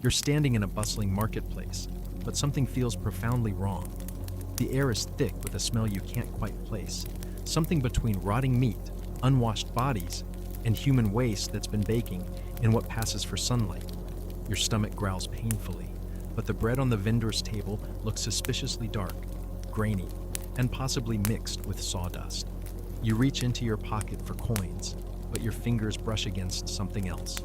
You're standing in a bustling marketplace, but something feels profoundly wrong. The air is thick with a smell you can't quite place, something between rotting meat, unwashed bodies, and human waste that's been baking in what passes for sunlight. Your stomach growls painfully, but the bread on the vendor's table looks suspiciously dark, grainy, and possibly mixed with sawdust. You reach into your pocket for coins, but your fingers brush against something else.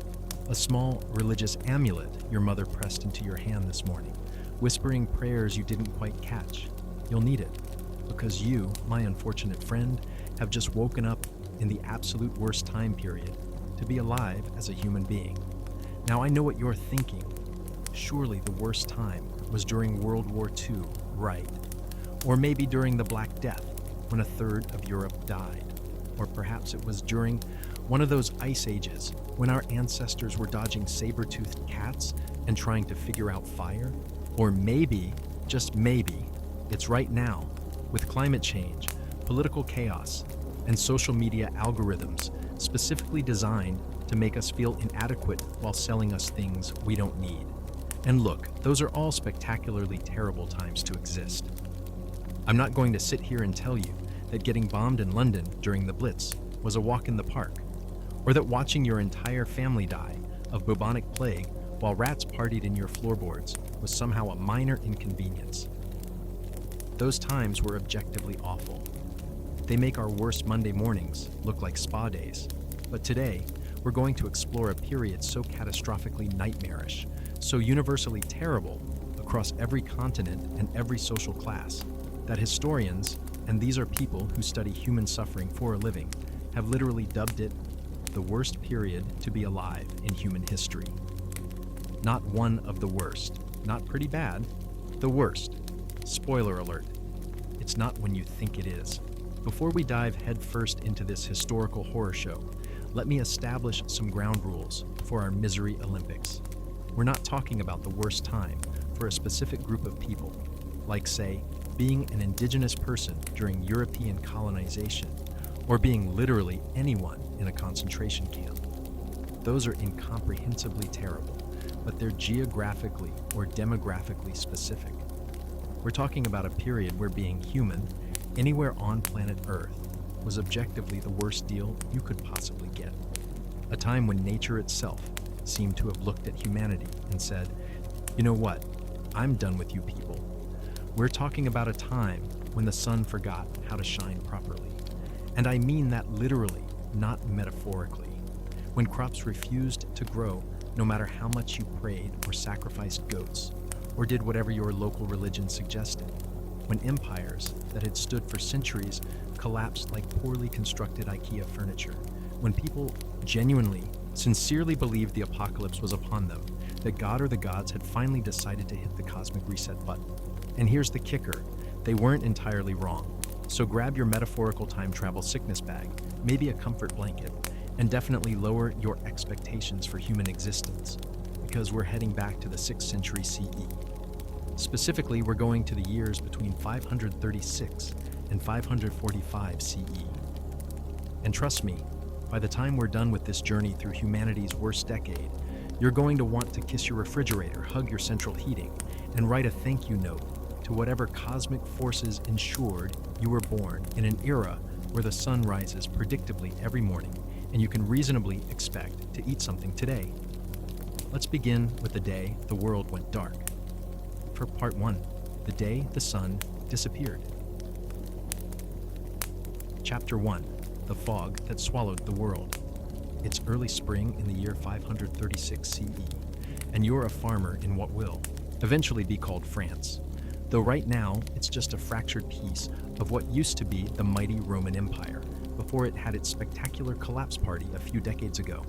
A small religious amulet your mother pressed into your hand this morning, whispering prayers you didn't quite catch. You'll need it, because you, my unfortunate friend, have just woken up in the absolute worst time period to be alive as a human being. Now I know what you're thinking. Surely the worst time was during World War II, right? Or maybe during the Black Death, when a third of Europe died. Or perhaps it was during one of those ice ages when our ancestors were dodging saber-toothed cats and trying to figure out fire. Or maybe, just maybe, it's right now, with climate change, political chaos, and social media algorithms specifically designed to make us feel inadequate while selling us things we don't need. And look, those are all spectacularly terrible times to exist. I'm not going to sit here and tell you that getting bombed in London during the Blitz was a walk in the park, or that watching your entire family die of bubonic plague while rats partied in your floorboards was somehow a minor inconvenience. Those times were objectively awful. They make our worst Monday mornings look like spa days. But today, we're going to explore a period so catastrophically nightmarish, so universally terrible across every continent and every social class, that historians, and these are people who study human suffering for a living, have literally dubbed it the worst period to be alive in human history. Not one of the worst, not pretty bad, the worst. Spoiler alert, it's not when you think it is. Before we dive headfirst into this historical horror show, let me establish some ground rules for our Misery Olympics. We're not talking about the worst time for a specific group of people, like, say, being an indigenous person during European colonization, or being literally anyone in a concentration camp. Those are incomprehensibly terrible, but they're geographically or demographically specific. We're talking about a period where being human, anywhere on planet Earth, was objectively the worst deal you could possibly get. A time when nature itself seemed to have looked at humanity and said, you know what, I'm done with you people. We're talking about a time when the sun forgot how to shine properly. And I mean that literally, not metaphorically. When crops refused to grow no matter how much you prayed or sacrificed goats, or did whatever your local religion suggested. When empires that had stood for centuries collapsed like poorly constructed IKEA furniture. When people genuinely, sincerely believed the apocalypse was upon them, that God or the gods had finally decided to hit the cosmic reset button. And here's the kicker, they weren't entirely wrong. So grab your metaphorical time travel sickness bag, maybe a comfort blanket, and definitely lower your expectations for human existence, because we're heading back to the 6th century CE. Specifically, we're going to the years between 536 and 545 CE. And trust me, by the time we're done with this journey through humanity's worst decade, you're going to want to kiss your refrigerator, hug your central heating, and write a thank you note to whatever cosmic forces ensured you were born in an era where the sun rises predictably every morning and you can reasonably expect to eat something today. Let's begin with the day the world went dark. For part 1, the day the sun disappeared. Chapter 1, the fog that swallowed the world. It's early spring in the year 536 CE, and you're a farmer in what will eventually be called France. Though right now, it's just a fractured piece of what used to be the mighty Roman Empire, before it had its spectacular collapse party a few decades ago.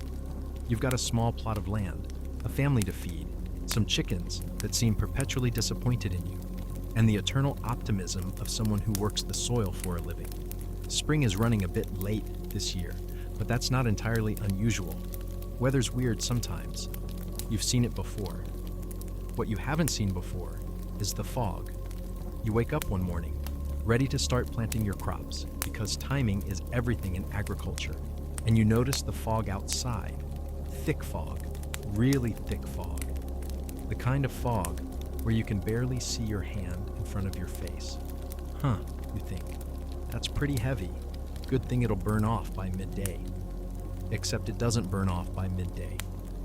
You've got a small plot of land, a family to feed, some chickens that seem perpetually disappointed in you, and the eternal optimism of someone who works the soil for a living. Spring is running a bit late this year, but that's not entirely unusual. Weather's weird sometimes. You've seen it before. What you haven't seen before is the fog. You wake up one morning, ready to start planting your crops, because timing is everything in agriculture, and you notice the fog outside. Thick fog, really thick fog. The kind of fog where you can barely see your hand in front of your face. Huh, you think. That's pretty heavy. Good thing it'll burn off by midday. Except it doesn't burn off by midday.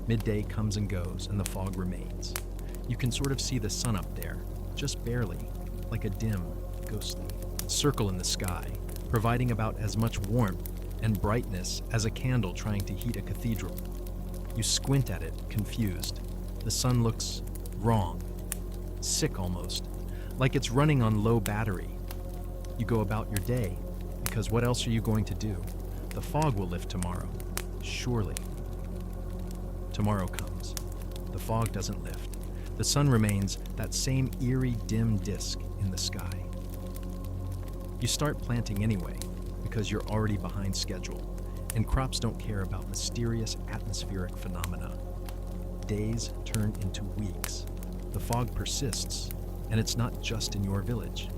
Midday comes and goes, and the fog remains. You can sort of see the sun up there, just barely, like a dim, ghostly circle in the sky, providing about as much warmth and brightness as a candle trying to heat a cathedral. You squint at it, confused. The sun looks wrong, sick almost, like it's running on low battery. You go about your day, because what else are you going to do? The fog will lift tomorrow, surely. Tomorrow comes. The fog doesn't lift. The sun remains that same eerie, dim disk in the sky. You start planting anyway, because you're already behind schedule, and crops don't care about mysterious atmospheric phenomena. Days turn into weeks. The fog persists, and it's not just in your village.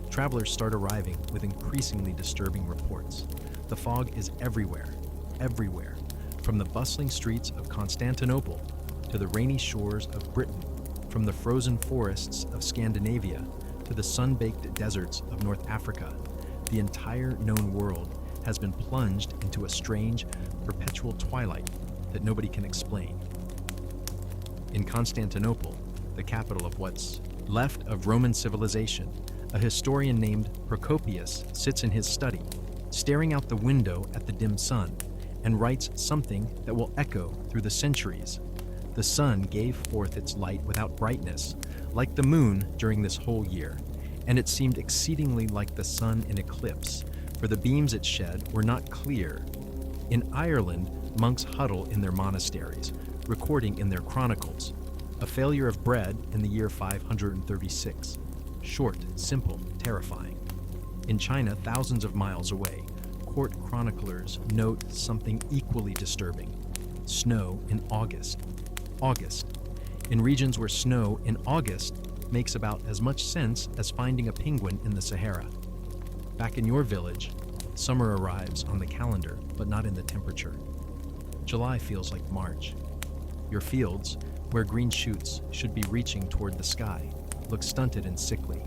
Travelers start arriving with increasingly disturbing reports. The fog is everywhere, everywhere, from the bustling streets of Constantinople to the rainy shores of Britain, from the frozen forests of Scandinavia to the sun-baked deserts of North Africa. The entire known world has been plunged into a strange, perpetual twilight that nobody can explain. In Constantinople, the capital of what's left of Roman civilization, a historian named Procopius sits in his study, staring out the window at the dim sun, and writes something that will echo through the centuries. The sun gave forth its light without brightness, like the moon during this whole year, and it seemed exceedingly like the sun in eclipse, for the beams it shed were not clear. In Ireland, monks huddle in their monasteries, recording in their chronicles a failure of bread in the year 536. Short, simple, terrifying. In China, thousands of miles away, court chroniclers note something equally disturbing: snow in August. August. In regions where snow in August makes about as much sense as finding a penguin in the Sahara. Back in your village, summer arrives on the calendar, but not in the temperature. July feels like March. Your fields, where green shoots should be reaching toward the sky, look stunted and sickly.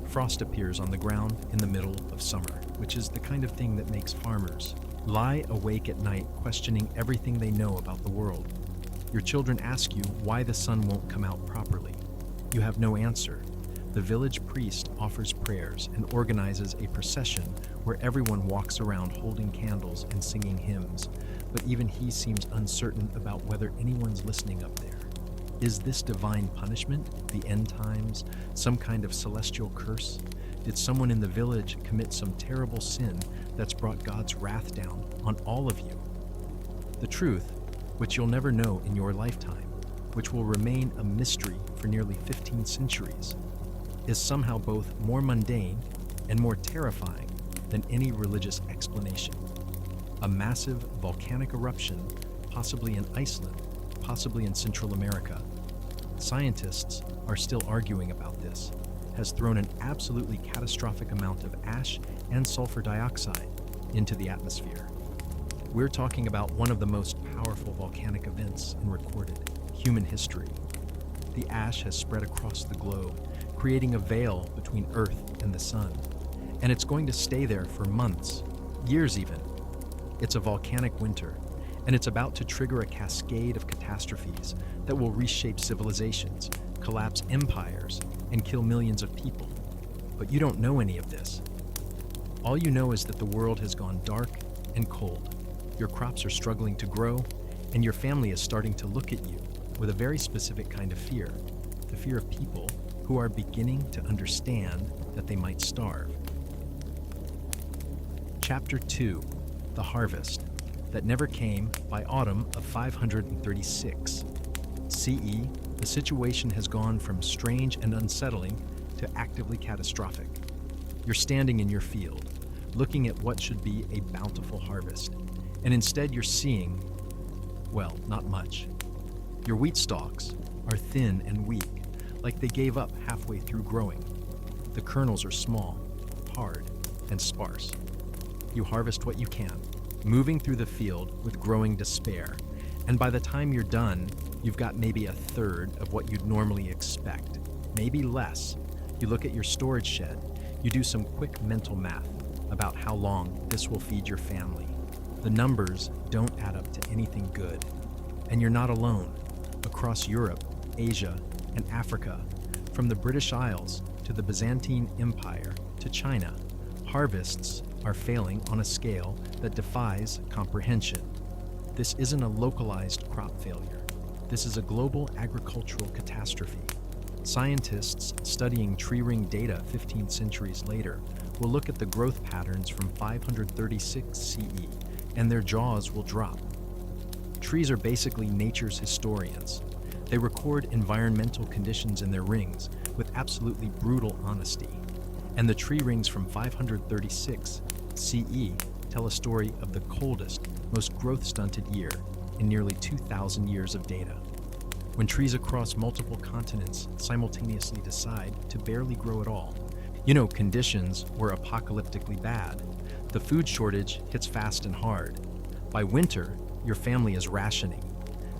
Frost appears on the ground in the middle of summer, which is the kind of thing that makes farmers lie awake at night questioning everything they know about the world. Your children ask you why the sun won't come out properly. You have no answer. The village priest offers prayers and organizes a procession where everyone walks around holding candles and singing hymns, but even he seems uncertain about whether anyone's listening up there. Is this divine punishment, the end times, some kind of celestial curse? Did someone in the village commit some terrible sin that's brought God's wrath down on all of you? The truth, which you'll never know in your lifetime, which will remain a mystery for nearly 15 centuries, is somehow both more mundane and more terrifying than any religious explanation. A massive volcanic eruption, possibly in Iceland, possibly in Central America, scientists are still arguing about this, has thrown an absolutely catastrophic amount of ash and sulfur dioxide into the atmosphere. We're talking about one of the most powerful volcanic events in recorded human history. The ash has spread across the globe, creating a veil between Earth and the sun, and it's going to stay there for months, years even. It's a volcanic winter, and it's about to trigger a cascade of catastrophes that will reshape civilizations, collapse empires, and kill millions of people. But you don't know any of this. All you know is that the world has gone dark and cold. Your crops are struggling to grow, and your family is starting to look at you with a very specific kind of fear, the fear of people who are beginning to understand that they might starve. Chapter 2, The Harvest That Never Came by Autumn of 536. CE, the situation has gone from strange and unsettling to actively catastrophic. You're standing in your field, looking at what should be a bountiful harvest, and instead you're seeing, well, not much. Your wheat stalks are thin and weak, like they gave up halfway through growing. The kernels are small, hard, and sparse. You harvest what you can, moving through the field with growing despair, And by the time you're done, you've got maybe a third of what you'd normally expect, maybe less. You look at your storage shed, you do some quick mental math about how long this will feed your family. The numbers don't add up to anything good. And you're not alone. Across Europe, Asia, and Africa, from the British Isles to the Byzantine Empire to China, harvests are failing on a scale that defies comprehension. This isn't a localized crop failure. This is a global agricultural catastrophe. Scientists studying tree ring data 15 centuries later will look at the growth patterns from 536 CE, and their jaws will drop. Trees are basically nature's historians. They record environmental conditions in their rings with absolutely brutal honesty. And the tree rings from 536 CE tell a story of the coldest, most growth-stunted year in nearly 2,000 years of data. When trees across multiple continents simultaneously decide to barely grow at all. Conditions were apocalyptically bad. The food shortage hits fast and hard. By winter, your family is rationing.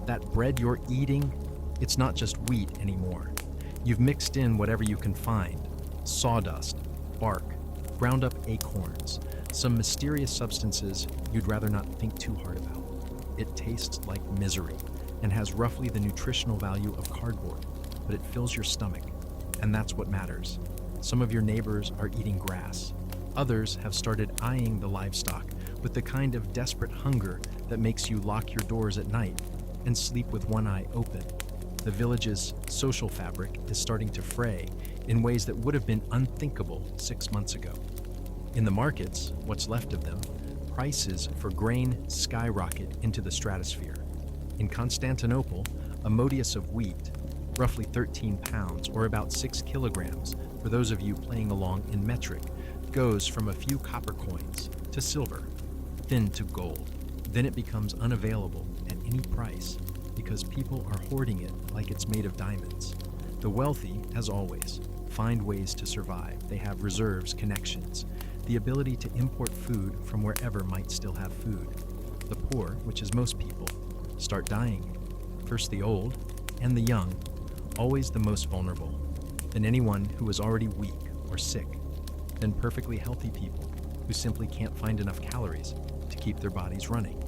That bread you're eating, it's not just wheat anymore. You've mixed in whatever you can find: sawdust, bark, ground up acorns, some mysterious substances you'd rather not think too hard about. It tastes like misery and has roughly the nutritional value of cardboard, but it fills your stomach, and that's what matters. Some of your neighbors are eating grass. Others have started eyeing the livestock with the kind of desperate hunger that makes you lock your doors at night and sleep with one eye open. The village's social fabric is starting to fray in ways that would have been unthinkable 6 months ago. In the markets, what's left of them, prices for grain skyrocket into the stratosphere. In Constantinople, a modius of wheat, roughly 13 pounds or about 6 kilograms for those of you playing along in metric, goes from a few copper coins to silver, then to gold. Then it becomes unavailable at any price because people are hoarding it like it's made of diamonds. The wealthy, as always, find ways to survive. They have reserves, connections, the ability to import food from wherever might still have food. The poor, which is most people, start dying. First the old, and the young, always the most vulnerable. Then anyone who is already weak or sick. Then perfectly healthy people who simply can't find enough calories to keep their bodies running.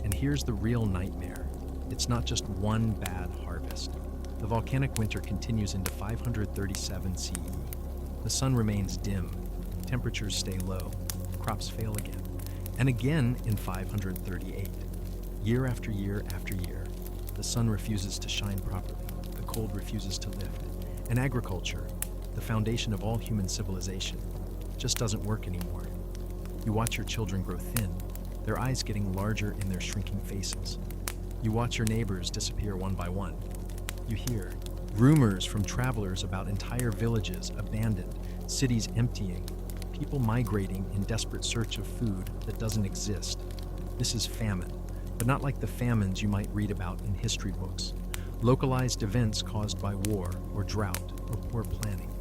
And here's the real nightmare. It's not just one bad harvest. The volcanic winter continues into 537 CE. The sun remains dim, temperatures stay low, crops fail again, and again in 538. Year after year after year, the sun refuses to shine properly, the cold refuses to lift, and agriculture, the foundation of all human civilization, just doesn't work anymore. You watch your children grow thin, their eyes getting larger in their shrinking faces. You watch your neighbors disappear one by one. You hear rumors from travelers about entire villages abandoned, cities emptying, people migrating in desperate search of food that doesn't exist. This is famine, but not like the famines you might read about in history books. Localized events caused by war or drought or poor planning.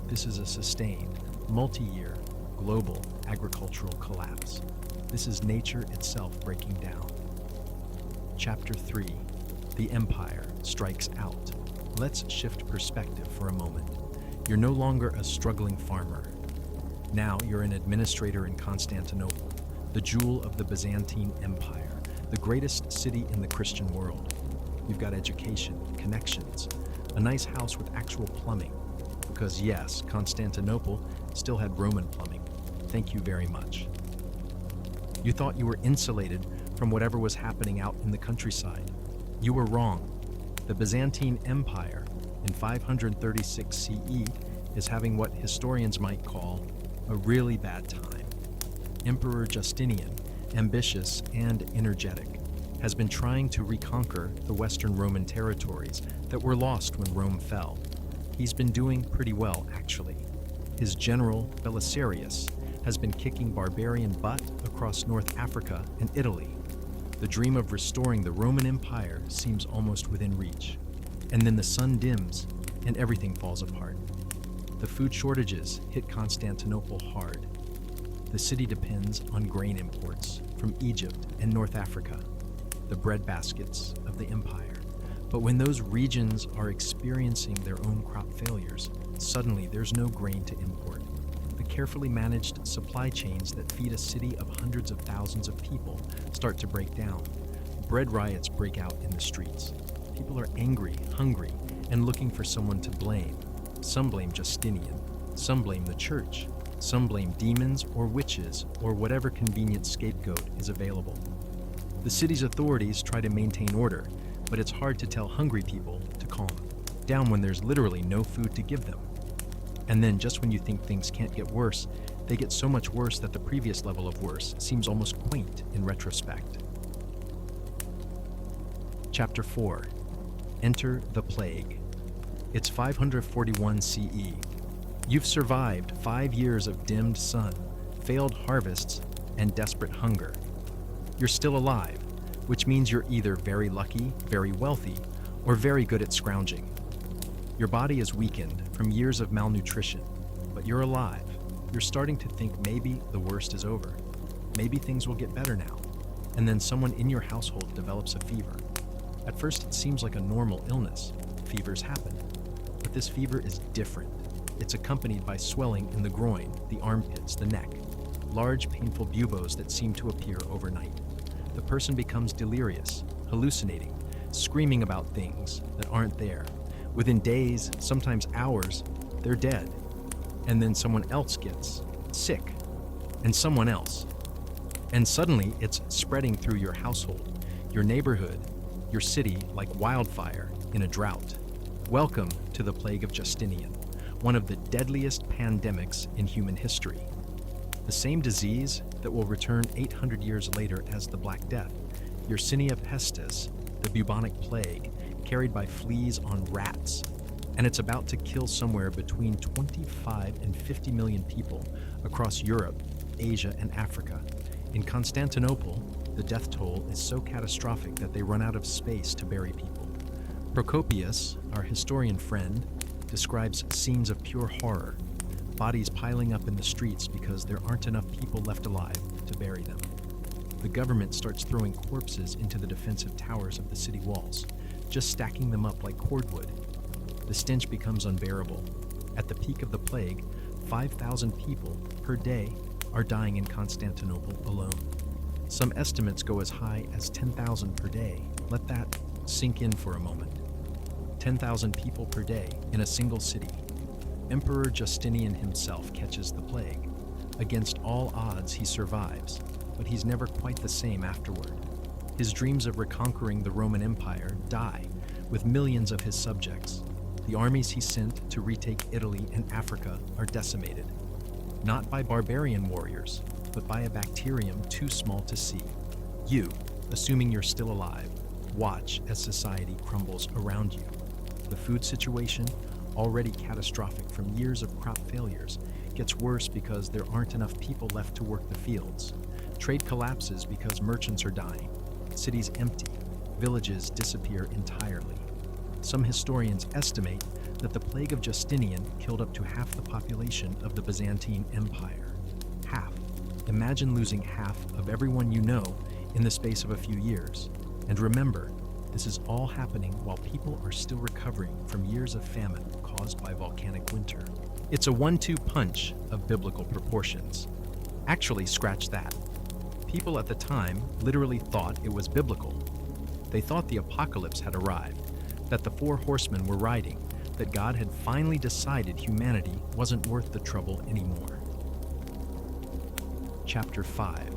This is a sustained, multi-year, global agricultural collapse. This is nature itself breaking down. Chapter 3. The Empire Strikes Out. Let's shift perspective for a moment. You're no longer a struggling farmer. Now you're an administrator in Constantinople, the jewel of the Byzantine Empire, the greatest city in the Christian world. You've got education, connections, a nice house with actual plumbing. Because yes, Constantinople still had Roman plumbing. Thank you very much. You thought you were insulated from whatever was happening out in the countryside. You were wrong. The Byzantine Empire in 536 CE is having what historians might call a really bad time. Emperor Justinian, ambitious and energetic, has been trying to reconquer the Western Roman territories that were lost when Rome fell. He's been doing pretty well, actually. His general, Belisarius, has been kicking barbarian butt across North Africa and Italy. The dream of restoring the Roman Empire seems almost within reach. And then the sun dims and everything falls apart. The food shortages hit Constantinople hard. The city depends on grain imports from Egypt and North Africa. The the breadbaskets of the empire. But when those regions are experiencing their own crop failures, suddenly there's no grain to import. The carefully managed supply chains that feed a city of hundreds of thousands of people start to break down. Bread riots break out in the streets. People are angry, hungry, and looking for someone to blame. Some blame Justinian, some blame the church, some blame demons or witches or whatever convenient scapegoat is available. The city's authorities try to maintain order, but it's hard to tell hungry people to calm down when there's literally no food to give them. And then just when you think things can't get worse, they get so much worse that the previous level of worse seems almost quaint in retrospect. Chapter 4. Enter the Plague. It's 541 CE. You've survived 5 years of dimmed sun, failed harvests, and desperate hunger. You're still alive, which means you're either very lucky, very wealthy, or very good at scrounging. Your body is weakened from years of malnutrition, but you're alive. You're starting to think maybe the worst is over. Maybe things will get better now. And then someone in your household develops a fever. At first, it seems like a normal illness. Fevers happen. But this fever is different. It's accompanied by swelling in the groin, the armpits, the neck, large painful buboes that seem to appear overnight. The person becomes delirious, hallucinating, screaming about things that aren't there. Within days, sometimes hours, they're dead. And then someone else gets sick, and someone else. And suddenly it's spreading through your household, your neighborhood, your city like wildfire in a drought. Welcome to the Plague of Justinian, one of the deadliest pandemics in human history. The same disease that will return 800 years later as the Black Death, Yersinia pestis, the bubonic plague, carried by fleas on rats. And it's about to kill somewhere between 25 and 50 million people across Europe, Asia, and Africa. In Constantinople, the death toll is so catastrophic that they run out of space to bury people. Procopius, our historian friend, describes scenes of pure horror, bodies piling up in the streets because there aren't enough people left alive to bury them. The government starts throwing corpses into the defensive towers of the city walls, just stacking them up like cordwood. The stench becomes unbearable. At the peak of the plague, 5,000 people per day are dying in Constantinople alone. Some estimates go as high as 10,000 per day. Let that sink in for a moment. 10,000 people per day in a single city. Emperor Justinian himself catches the plague. Against all odds, he survives, but he's never quite the same afterward. His dreams of reconquering the Roman Empire die with millions of his subjects. The armies he sent to retake Italy and Africa are decimated, not by barbarian warriors, but by a bacterium too small to see. You, assuming you're still alive, watch as society crumbles around you. The food situation, already catastrophic from years of crop failures, gets worse because there aren't enough people left to work the fields. Trade collapses because merchants are dying. Cities empty. Villages disappear entirely. Some historians estimate that the plague of Justinian killed up to half the population of the Byzantine Empire. Half. Imagine losing half of everyone you know in the space of a few years. And remember, this is all happening while people are still recovering from years of famine caused by volcanic winter. It's a 1-2 punch of biblical proportions. Actually, scratch that. People at the time literally thought it was biblical. They thought the apocalypse had arrived, that the 4 horsemen were riding, that God had finally decided humanity wasn't worth the trouble anymore. Chapter 5.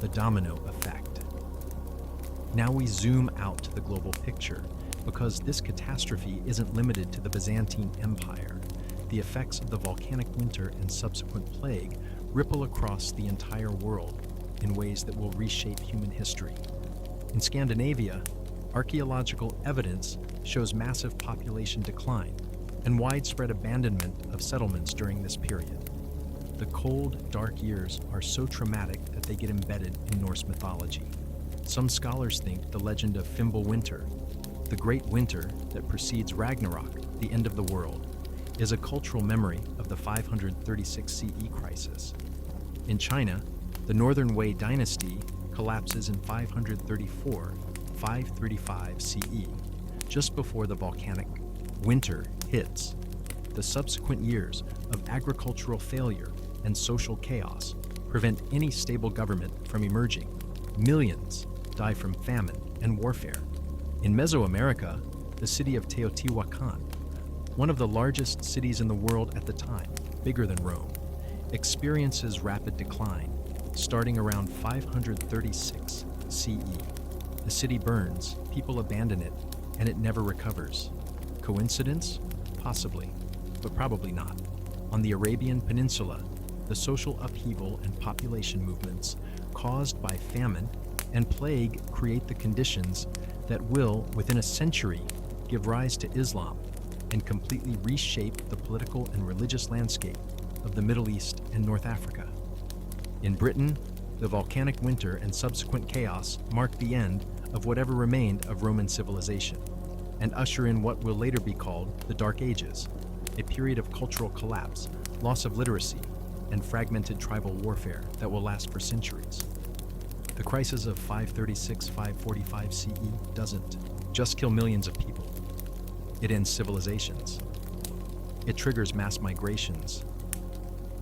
The Domino Effect. Now we zoom out to the global picture, because this catastrophe isn't limited to the Byzantine Empire. The effects of the volcanic winter and subsequent plague ripple across the entire world in ways that will reshape human history. In Scandinavia, archaeological evidence shows massive population decline and widespread abandonment of settlements during this period. The cold, dark years are so traumatic that they get embedded in Norse mythology. Some scholars think the legend of Fimbulwinter, the great winter that precedes Ragnarok, the end of the world, is a cultural memory of the 536 CE crisis. In China, the Northern Wei dynasty collapses in 534 535 CE, just before the volcanic winter hits. The subsequent years of agricultural failure and social chaos prevent any stable government from emerging. Millions die from famine and warfare. In Mesoamerica, the city of Teotihuacan, one of the largest cities in the world at the time, bigger than Rome, experiences rapid decline, starting around 536 CE. The city burns, people abandon it, and it never recovers. Coincidence? Possibly, but probably not. On the Arabian Peninsula, the social upheaval and population movements caused by famine and plague create the conditions that will, within a century, give rise to Islam and completely reshape the political and religious landscape of the Middle East and North Africa. In Britain, the volcanic winter and subsequent chaos mark the end of whatever remained of Roman civilization and usher in what will later be called the Dark Ages, a period of cultural collapse, loss of literacy, and fragmented tribal warfare that will last for centuries. The crisis of 536-545 CE doesn't just kill millions of people. It ends civilizations. It triggers mass migrations.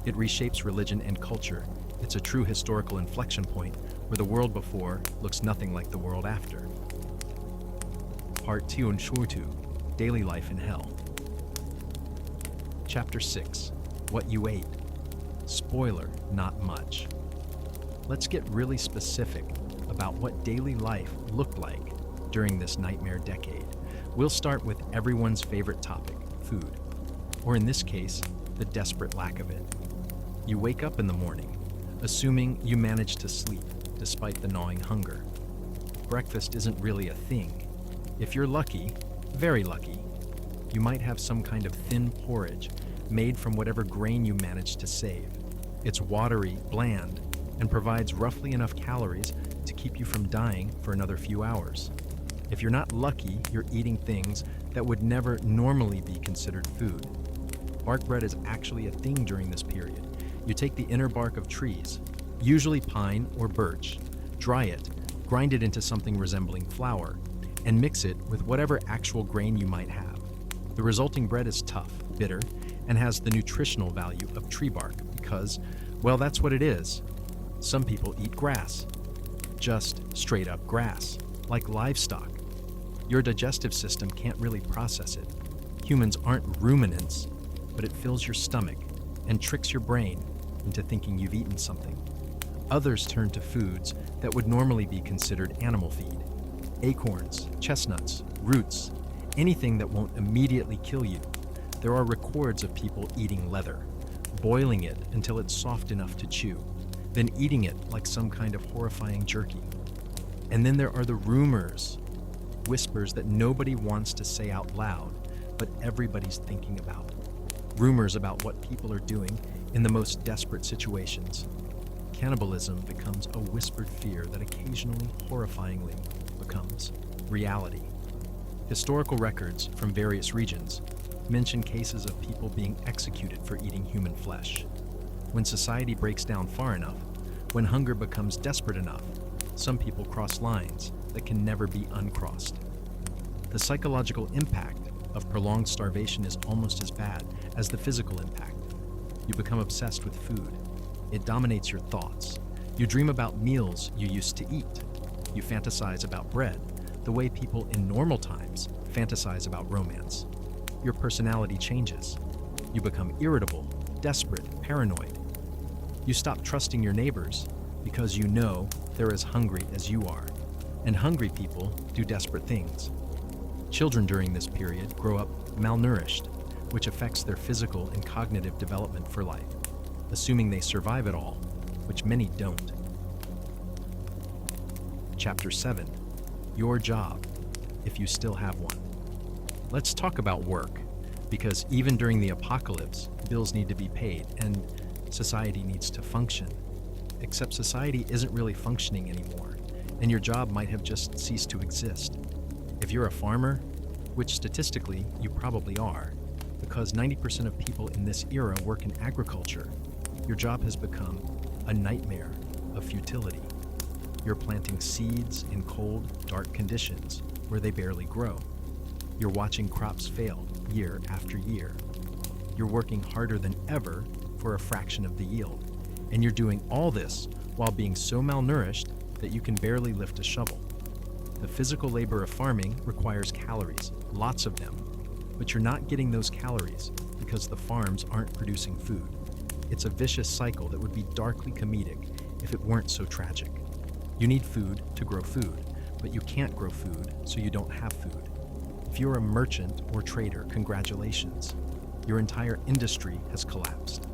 It reshapes religion and culture. It's a true historical inflection point where the world before looks nothing like the world after. Part 2 and 2, Daily Life in Hell. Chapter 6, What You Ate. Spoiler, not much. Let's get really specific about what daily life looked like during this nightmare decade. We'll start with everyone's favorite topic, food. Or in this case, the desperate lack of it. You wake up in the morning, assuming you managed to sleep despite the gnawing hunger. Breakfast isn't really a thing. If you're lucky, very lucky, you might have some kind of thin porridge made from whatever grain you managed to save. It's watery, bland, and provides roughly enough calories to keep you from dying for another few hours. If you're not lucky, you're eating things that would never normally be considered food. Bark bread is actually a thing during this period. You take the inner bark of trees, usually pine or birch, dry it, grind it into something resembling flour, and mix it with whatever actual grain you might have. The resulting bread is tough, bitter, and has the nutritional value of tree bark because, well, that's what it is. Some people eat grass. Just straight up grass, like livestock. Your digestive system can't really process it. Humans aren't ruminants, but it fills your stomach and tricks your brain into thinking you've eaten something. Others turn to foods that would normally be considered animal feed. Acorns, chestnuts, roots, anything that won't immediately kill you. There are records of people eating leather, boiling it until it's soft enough to chew, then eating it like some kind of horrifying jerky. And then there are the rumors, whispers that nobody wants to say out loud, but everybody's thinking about. Rumors about what people are doing in the most desperate situations. Cannibalism becomes a whispered fear that occasionally, horrifyingly, becomes reality. Historical records from various regions mention cases of people being executed for eating human flesh. When society breaks down far enough, when hunger becomes desperate enough, some people cross lines that can never be uncrossed. The psychological impact of prolonged starvation is almost as bad as the physical impact. You become obsessed with food. It dominates your thoughts. You dream about meals you used to eat. You fantasize about bread, the way people in normal times fantasize about romance. Your personality changes. You become irritable, desperate, paranoid. You stop trusting your neighbors because you know they're as hungry as you are. And hungry people do desperate things. Children during this period grow up malnourished, which affects their physical and cognitive development for life, assuming they survive it all, which many don't. Chapter 7, Your Job, if you still have one. Let's talk about work, because even during the apocalypse, bills need to be paid and society needs to function. Except society isn't really functioning anymore, and your job might have just ceased to exist. If you're a farmer, which statistically you probably are, because 90% of people in this era work in agriculture, your job has become a nightmare of futility. You're planting seeds in cold, dark conditions where they barely grow. You're watching crops fail year after year. You're working harder than ever for a fraction of the yield. And you're doing all this while being so malnourished that you can barely lift a shovel. The physical labor of farming requires calories, lots of them. But you're not getting those calories because the farms aren't producing food. It's a vicious cycle that would be darkly comedic if it weren't so tragic. You need food to grow food, but you can't grow food, so you don't have food. If you're a merchant or trader, congratulations. Your entire industry has collapsed.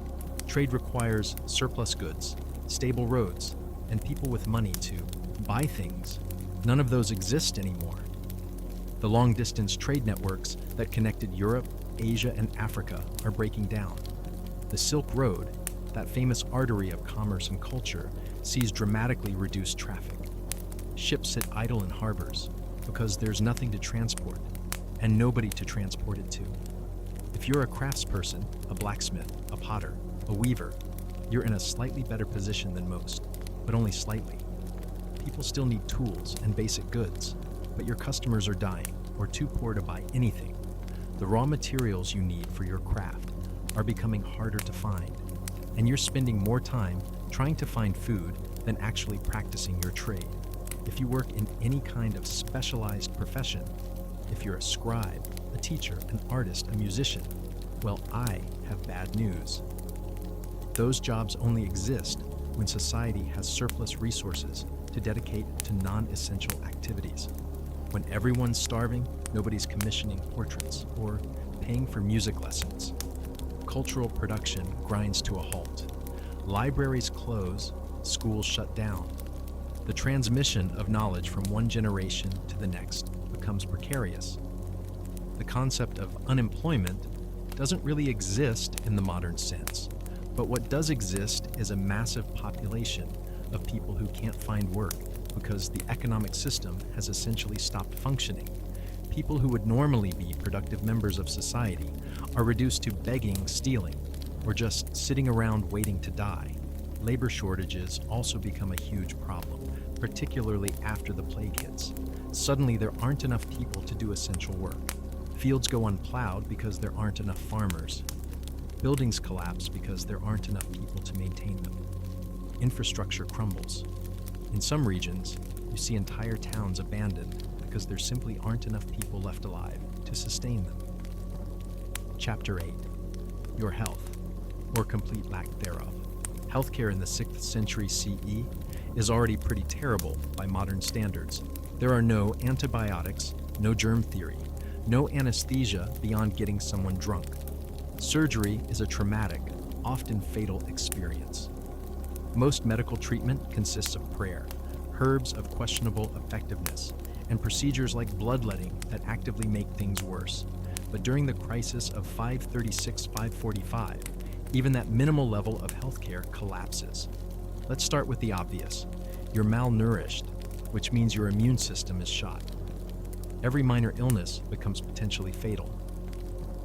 Trade requires surplus goods, stable roads, and people with money to buy things. None of those exist anymore. The long-distance trade networks that connected Europe, Asia, and Africa are breaking down. The Silk Road, that famous artery of commerce and culture, sees dramatically reduced traffic. Ships sit idle in harbors because there's nothing to transport and nobody to transport it to. If you're a craftsperson, a blacksmith, a potter, a weaver, you're in a slightly better position than most, but only slightly. People still need tools and basic goods, but your customers are dying or too poor to buy anything. The raw materials you need for your craft are becoming harder to find, and you're spending more time trying to find food than actually practicing your trade. If you work in any kind of specialized profession, if you're a scribe, a teacher, an artist, a musician, well, I have bad news. Those jobs only exist when society has surplus resources to dedicate to non-essential activities. When everyone's starving, nobody's commissioning portraits or paying for music lessons. Cultural production grinds to a halt. Libraries close, schools shut down. The transmission of knowledge from one generation to the next becomes precarious. The concept of unemployment doesn't really exist in the modern sense, but what does exist is a massive population of people who can't find work because the economic system has essentially stopped functioning. People who would normally be productive members of society are reduced to begging, stealing, or just sitting around waiting to die. Labor shortages also become a huge problem, particularly after the plague hits. Suddenly, there aren't enough people to do essential work. Fields go unplowed because there aren't enough farmers. Buildings collapse because there aren't enough people to maintain them. Infrastructure crumbles. In some regions, you see entire towns abandoned because there simply aren't enough people left alive to sustain them. Chapter 8. Your health, or complete lack thereof. Healthcare in the 6th century CE is already pretty terrible by modern standards. There are no antibiotics, no germ theory, no anesthesia beyond getting someone drunk. Surgery is a traumatic, often fatal experience. Most medical treatment consists of prayer, herbs of questionable effectiveness, and procedures like bloodletting that actively make things worse. But during the crisis of 536-545, even that minimal level of healthcare collapses. Let's start with the obvious. You're malnourished, which means your immune system is shot. Every minor illness becomes potentially fatal.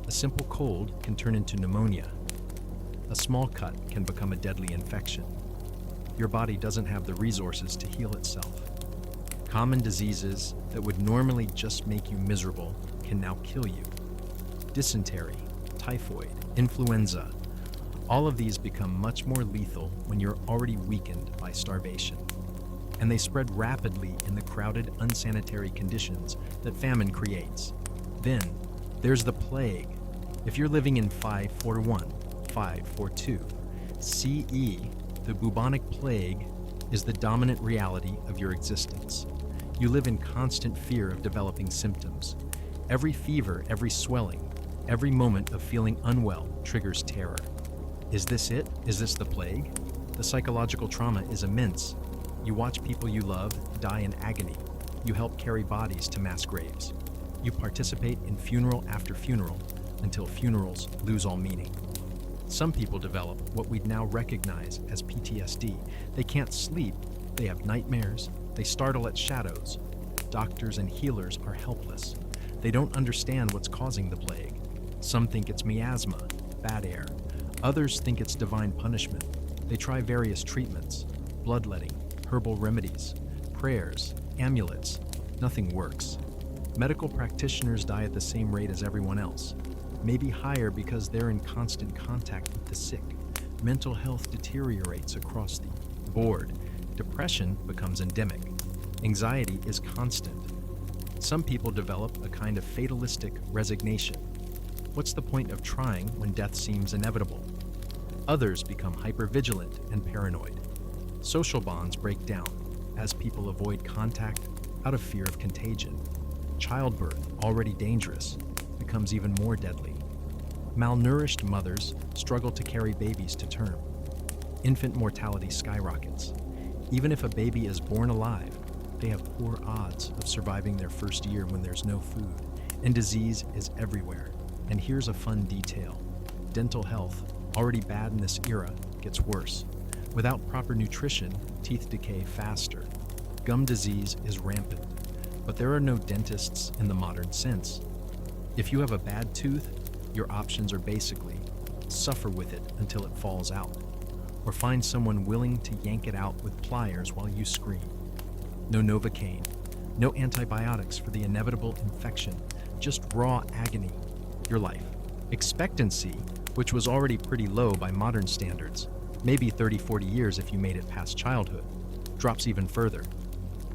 A simple cold can turn into pneumonia. A small cut can become a deadly infection. Your body doesn't have the resources to heal itself. Common diseases that would normally just make you miserable can now kill you. Dysentery, typhoid, influenza, all of these become much more lethal when you're already weakened by starvation. And they spread rapidly in the crowded, unsanitary conditions that famine creates. Then, there's the plague. If you're living in 541, 542 CE, the bubonic plague is the dominant reality of your existence. You live in constant fear of developing symptoms. Every fever, every swelling, every moment of feeling unwell triggers terror. Is this it? Is this the plague? The psychological trauma is immense. You watch people you love die in agony. You help carry bodies to mass graves. You participate in funeral after funeral until funerals lose all meaning. Some people develop what we'd now recognize as PTSD. They can't sleep, they have nightmares, they startle at shadows. Doctors and healers are helpless. They don't understand what's causing the plague. Some think it's miasma, bad air. Others think it's divine punishment. They try various treatments, bloodletting, herbal remedies, prayers, amulets, nothing works. Medical practitioners die at the same rate as everyone else, maybe higher because they're in constant contact with the sick. Mental health deteriorates across the board. Depression becomes endemic. Anxiety is constant. Some people develop a kind of fatalistic resignation. What's the point of trying when death seems inevitable? Others become hypervigilant and paranoid. Social bonds break down as people avoid contact out of fear of contagion. Childbirth, already dangerous, becomes even more deadly. Malnourished mothers struggle to carry babies to term. Infant mortality skyrockets. Even if a baby is born alive, they have poor odds of surviving their first year when there's no food, and disease is everywhere. And here's a fun detail. Dental health, already bad in this era, gets worse. Without proper nutrition, teeth decay faster. Gum disease is rampant, but there are no dentists in the modern sense. If you have a bad tooth, your options are basically suffer with it until it falls out, or find someone willing to yank it out with pliers while you scream. No Novocaine, no antibiotics for the inevitable infection, just raw agony, your life. Expectancy, which was already pretty low by modern standards, maybe 30-40 years if you made it past childhood, drops even further.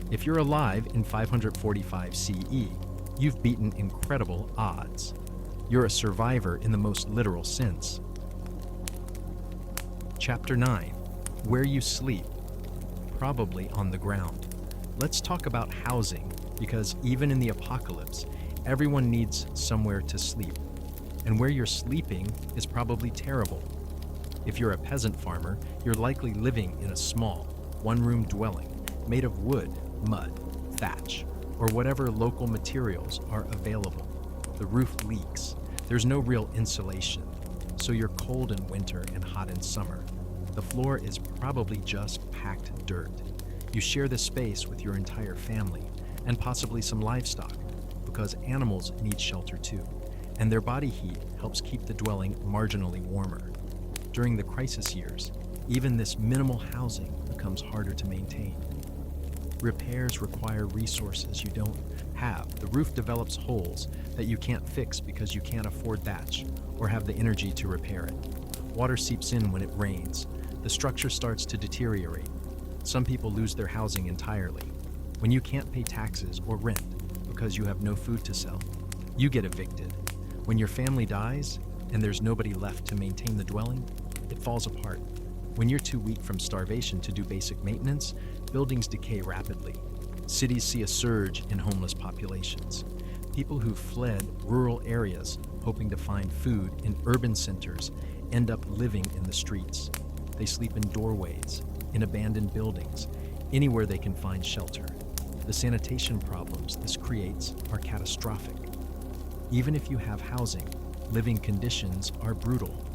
If you're alive in 545 CE, you've beaten incredible odds. You're a survivor in the most literal sense. Chapter 9. Where you sleep. Probably on the ground. Let's talk about housing, because even in the apocalypse, everyone needs somewhere to sleep. And where you're sleeping is probably terrible. If you're a peasant farmer, you're likely living in a small, one-room dwelling made of wood, mud, thatch, or whatever local materials are available. The roof leaks. There's no real insulation, so you're cold in winter and hot in summer. The floor is probably just packed dirt. You share this space with your entire family, and possibly some livestock, because animals need shelter too, and their body heat helps keep the dwelling marginally warmer. During the crisis years, even this minimal housing becomes harder to maintain. Repairs require resources you don't have. The roof develops holes that you can't fix because you can't afford thatch or have the energy to repair it. Water seeps in when it rains. The structure starts to deteriorate. Some people lose their housing entirely. When you can't pay taxes or rent because you have no food to sell, you get evicted. When your family dies and there's nobody left to maintain the dwelling, it falls apart. When you're too weak from starvation to do basic maintenance, buildings decay rapidly. Cities see a surge in homeless populations. People who fled rural areas hoping to find food in urban centers end up living in the streets. They sleep in doorways, in abandoned buildings, anywhere they can find shelter. The sanitation problems this creates are catastrophic. Even if you have housing, living conditions are brutal.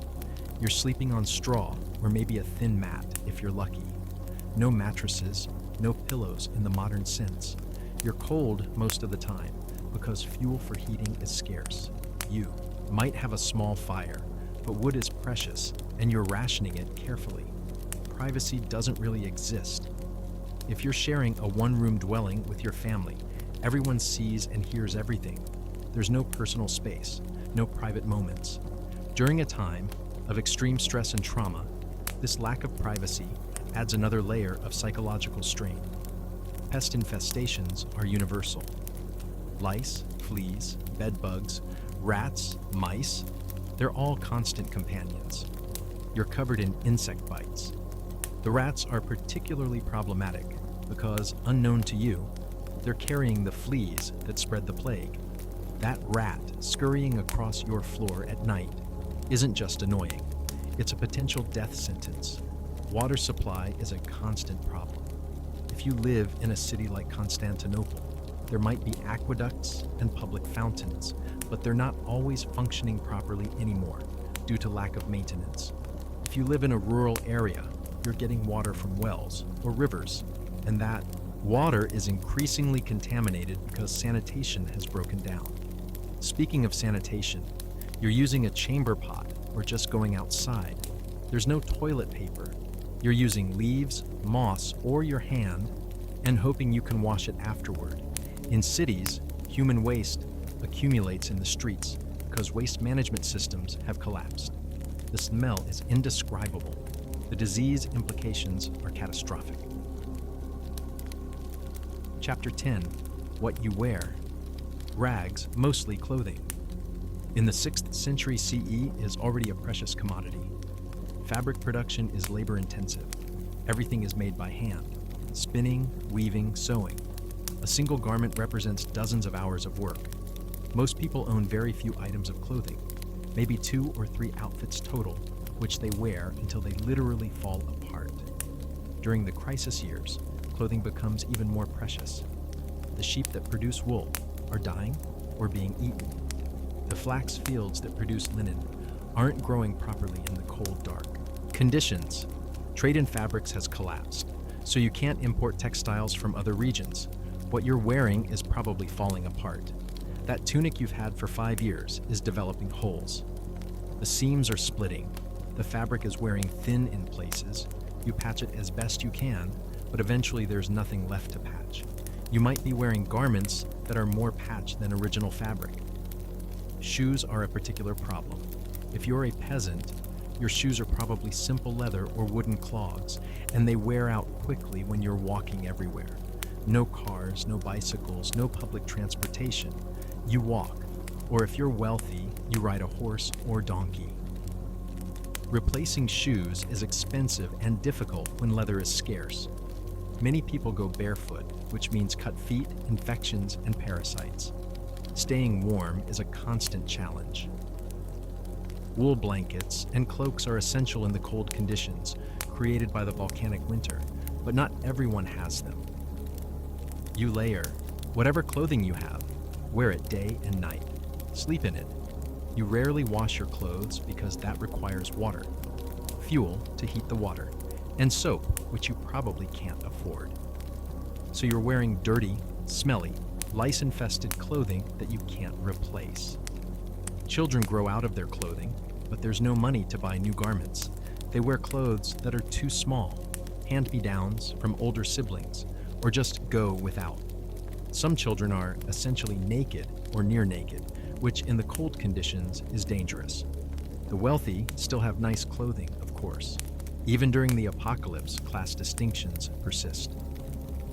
You're sleeping on straw or maybe a thin mat if you're lucky. No mattresses, no pillows in the modern sense. You're cold most of the time because fuel for heating is scarce. You might have a small fire, but wood is precious and you're rationing it carefully. Privacy doesn't really exist. If you're sharing a one-room dwelling with your family, everyone sees and hears everything. There's no personal space, no private moments. During a time of extreme stress and trauma, this lack of privacy adds another layer of psychological strain. Pest infestations are universal. Lice, fleas, bed bugs, rats, mice, they're all constant companions. You're covered in insect bites. The rats are particularly problematic because, unknown to you, they're carrying the fleas that spread the plague. That rat scurrying across your floor at night isn't just annoying, it's a potential death sentence. Water supply is a constant problem. If you live in a city like Constantinople, there might be aqueducts and public fountains, but they're not always functioning properly anymore due to lack of maintenance. If you live in a rural area, you're getting water from wells or rivers, and that water is increasingly contaminated because sanitation has broken down. Speaking of sanitation, you're using a chamber pot or just going outside. There's no toilet paper. You're using leaves, moss, or your hand, and hoping you can wash it afterward. In cities, human waste accumulates in the streets because waste management systems have collapsed. The smell is indescribable. The disease implications are catastrophic. Chapter 10. What you wear. Rags, mostly clothing. In the 6th century CE is already a precious commodity. Fabric production is labor-intensive. Everything is made by hand. Spinning, weaving, sewing. A single garment represents dozens of hours of work. Most people own very few items of clothing, maybe 2 or 3 outfits total, which they wear until they literally fall apart. During the crisis years, clothing becomes even more precious. The sheep that produce wool are dying or being eaten. The flax fields that produce linen aren't growing properly in the cold dark. Conditions. Trade in fabrics has collapsed, so you can't import textiles from other regions. What you're wearing is probably falling apart. That tunic you've had for 5 years is developing holes. The seams are splitting. The fabric is wearing thin in places. You patch it as best you can, but eventually there's nothing left to patch. You might be wearing garments that are more patched than original fabric. Shoes are a particular problem. If you're a peasant, your shoes are probably simple leather or wooden clogs, and they wear out quickly when you're walking everywhere. No cars, no bicycles, no public transportation. You walk, or if you're wealthy, you ride a horse or donkey. Replacing shoes is expensive and difficult when leather is scarce. Many people go barefoot, which means cut feet, infections, and parasites. Staying warm is a constant challenge. Wool blankets and cloaks are essential in the cold conditions created by the volcanic winter, but not everyone has them. You layer. Whatever clothing you have, wear it day and night. Sleep in it. You rarely wash your clothes because that requires water, fuel to heat the water, and soap, which you probably can't afford. So you're wearing dirty, smelly, lice-infested clothing that you can't replace. Children grow out of their clothing, but there's no money to buy new garments. They wear clothes that are too small, hand-me-downs from older siblings, or just go without. Some children are essentially naked or near naked, which in the cold conditions is dangerous. The wealthy still have nice clothing, of course. Even during the apocalypse, class distinctions persist.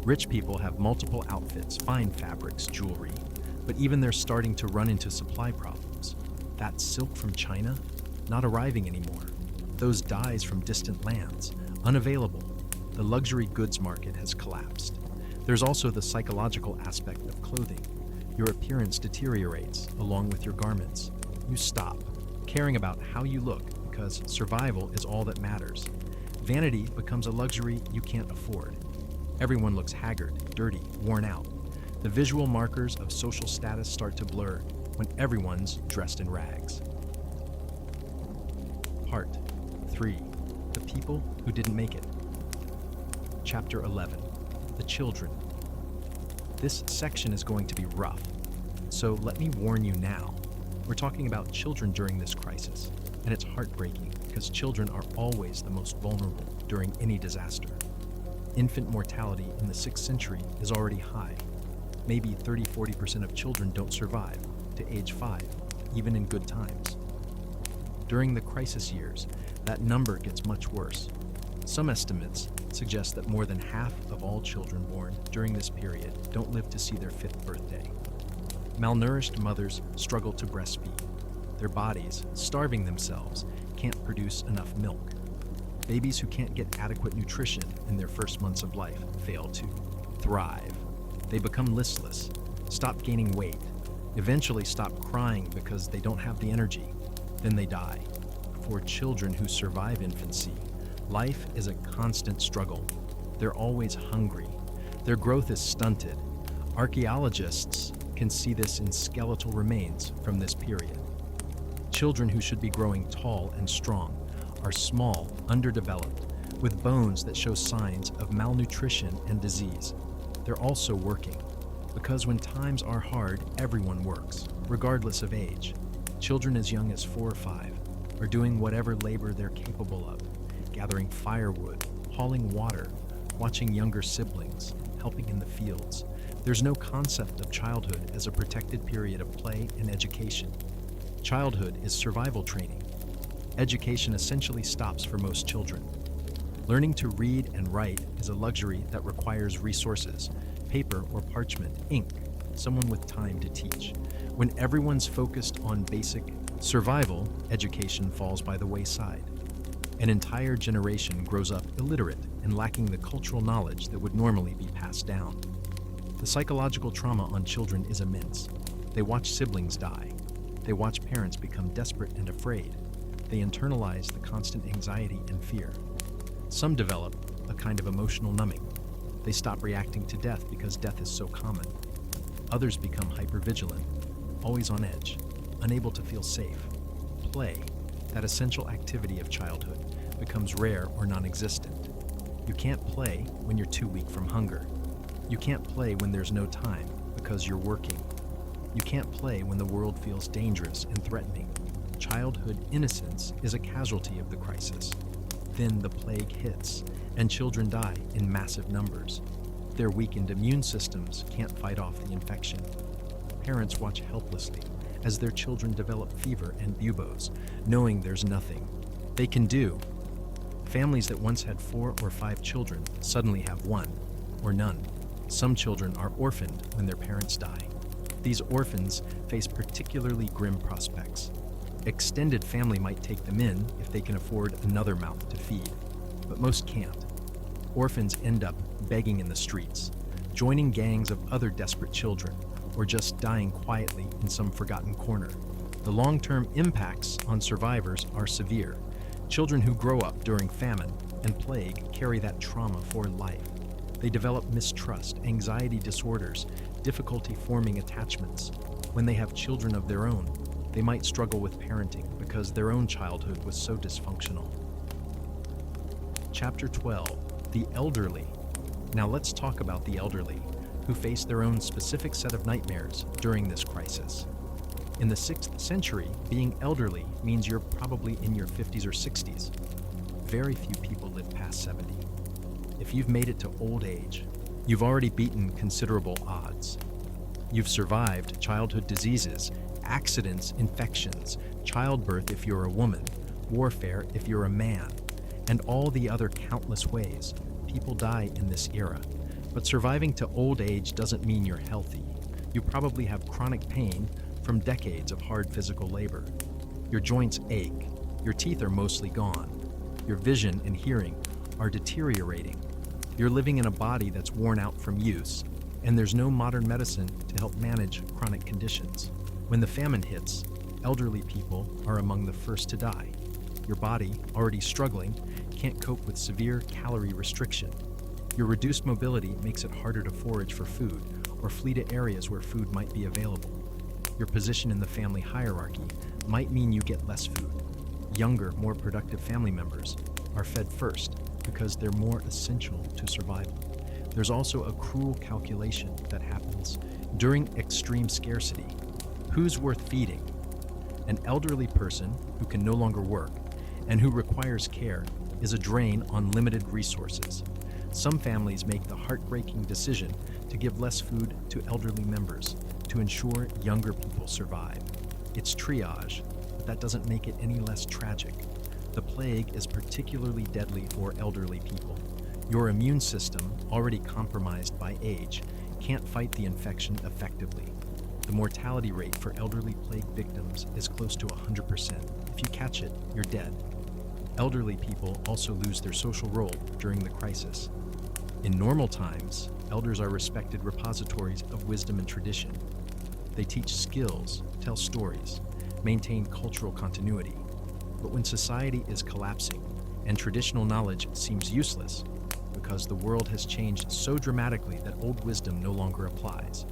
Rich people have multiple outfits, fine fabrics, jewelry, but even they're starting to run into supply problems. That silk from China, not arriving anymore. Those dyes from distant lands, unavailable. The luxury goods market has collapsed. There's also the psychological aspect of clothing. Your appearance deteriorates along with your garments. You stop caring about how you look because survival is all that matters. Vanity becomes a luxury you can't afford. Everyone looks haggard, dirty, worn out. The visual markers of social status start to blur when everyone's dressed in rags. Part 3. The people who didn't make it. Chapter 11. The children. This section is going to be rough, so let me warn you now. We're talking about children during this crisis, and it's heartbreaking because children are always the most vulnerable during any disaster. Infant mortality in the 6th century is already high. Maybe 30-40% of children don't survive to age 5, even in good times. During the crisis years, that number gets much worse. Some estimates suggest that more than half of all children born during this period don't live to see their 5th birthday. Malnourished mothers struggle to breastfeed. Their bodies, starving themselves, can't produce enough milk. Babies who can't get adequate nutrition in their first months of life fail to thrive. They become listless, stop gaining weight, eventually stop crying because they don't have the energy. Then they die. For children who survive infancy, life is a constant struggle. They're always hungry. Their growth is stunted. Archaeologists can see this in skeletal remains from this period. Children who should be growing tall and strong are small, underdeveloped, with bones that show signs of malnutrition and disease. They're also working, because when times are hard, everyone works, regardless of age. Children as young as 4 or 5 are doing whatever labor they're capable of, gathering firewood, hauling water, watching younger siblings, helping in the fields. There's no concept of childhood as a protected period of play and education. Childhood is survival training. Education essentially stops for most children. Learning to read and write is a luxury that requires resources, paper or parchment, ink, someone with time to teach. When everyone's focused on basic survival, education falls by the wayside. An entire generation grows up illiterate and lacking the cultural knowledge that would normally be passed down. The psychological trauma on children is immense. They watch siblings die. They watch parents become desperate and afraid. They internalize the constant anxiety and fear. Some develop a kind of emotional numbing. They stop reacting to death because death is so common. Others become hypervigilant, always on edge, unable to feel safe. Play, that essential activity of childhood, becomes rare or non-existent. You can't play when you're too weak from hunger. You can't play when there's no time because you're working. You can't play when the world feels dangerous and threatening. Childhood innocence is a casualty of the crisis. Then the plague hits, and children die in massive numbers. Their weakened immune systems can't fight off the infection. Parents watch helplessly as their children develop fever and buboes, knowing there's nothing they can do. Families that once had 4 or 5 children suddenly have 1 or none. Some children are orphaned when their parents die. These orphans face particularly grim prospects. Extended family might take them in if they can afford another mouth to feed, but most can't. Orphans end up begging in the streets, joining gangs of other desperate children, or just dying quietly in some forgotten corner. The long-term impacts on survivors are severe. Children who grow up during famine and plague carry that trauma for life. They develop mistrust, anxiety disorders, difficulty forming attachments. When they have children of their own, they might struggle with parenting because their own childhood was so dysfunctional. Chapter 12, The Elderly. Now let's talk about the elderly, who face their own specific set of nightmares during this crisis. In the 6th century, being elderly means you're probably in your 50s or 60s. Very few people live past 70. If you've made it to old age, you've already beaten considerable odds. You've survived childhood diseases, accidents, infections, childbirth if you're a woman, warfare if you're a man, and all the other countless ways people die in this era. But surviving to old age doesn't mean you're healthy. You probably have chronic pain from decades of hard physical labor. Your joints ache, your teeth are mostly gone, your vision and hearing are deteriorating. You're living in a body that's worn out from use, and there's no modern medicine to help manage chronic conditions. When the famine hits, elderly people are among the first to die. Your body, already struggling, can't cope with severe calorie restriction. Your reduced mobility makes it harder to forage for food or flee to areas where food might be available. Your position in the family hierarchy might mean you get less food. Younger, more productive family members are fed first because they're more essential to survival. There's also a cruel calculation that happens during extreme scarcity. Who's worth feeding? An elderly person who can no longer work and who requires care is a drain on limited resources. Some families make the heartbreaking decision to give less food to elderly members to ensure younger people survive. It's triage, but that doesn't make it any less tragic. The plague is particularly deadly for elderly people. Your immune system, already compromised by age, can't fight the infection effectively. The mortality rate for elderly plague victims is close to 100%. If you catch it, you're dead. Elderly people also lose their social role during the crisis. In normal times, elders are respected repositories of wisdom and tradition. They teach skills, tell stories, maintain cultural continuity. But when society is collapsing and traditional knowledge seems useless because the world has changed so dramatically that old wisdom no longer applies,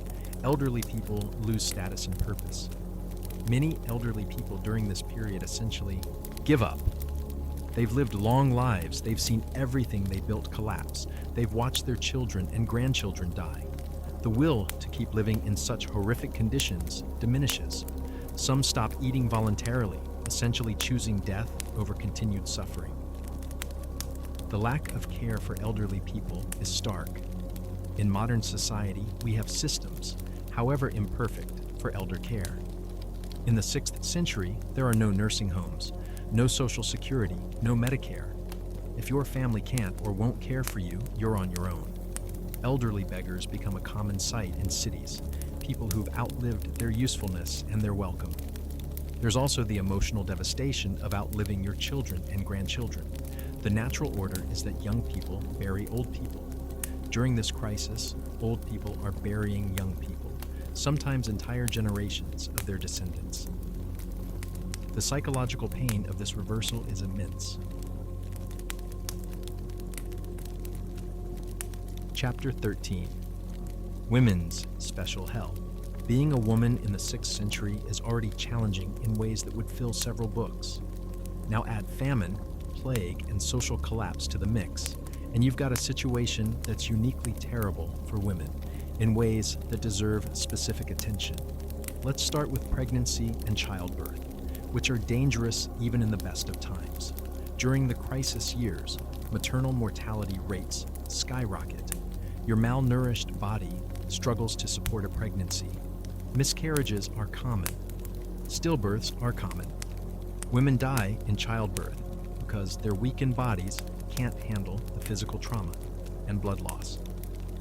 elderly people lose status and purpose. Many elderly people during this period essentially give up. They've lived long lives, they've seen everything they built collapse, they've watched their children and grandchildren die. The will to keep living in such horrific conditions diminishes. Some stop eating voluntarily, essentially choosing death over continued suffering. The lack of care for elderly people is stark. In modern society, we have systems, however imperfect, for elder care. In the 6th century, there are no nursing homes, no social security, no Medicare. If your family can't or won't care for you, you're on your own. Elderly beggars become a common sight in cities, people who've outlived their usefulness and their welcome. There's also the emotional devastation of outliving your children and grandchildren. The natural order is that young people bury old people. During this crisis, old people are burying young people, sometimes entire generations of their descendants. The psychological pain of this reversal is immense. Chapter 13. Women's Special Hell. Being a woman in the 6th century is already challenging in ways that would fill several books. Now add famine, plague, and social collapse to the mix, and you've got a situation that's uniquely terrible for women in ways that deserve specific attention. Let's start with pregnancy and childbirth, which are dangerous even in the best of times. During the crisis years, maternal mortality rates skyrocket. Your malnourished body struggles to support a pregnancy. Miscarriages are common. Stillbirths are common. Women die in childbirth because their weakened bodies can't handle the physical trauma and blood loss.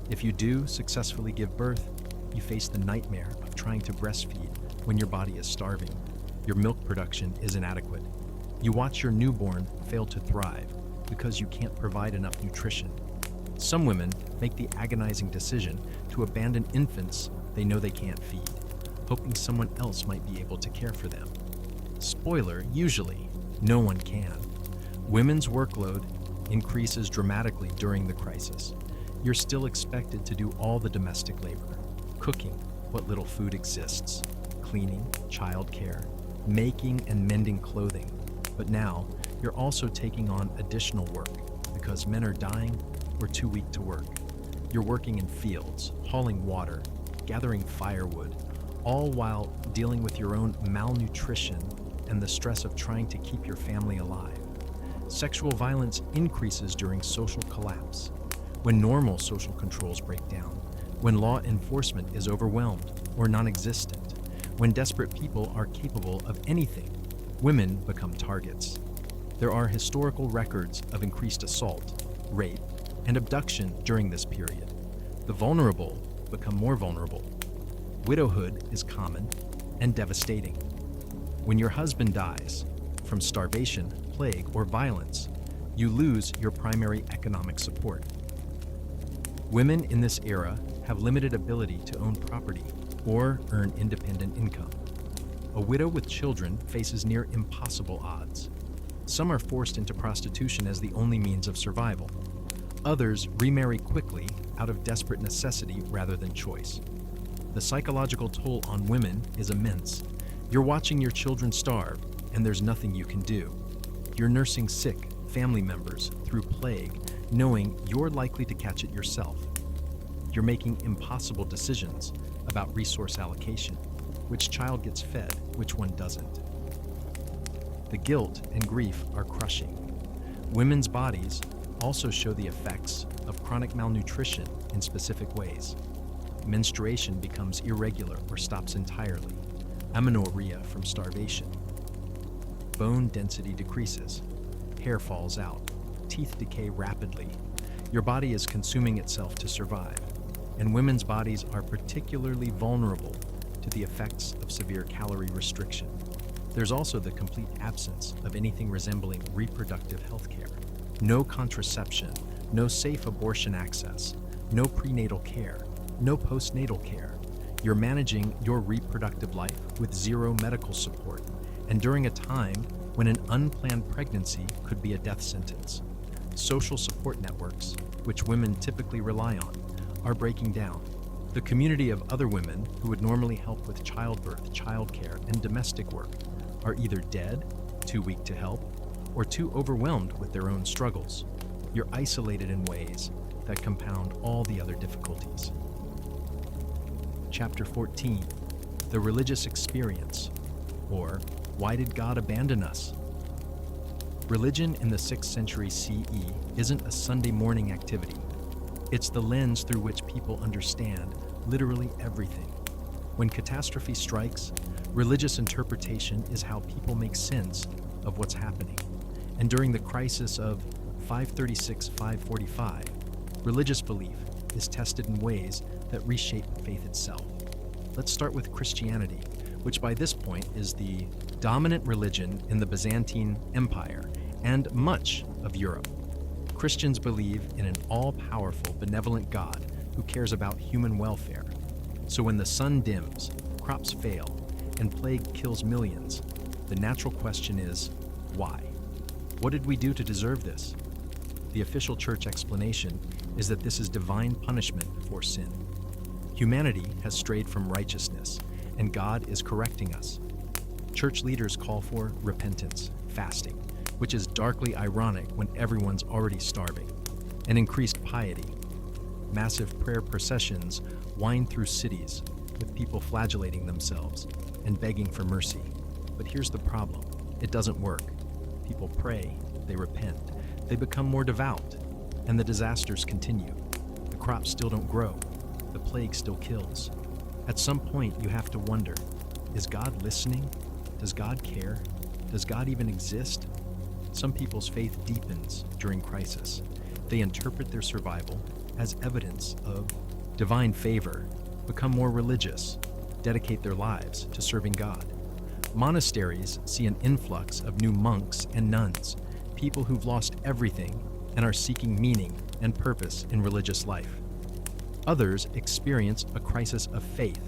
If you do successfully give birth, you face the nightmare of trying to breastfeed when your body is starving. Your milk production is inadequate. You watch your newborn fail to thrive because you can't provide enough nutrition. Some women make the agonizing decision to abandon infants they know they can't feed, hoping someone else might be able to care for them. Spoiler, usually, no one can. Women's workload increases dramatically during the crisis. You're still expected to do all the domestic labor, cooking what little food exists, cleaning, childcare, making and mending clothing. But now, you're also taking on additional work because men are dying or too weak to work. You're working in fields, hauling water, gathering firewood, all while dealing with your own malnutrition and the stress of trying to keep your family alive. Sexual violence increases during social collapse, when normal social controls break down, when law enforcement is overwhelmed or non-existent, when desperate people are capable of anything. Women become targets. There are historical records of increased assault, rape, and abduction during this period. The vulnerable become more vulnerable. Widowhood is common and devastating. When your husband dies from starvation, plague, or violence, you lose your primary economic support. Women in this era have limited ability to own property or earn independent income. A widow with children faces near impossible odds. Some are forced into prostitution as the only means of survival. Others remarry quickly out of desperate necessity rather than choice. The psychological toll on women is immense. You're watching your children starve, and there's nothing you can do. You're nursing sick family members through plague, knowing you're likely to catch it yourself. You're making impossible decisions about resource allocation, which child gets fed, which one doesn't. The guilt and grief are crushing. Women's bodies also show the effects of chronic malnutrition in specific ways. Menstruation becomes irregular or stops entirely. Amenorrhea from starvation. Bone density decreases. Hair falls out. Teeth decay rapidly. Your body is consuming itself to survive. And women's bodies are particularly vulnerable to the effects of severe calorie restriction. There's also the complete absence of anything resembling reproductive health care. No contraception, no safe abortion access, no prenatal care, no postnatal care. You're managing your reproductive life with zero medical support, and during a time when an unplanned pregnancy could be a death sentence. Social support networks, which women typically rely on, are breaking down. The community of other women who would normally help with childbirth, childcare, and domestic work are either dead, too weak to help, or too overwhelmed with their own struggles. You're isolated in ways that compound all the other difficulties. Chapter 14, The Religious Experience, or Why Did God Abandon Us? Religion in the 6th century CE isn't a Sunday morning activity. It's the lens through which people understand literally everything. When catastrophe strikes, religious interpretation is how people make sense of what's happening. And during the crisis of 536-545, religious belief is tested in ways that reshape faith itself. Let's start with Christianity, which by this point is the dominant religion in the Byzantine Empire and much of Europe. Christians believe in an all-powerful, benevolent God who cares about human welfare. So when the sun dims, crops fail, and plague kills millions, the natural question is, why? What did we do to deserve this? The official church explanation is that this is divine punishment for sin. Humanity has strayed from righteousness, and God is correcting us. Church leaders call for repentance, fasting, which is darkly ironic when everyone's already starving, and increased piety. Massive prayer processions wind through cities, with people flagellating themselves and begging for mercy. But here's the problem. It doesn't work. People pray, they repent, they become more devout, and the disasters continue. The crops still don't grow. The plague still kills. At some point, you have to wonder, is God listening? Does God care? Does God even exist? Some people's faith deepens during crisis. They interpret their survival as evidence of divine favor, become more religious, dedicate their lives to serving God. Monasteries see an influx of new monks and nuns, people who've lost everything and are seeking meaning and purpose in religious life. Others experience a crisis of faith.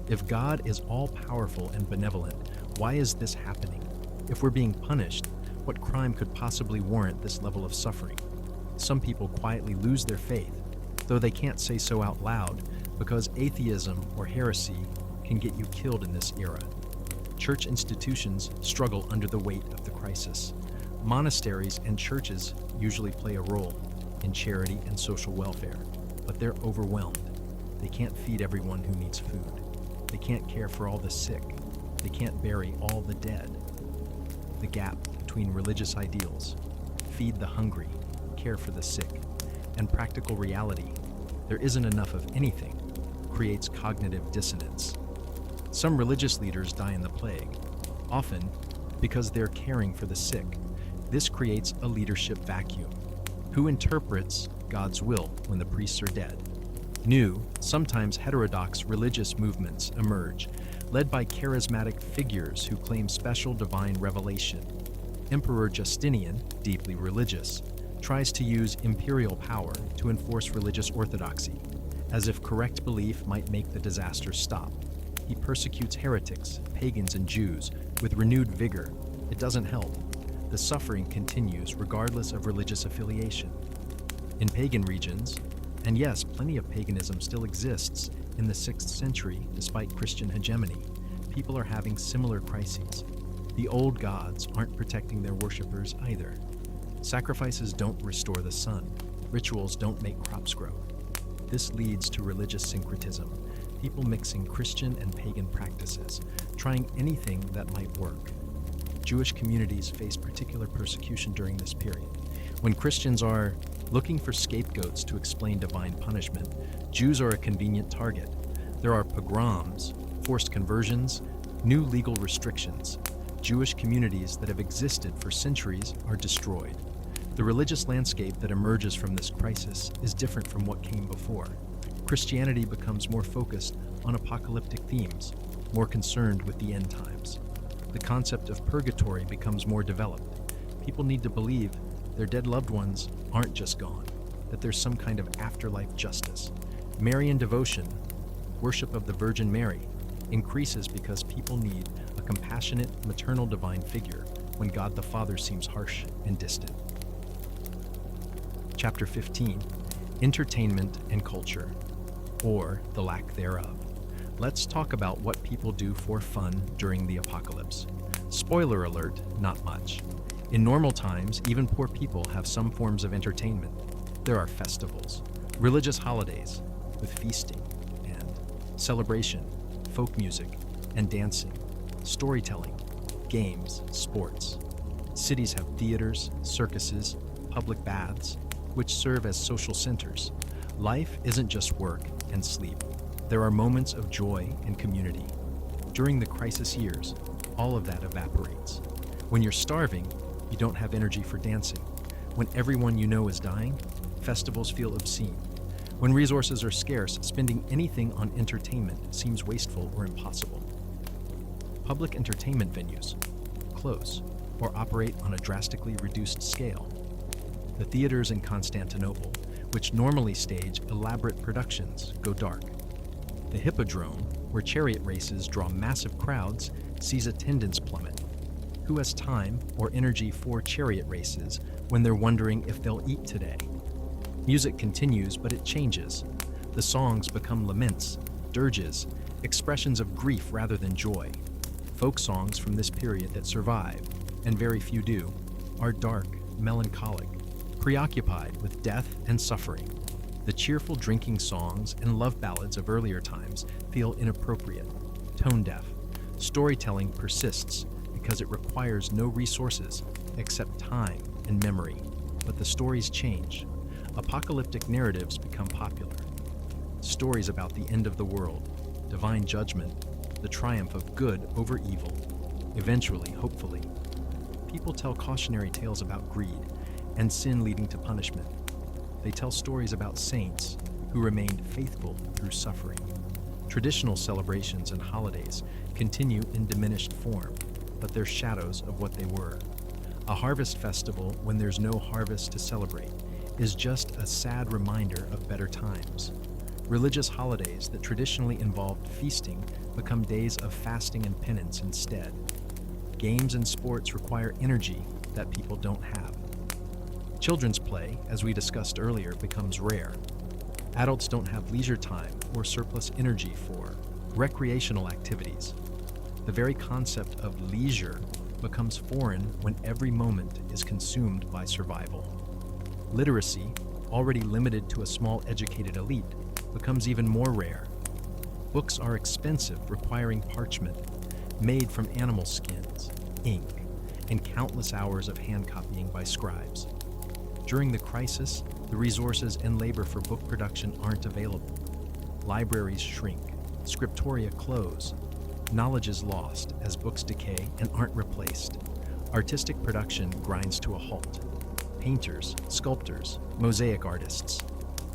If God is all-powerful and benevolent, why is this happening? If we're being punished, what crime could possibly warrant this level of suffering? Some people quietly lose their faith, though they can't say so out loud because atheism or heresy can get you killed in this era. Church institutions struggle under the weight of the crisis. Monasteries and churches usually play a role in charity and social welfare, but they're overwhelmed. They can't feed everyone who needs food. They can't care for all the sick. They can't bury all the dead. The gap between religious ideals, feed the hungry, care for the sick, and practical reality, there isn't enough of anything, creates cognitive dissonance. Some religious leaders die in the plague, often because they're caring for the sick. This creates a leadership vacuum. Who interprets God's will when the priests are dead? New, sometimes heterodox religious movements emerge, led by charismatic figures who claim special divine revelation. Emperor Justinian, deeply religious, tries to use imperial power to enforce religious orthodoxy, as if correct belief might make the disaster stop. He persecutes heretics, pagans, and Jews with renewed vigor. It doesn't help. The suffering continues regardless of religious affiliation. In pagan regions, and yes, plenty of paganism still exists in the 6th century despite Christian hegemony, people are having similar crises. The old gods aren't protecting their worshippers either. Sacrifices don't restore the sun. Rituals don't make crops grow. This leads to religious syncretism, people mixing Christian and pagan practices, trying anything that might work. Jewish communities face particular persecution during this period. When Christians are looking for scapegoats to explain divine punishment, Jews are a convenient target. There are pogroms, forced conversions, new legal restrictions. Jewish communities that have existed for centuries are destroyed. The religious landscape that emerges from this crisis is different from what came before. Christianity becomes more focused on apocalyptic themes, more concerned with the end times. The concept of purgatory becomes more developed. People need to believe their dead loved ones aren't just gone, that there's some kind of afterlife justice. Marian devotion, worship of the Virgin Mary, increases because people need a compassionate, maternal divine figure when God the Father seems harsh and distant. Chapter 15, Entertainment and Culture, or the lack thereof. Let's talk about what people do for fun during the apocalypse. Spoiler alert, not much. In normal times, even poor people have some forms of entertainment. There are festivals, religious holidays with feasting and celebration, folk music and dancing, storytelling, games, sports. Cities have theaters, circuses, public baths, which serve as social centers. Life isn't just work and sleep. There are moments of joy and community. During the crisis years, all of that evaporates. When you're starving, you don't have energy for dancing. When everyone you know is dying, festivals feel obscene. When resources are scarce, spending anything on entertainment seems wasteful or impossible. Public entertainment venues close or operate on a drastically reduced scale. The theaters in Constantinople, which normally stage elaborate productions, go dark. The Hippodrome, where chariot races draw massive crowds, sees attendance plummet. Who has time or energy for chariot races when they're wondering if they'll eat today? Music continues, but it changes. The songs become laments, dirges, expressions of grief rather than joy. Folk songs from this period that survive, and very few do, are dark, melancholic, preoccupied with death and suffering. The cheerful drinking songs and love ballads of earlier times feel inappropriate, tone-deaf. Storytelling persists because it requires no resources except time and memory. But the stories change. Apocalyptic narratives become popular. Stories about the end of the world, divine judgment, the triumph of good over evil. Eventually, hopefully, people tell cautionary tales about greed and sin leading to punishment. They tell stories about saints who remained faithful through suffering. Traditional celebrations and holidays continue in diminished form, but they're shadows of what they were. A harvest festival, when there's no harvest to celebrate, is just a sad reminder of better times. Religious holidays that traditionally involved feasting become days of fasting and penance instead. Games and sports require energy that people don't have. Children's play, as we discussed earlier, becomes rare. Adults don't have leisure time or surplus energy for recreational activities. The very concept of leisure becomes foreign when every moment is consumed by survival. Literacy, already limited to a small educated elite, becomes even more rare. Books are expensive, requiring parchment, made from animal skins, ink, and countless hours of hand copying by scribes. During the crisis, the resources and labor for book production aren't available. Libraries shrink, scriptoria close. Knowledge is lost as books decay and aren't replaced. Artistic production grinds to a halt. Painters, sculptors, mosaic artists.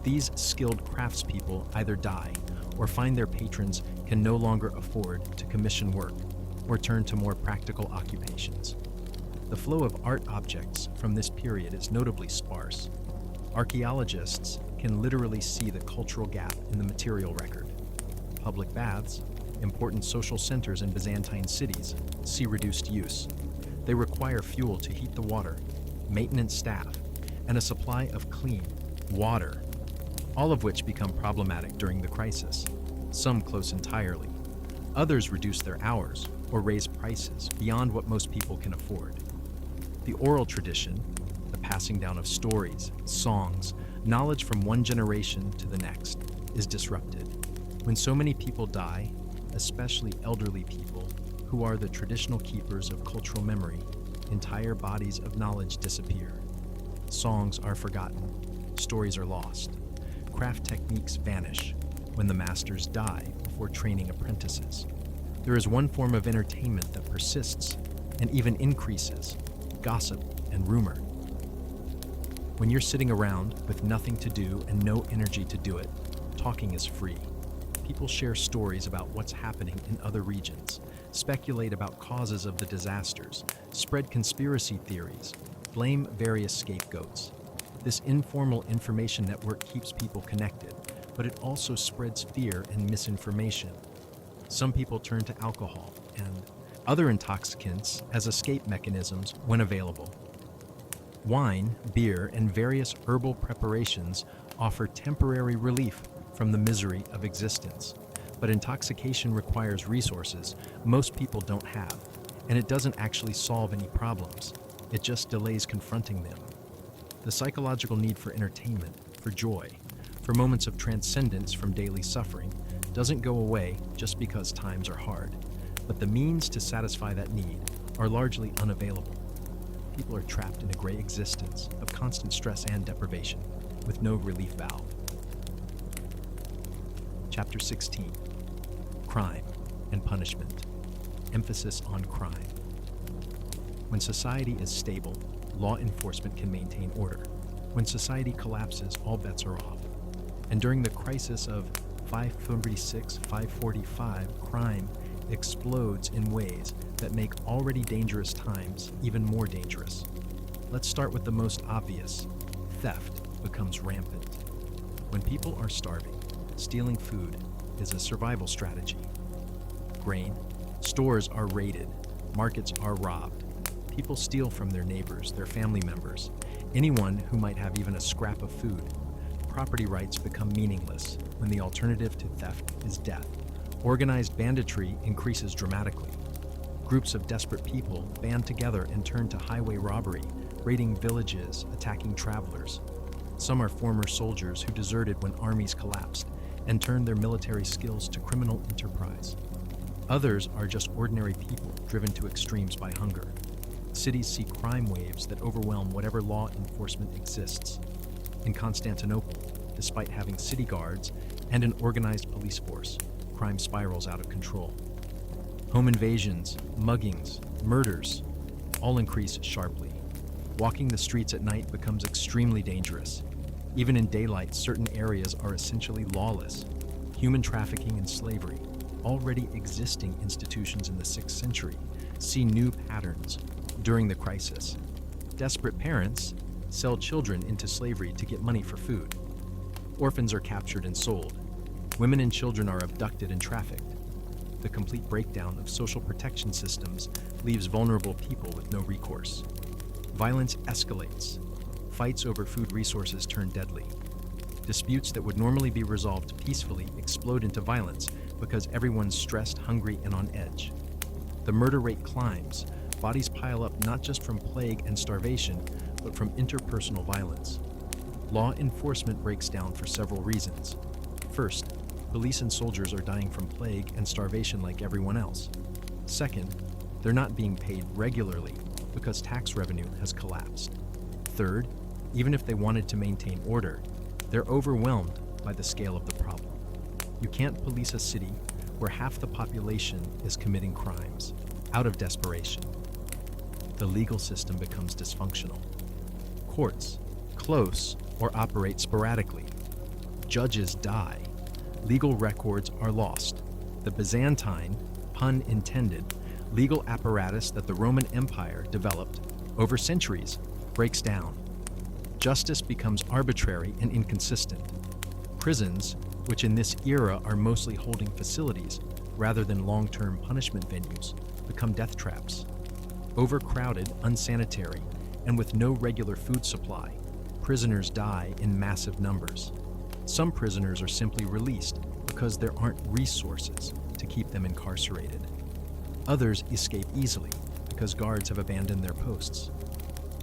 These skilled craftspeople either die or find their patrons can no longer afford to commission work or turn to more practical occupations. The flow of art objects from this period is notably sparse. Archaeologists can literally see the cultural gap in the material record. Public baths, important social centers in Byzantine cities, see reduced use. They require fuel to heat the water, maintenance staff, and a supply of clean water, all of which become problematic during the crisis. Some close entirely. Others reduce their hours or raise prices beyond what most people can afford. The oral tradition, the passing down of stories, songs, knowledge from one generation to the next, is disrupted. When so many people die, especially elderly people, who are the traditional keepers of cultural memory, entire bodies of knowledge disappear. Songs are forgotten, stories are lost. Craft techniques vanish when the masters die before training apprentices. There is one form of entertainment that persists and even increases: gossip and rumor. When you're sitting around with nothing to do and no energy to do it, talking is free. People share stories about what's happening in other regions, speculate about causes of the disasters, spread conspiracy theories, blame various scapegoats. This informal information network keeps people connected, but it also spreads fear and misinformation. Some people turn to alcohol and other intoxicants as escape mechanisms when available. Wine, beer, and various herbal preparations offer temporary relief from the misery of existence. But intoxication requires resources most people don't have, and it doesn't actually solve any problems. It just delays confronting them. The psychological need for entertainment, for joy, for moments of transcendence from daily suffering doesn't go away just because times are hard. But the means to satisfy that need are largely unavailable. People are trapped in a gray existence of constant stress and deprivation, with no relief valve. Chapter 16. Crime and Punishment. Emphasis on crime. When society is stable, law enforcement can maintain order. When society collapses, all bets are off. And during the crisis of 546-545, crime explodes in ways that make already dangerous times even more dangerous. Let's start with the most obvious. Theft becomes rampant. When people are starving, stealing food is a survival strategy. Grain, stores are raided, markets are robbed. People steal from their neighbors, their family members, anyone who might have even a scrap of food. Property rights become meaningless when the alternative to theft is death. Organized banditry increases dramatically. Groups of desperate people band together and turn to highway robbery, raiding villages, attacking travelers. Some are former soldiers who deserted when armies collapsed and turned their military skills to criminal enterprise. Others are just ordinary people driven to extremes by hunger. Cities see crime waves that overwhelm whatever law enforcement exists. In Constantinople, despite having city guards and an organized police force, crime spirals out of control. Home invasions, muggings, murders all increase sharply. Walking the streets at night becomes extremely dangerous. Even in daylight, certain areas are essentially lawless. Human trafficking and slavery, already existing institutions in the 6th century, see new patterns during the crisis. Desperate parents sell children into slavery to get money for food. Orphans are captured and sold. Women and children are abducted and trafficked. The complete breakdown of social protection systems leaves vulnerable people with no recourse. Violence escalates. Fights over food resources turn deadly. Disputes that would normally be resolved peacefully explode into violence because everyone's stressed, hungry, and on edge. The murder rate climbs. Bodies pile up not just from plague and starvation, but from interpersonal violence. Law enforcement breaks down for several reasons. First, police and soldiers are dying from plague and starvation like everyone else. Second, they're not being paid regularly because tax revenue has collapsed. Third, even if they wanted to maintain order, they're overwhelmed by the scale of the problem. You can't police a city where half the population is committing crimes out of desperation. The legal system becomes dysfunctional. Courts close or operate sporadically. Judges die. Legal records are lost. The Byzantine, pun intended, legal apparatus that the Roman Empire developed over centuries breaks down. Justice becomes arbitrary and inconsistent. Prisons, which in this era are mostly holding facilities rather than long-term punishment venues, become death traps. Overcrowded, unsanitary, and with no regular food supply, prisoners die in massive numbers. Some prisoners are simply released because there aren't resources to keep them incarcerated. Others escape easily because guards have abandoned their posts.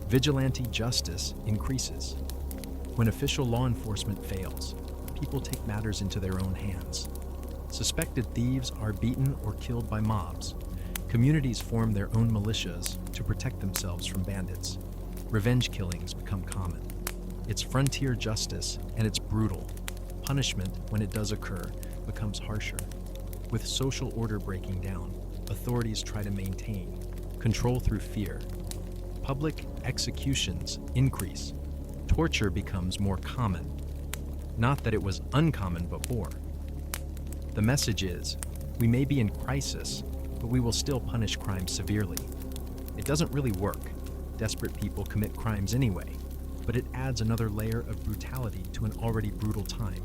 Vigilante justice increases. When official law enforcement fails, people take matters into their own hands. Suspected thieves are beaten or killed by mobs. Communities form their own militias to protect themselves from bandits. Revenge killings become common. It's frontier justice, and it's brutal. Punishment, when it does occur, becomes harsher. With social order breaking down, authorities try to maintain control through fear. Public executions increase. Torture becomes more common. Not that it was uncommon before. The message is, we may be in crisis, but we will still punish crime severely. It doesn't really work. Desperate people commit crimes anyway, but it adds another layer of brutality to an already brutal time.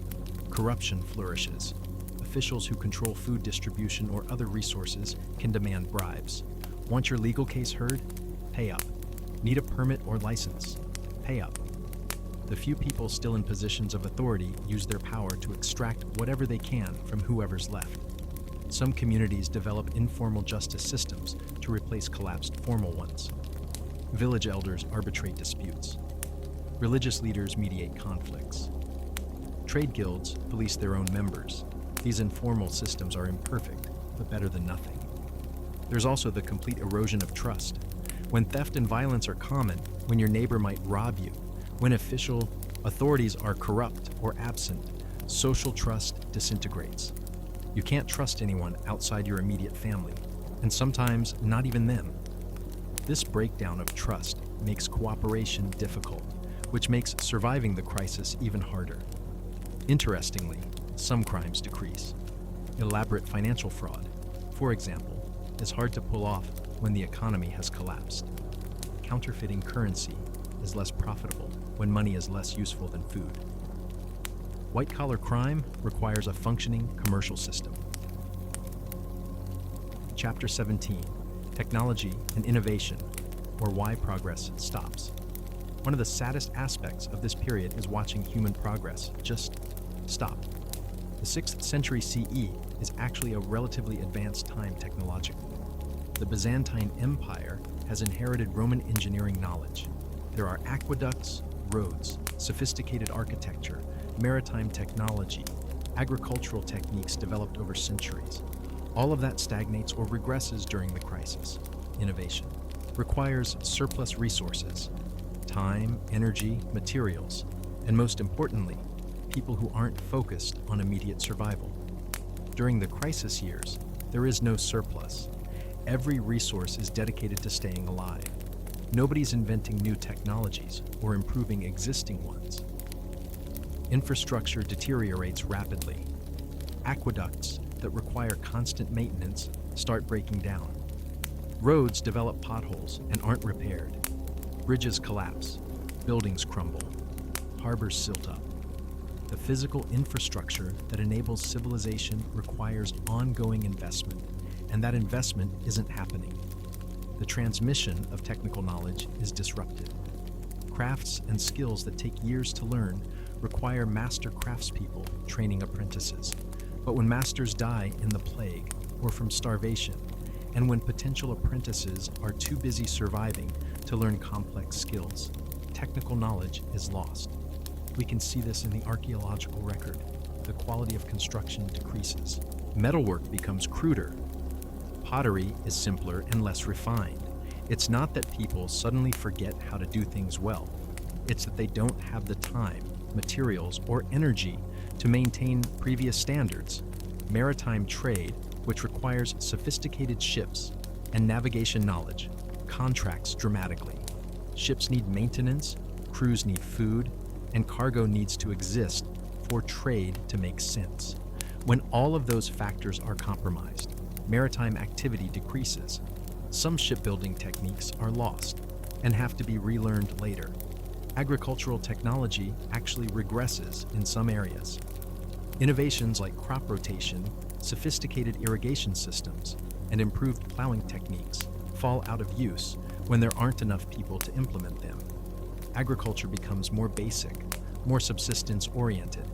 Corruption flourishes. Officials who control food distribution or other resources can demand bribes. Want your legal case heard? Pay up. Need a permit or license? Pay up. The few people still in positions of authority use their power to extract whatever they can from whoever's left. Some communities develop informal justice systems to replace collapsed formal ones. Village elders arbitrate disputes. Religious leaders mediate conflicts. Trade guilds police their own members. These informal systems are imperfect, but better than nothing. There's also the complete erosion of trust. When theft and violence are common, when your neighbor might rob you, when official authorities are corrupt or absent, Social trust disintegrates. You can't trust anyone outside your immediate family, and sometimes not even them. This breakdown of trust makes cooperation difficult, which makes surviving the crisis even harder. Interestingly, some crimes decrease. Elaborate financial fraud, for example, is hard to pull off when the economy has collapsed. Counterfeiting currency is less profitable when money is less useful than food. White-collar crime requires a functioning commercial system. Chapter 17, Technology and Innovation, or Why Progress Stops. One of the saddest aspects of this period is watching human progress just stop. The 6th century CE is actually a relatively advanced time technologically. The Byzantine Empire has inherited Roman engineering knowledge. There are aqueducts, roads, sophisticated architecture, maritime technology, agricultural techniques developed over centuries. All of that stagnates or regresses during the crisis. Innovation requires surplus resources, time, energy, materials, and most importantly, people who aren't focused on immediate survival. During the crisis years, there is no surplus. Every resource is dedicated to staying alive. Nobody's inventing new technologies or improving existing ones. Infrastructure deteriorates rapidly. Aqueducts that require constant maintenance start breaking down. Roads develop potholes and aren't repaired. Bridges collapse. Buildings crumble. Harbors silt up. The physical infrastructure that enables civilization requires ongoing investment, and that investment isn't happening. The transmission of technical knowledge is disrupted. Crafts and skills that take years to learn require master craftspeople training apprentices. But when masters die in the plague or from starvation, and when potential apprentices are too busy surviving to learn complex skills, technical knowledge is lost. We can see this in the archaeological record. The quality of construction decreases. Metalwork becomes cruder. Pottery is simpler and less refined. It's not that people suddenly forget how to do things well. It's that they don't have the time, materials, or energy to maintain previous standards. Maritime trade, which requires sophisticated ships and navigation knowledge, contracts dramatically. Ships need maintenance, crews need food, and cargo needs to exist for trade to make sense. When all of those factors are compromised, maritime activity decreases. Some shipbuilding techniques are lost and have to be relearned later. Agricultural technology actually regresses in some areas. Innovations like crop rotation, sophisticated irrigation systems, and improved plowing techniques fall out of use when there aren't enough people to implement them. Agriculture becomes more basic, more subsistence-oriented.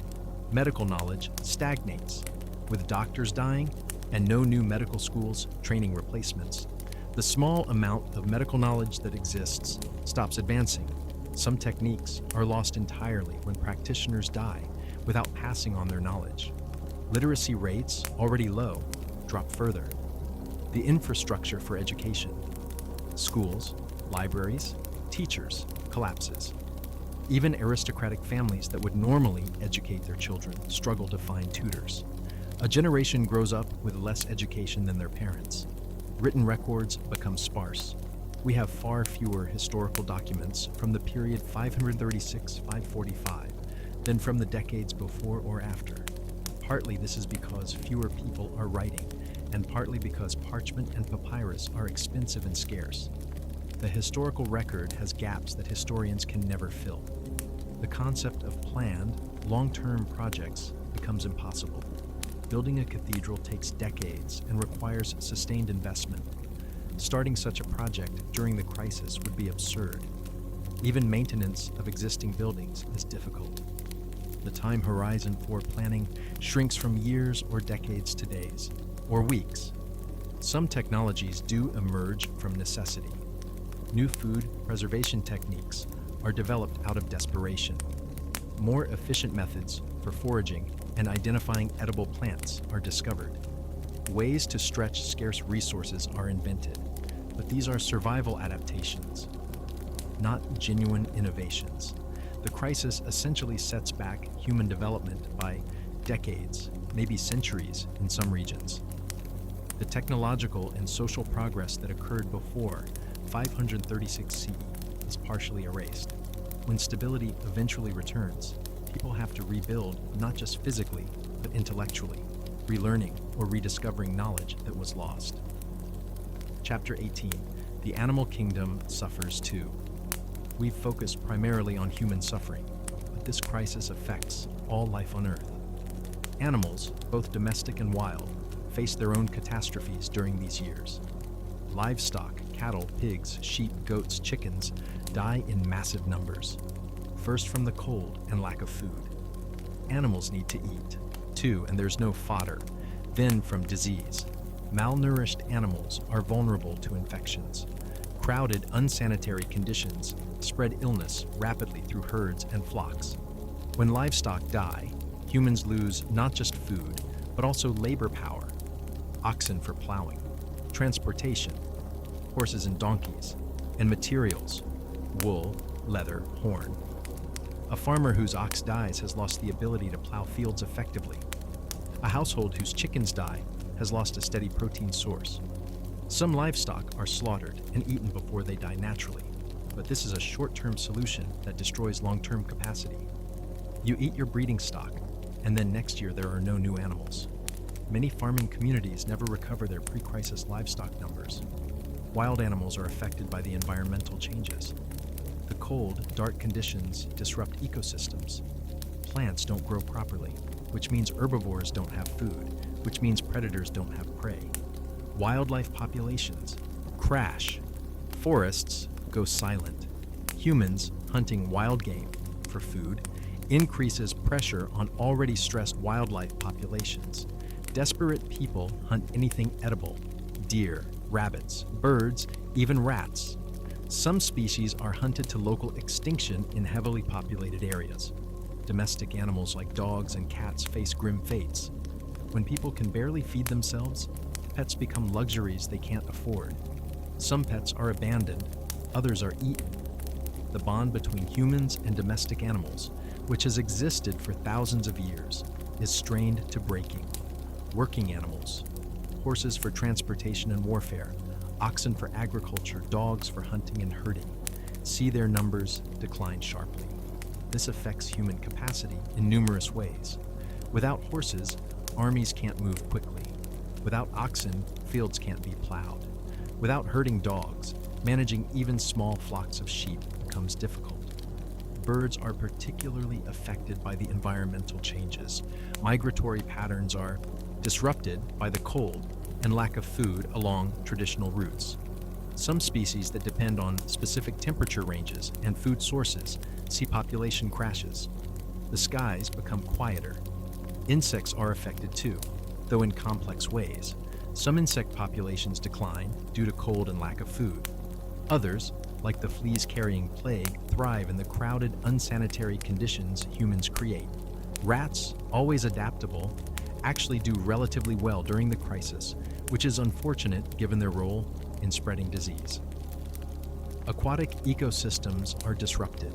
Medical knowledge stagnates, with doctors dying and no new medical schools training replacements. The small amount of medical knowledge that exists stops advancing. Some techniques are lost entirely when practitioners die without passing on their knowledge. Literacy rates, already low, drop further. The infrastructure for education, schools, libraries, teachers, collapses. Even aristocratic families that would normally educate their children struggle to find tutors. A generation grows up with less education than their parents. Written records become sparse. We have far fewer historical documents from the period 536-545 than from the decades before or after. Partly this is because fewer people are writing, and partly because parchment and papyrus are expensive and scarce. The historical record has gaps that historians can never fill. The concept of planned, long-term projects becomes impossible. Building a cathedral takes decades and requires sustained investment. Starting such a project during the crisis would be absurd. Even maintenance of existing buildings is difficult. The time horizon for planning shrinks from years or decades to days, or weeks. Some technologies do emerge from necessity. New food preservation techniques are developed out of desperation. More efficient methods for foraging and identifying edible plants are discovered. Ways to stretch scarce resources are invented, but these are survival adaptations, not genuine innovations. The crisis essentially sets back human development by decades, maybe centuries in some regions. The technological and social progress that occurred before 536 CE is partially erased. When stability eventually returns, people have to rebuild not just physically, but intellectually, relearning or rediscovering knowledge that was lost. Chapter 18. The animal kingdom suffers too. We've focused primarily on human suffering, but this crisis affects all life on Earth. Animals, both domestic and wild, face their own catastrophes during these years. Livestock, cattle, pigs, sheep, goats, chickens die in massive numbers. First from the cold and lack of food. Animals need to eat, too, and there's no fodder. Then from disease. Malnourished animals are vulnerable to infections. Crowded, unsanitary conditions spread illness rapidly through herds and flocks. When livestock die, humans lose not just food, but also labor power. Oxen for plowing, transportation, horses and donkeys, and materials, wool, leather, horn. A farmer whose ox dies has lost the ability to plow fields effectively. A household whose chickens die has lost a steady protein source. Some livestock are slaughtered and eaten before they die naturally, but this is a short-term solution that destroys long-term capacity. You eat your breeding stock, and then next year there are no new animals. Many farming communities never recover their pre-crisis livestock numbers. Wild animals are affected by the environmental changes. The cold, dark conditions disrupt ecosystems. Plants don't grow properly, which means herbivores don't have food, which means predators don't have prey. Wildlife populations crash. Forests go silent. Humans hunting wild game for food increases pressure on already stressed wildlife populations. Desperate people hunt anything edible: deer, rabbits, birds, even rats. Some species are hunted to local extinction in heavily populated areas. Domestic animals like dogs and cats face grim fates. When people can barely feed themselves, pets become luxuries they can't afford. Some pets are abandoned, others are eaten. The bond between humans and domestic animals, which has existed for thousands of years, is strained to breaking. Working animals, horses for transportation and warfare, oxen for agriculture, dogs for hunting and herding, see their numbers decline sharply. This affects human capacity in numerous ways. Without horses, armies can't move quickly. Without oxen, fields can't be plowed. Without herding dogs, managing even small flocks of sheep becomes difficult. Birds are particularly affected by the environmental changes. Migratory patterns are disrupted by the cold and lack of food along traditional routes. Some species that depend on specific temperature ranges and food sources see population crashes. The skies become quieter. Insects are affected too, though in complex ways. Some insect populations decline due to cold and lack of food. Others, like the fleas-carrying plague, thrive in the crowded, unsanitary conditions humans create. Rats, always adaptable, actually do relatively well during the crisis, which is unfortunate given their role in spreading disease. Aquatic ecosystems are disrupted.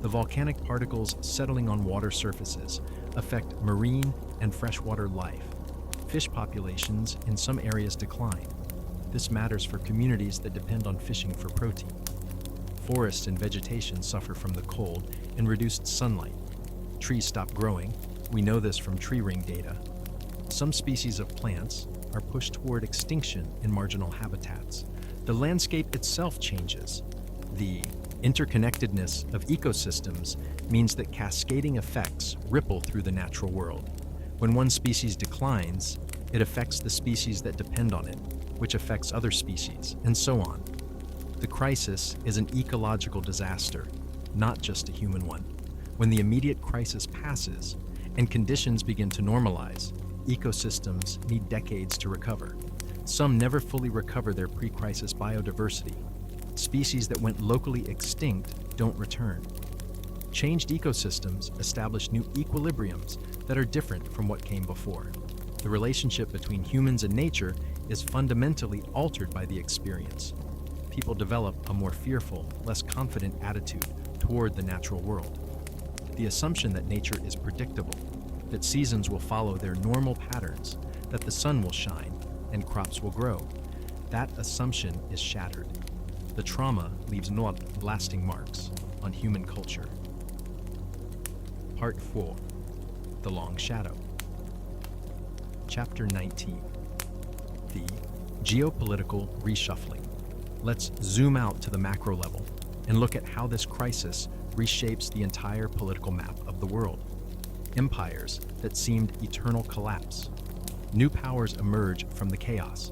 The volcanic particles settling on water surfaces affect marine and freshwater life. Fish populations in some areas decline. This matters for communities that depend on fishing for protein. Forests and vegetation suffer from the cold and reduced sunlight. Trees stop growing. We know this from tree ring data. Some species of plants are pushed toward extinction in marginal habitats. The landscape itself changes. The interconnectedness of ecosystems means that cascading effects ripple through the natural world. When one species declines, it affects the species that depend on it, which affects other species, and so on. The crisis is an ecological disaster, not just a human one. When the immediate crisis passes and conditions begin to normalize, ecosystems need decades to recover. Some never fully recover their pre-crisis biodiversity. Species that went locally extinct don't return. Changed ecosystems establish new equilibriums that are different from what came before. The relationship between humans and nature is fundamentally altered by the experience. People develop a more fearful, less confident attitude toward the natural world. The assumption that nature is predictable, that seasons will follow their normal patterns, that the sun will shine and crops will grow. That assumption is shattered. The trauma leaves no lasting marks on human culture. Part 4. The Long Shadow. Chapter 19. The Geopolitical Reshuffling. Let's zoom out to the macro level and look at how this crisis reshapes the entire political map of the world. Empires that seemed eternal collapse. New powers emerge from the chaos.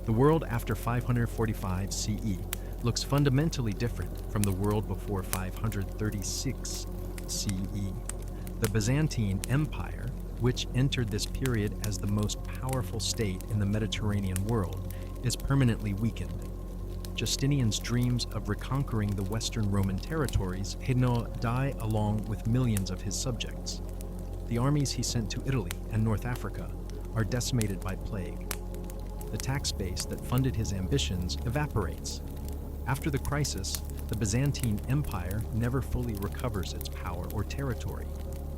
The world after 545 CE looks fundamentally different from the world before 536 CE. The Byzantine Empire, which entered this period as the most powerful state in the Mediterranean world, is permanently weakened. Justinian's dreams of reconquering the Western Roman territories die along with millions of his subjects. The armies he sent to Italy and North Africa are decimated by plague. The tax base that funded his ambitions evaporates. After the crisis, the Byzantine Empire never fully recovers its power or territory.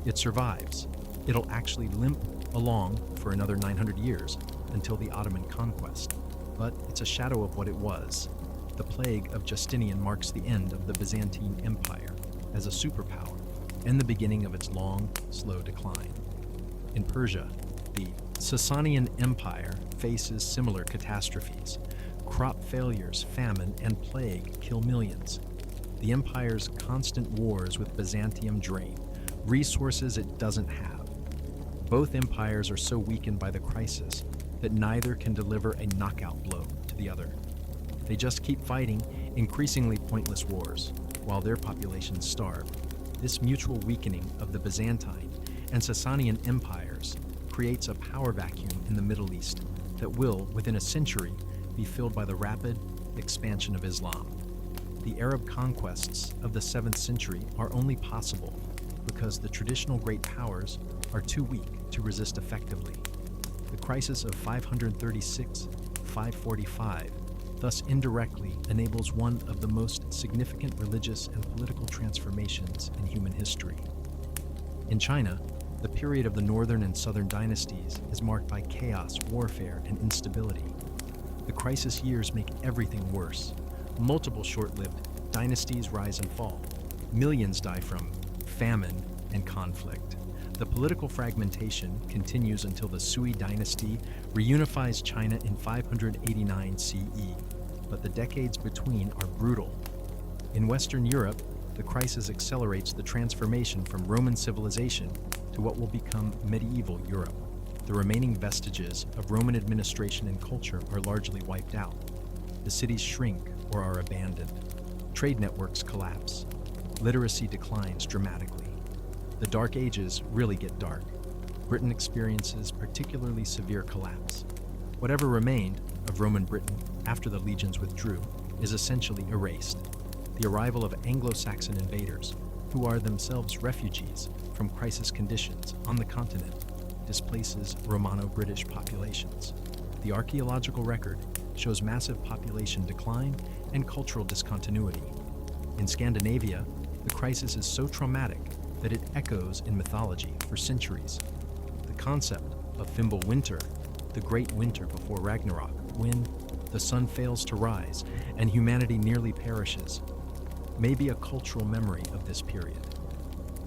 It survives. It'll actually limp along for another 900 years until the Ottoman conquest. But it's a shadow of what it was. The plague of Justinian marks the end of the Byzantine Empire as a superpower and the beginning of its long, slow decline. In Persia, the Sasanian Empire faces similar catastrophes. Crop failures, famine, and plague kill millions. The empire's constant wars with Byzantium drain resources it doesn't have. Both empires are so weakened by the crisis that neither can deliver a knockout blow to the other. They just keep fighting increasingly pointless wars while their populations starve. This mutual weakening of the Byzantine and Sasanian empires creates a power vacuum in the Middle East that will, within a century, be filled by the rapid expansion of Islam. The Arab conquests of the 7th century are only possible because the traditional great powers are too weak to resist effectively. The crisis of 536-545 thus indirectly enables one of the most significant religious and political transformations in human history. In China, the period of the northern and southern dynasties is marked by chaos, warfare, and instability. The crisis years make everything worse. Multiple short-lived dynasties rise and fall. Millions die from famine and conflict. The political fragmentation continues until the Sui dynasty reunifies China in 589 CE, but the decades between are brutal. In Western Europe, the crisis accelerates the transformation from Roman civilization to what will become medieval Europe. The remaining vestiges of Roman administration and culture are largely wiped out. The cities shrink or are abandoned. Trade networks collapse. Literacy declines dramatically. The Dark Ages really get dark. Britain experiences particularly severe collapse. Whatever remained of Roman Britain after the legions withdrew is essentially erased. The arrival of Anglo-Saxon invaders, who are themselves refugees from crisis conditions on the continent, displaces Romano-British populations. The archaeological record shows massive population decline and cultural discontinuity. In Scandinavia, the crisis is so traumatic that it echoes in mythology for centuries. The concept of Fimbulwinter, the great winter before Ragnarok, when the sun fails to rise and humanity nearly perishes, may be a cultural memory of this period.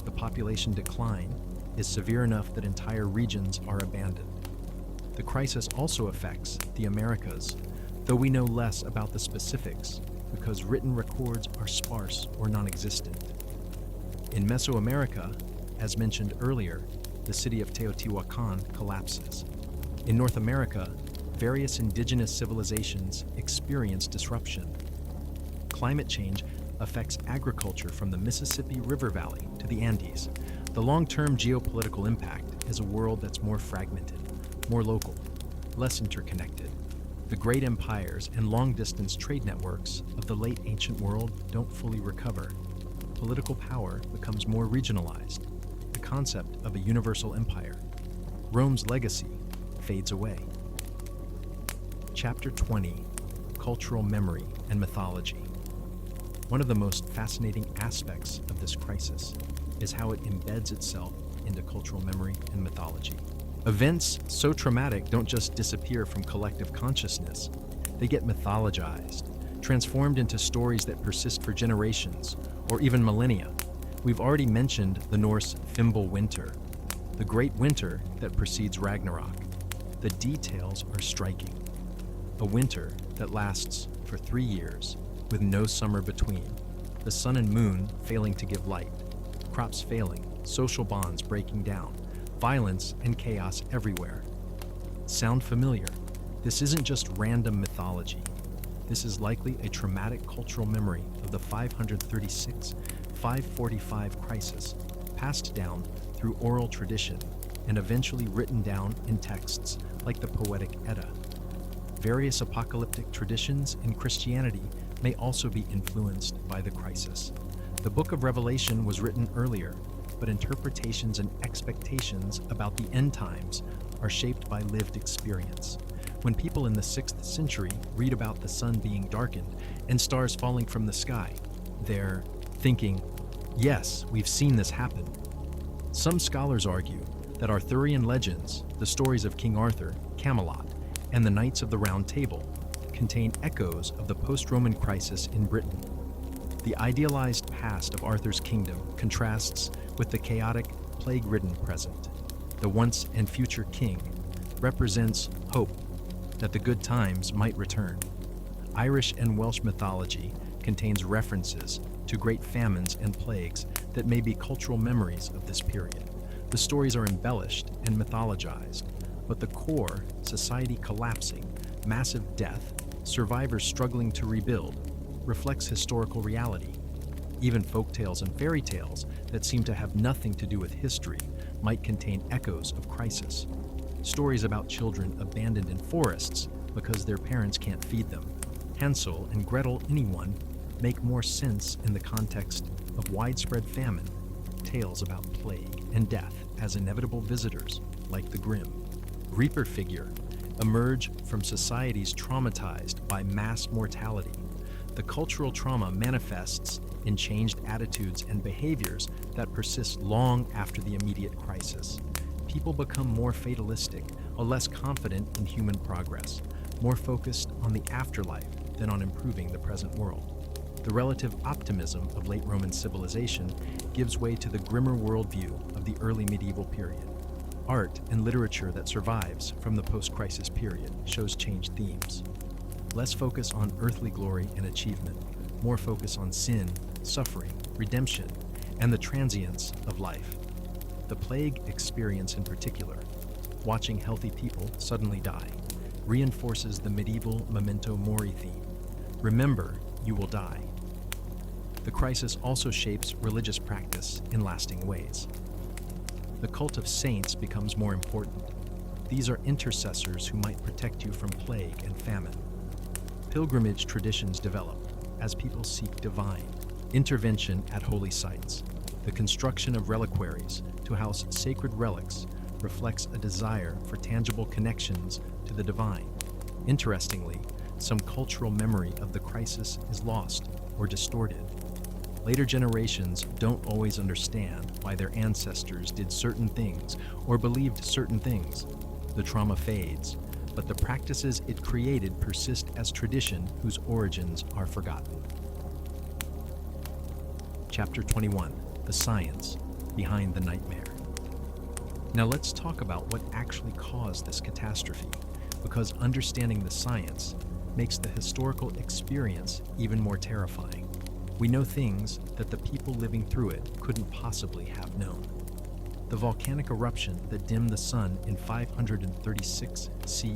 The population decline is severe enough that entire regions are abandoned. The crisis also affects the Americas, though we know less about the specifics because written records are sparse or non-existent. In Mesoamerica, as mentioned earlier, the city of Teotihuacan collapses. In North America, various indigenous civilizations experience disruption. Climate change affects agriculture from the Mississippi River Valley to the Andes. The long-term geopolitical impact is a world that's more fragmented, more local, less interconnected. The great empires and long-distance trade networks of the late ancient world don't fully recover. Political power becomes more regionalized. The concept of a universal empire, Rome's legacy, fades away. Chapter 20, Cultural Memory and Mythology. One of the most fascinating aspects of this crisis is how it embeds itself into cultural memory and mythology. Events so traumatic don't just disappear from collective consciousness. They get mythologized, transformed into stories that persist for generations, or even millennia. We've already mentioned the Norse Fimbul winter, the great winter that precedes Ragnarok. The details are striking. A winter that lasts for 3 years, with no summer between, the sun and moon failing to give light, crops failing, social bonds breaking down, violence and chaos everywhere. Sound familiar? This isn't just random mythology. This is likely a traumatic cultural memory of the 536-545 crisis, passed down through oral tradition and eventually written down in texts like the Poetic Edda. Various apocalyptic traditions in Christianity may also be influenced by the crisis. The book of Revelation was written earlier, but interpretations and expectations about the end times are shaped by lived experience. When people in the 6th century read about the sun being darkened and stars falling from the sky, they're thinking, yes, we've seen this happen. Some scholars argue that Arthurian legends, the stories of King Arthur, Camelot, and the Knights of the Round Table, contain echoes of the post-Roman crisis in Britain. The idealized past of Arthur's kingdom contrasts with the chaotic, plague-ridden present. The once and future king represents hope that the good times might return. Irish and Welsh mythology contains references to great famines and plagues that may be cultural memories of this period. The stories are embellished and mythologized, but the core, society collapsing, massive death, survivors struggling to rebuild, reflects historical reality. Even folktales and fairy tales that seem to have nothing to do with history might contain echoes of crisis. Stories about children abandoned in forests because their parents can't feed them. Hansel and Gretel, anyone, make more sense in the context of widespread famine, tales about plague and death as inevitable visitors, like the Grimm. Reaper figure emerge from societies traumatized by mass mortality. The cultural trauma manifests in changed attitudes and behaviors that persist long after the immediate crisis. People become more fatalistic or less confident in human progress, more focused on the afterlife than on improving the present world. The relative optimism of late Roman civilization gives way to the grimmer worldview of the early medieval period. Art and literature that survives from the post-crisis period shows changed themes. Less focus on earthly glory and achievement, more focus on sin, suffering, redemption, and the transience of life. The plague experience in particular, watching healthy people suddenly die, reinforces the medieval memento mori theme. Remember, you will die. The crisis also shapes religious practice in lasting ways. The cult of saints becomes more important. These are intercessors who might protect you from plague and famine. Pilgrimage traditions develop as people seek divine intervention at holy sites. The construction of reliquaries to house sacred relics reflects a desire for tangible connections to the divine. Interestingly, some cultural memory of the crisis is lost or distorted. Later generations don't always understand why their ancestors did certain things or believed certain things. The trauma fades, but the practices it created persist as tradition whose origins are forgotten. Chapter 21, The Science Behind the Nightmare. Now let's talk about what actually caused this catastrophe, because understanding the science makes the historical experience even more terrifying. We know things that the people living through it couldn't possibly have known. The volcanic eruption that dimmed the sun in 536 CE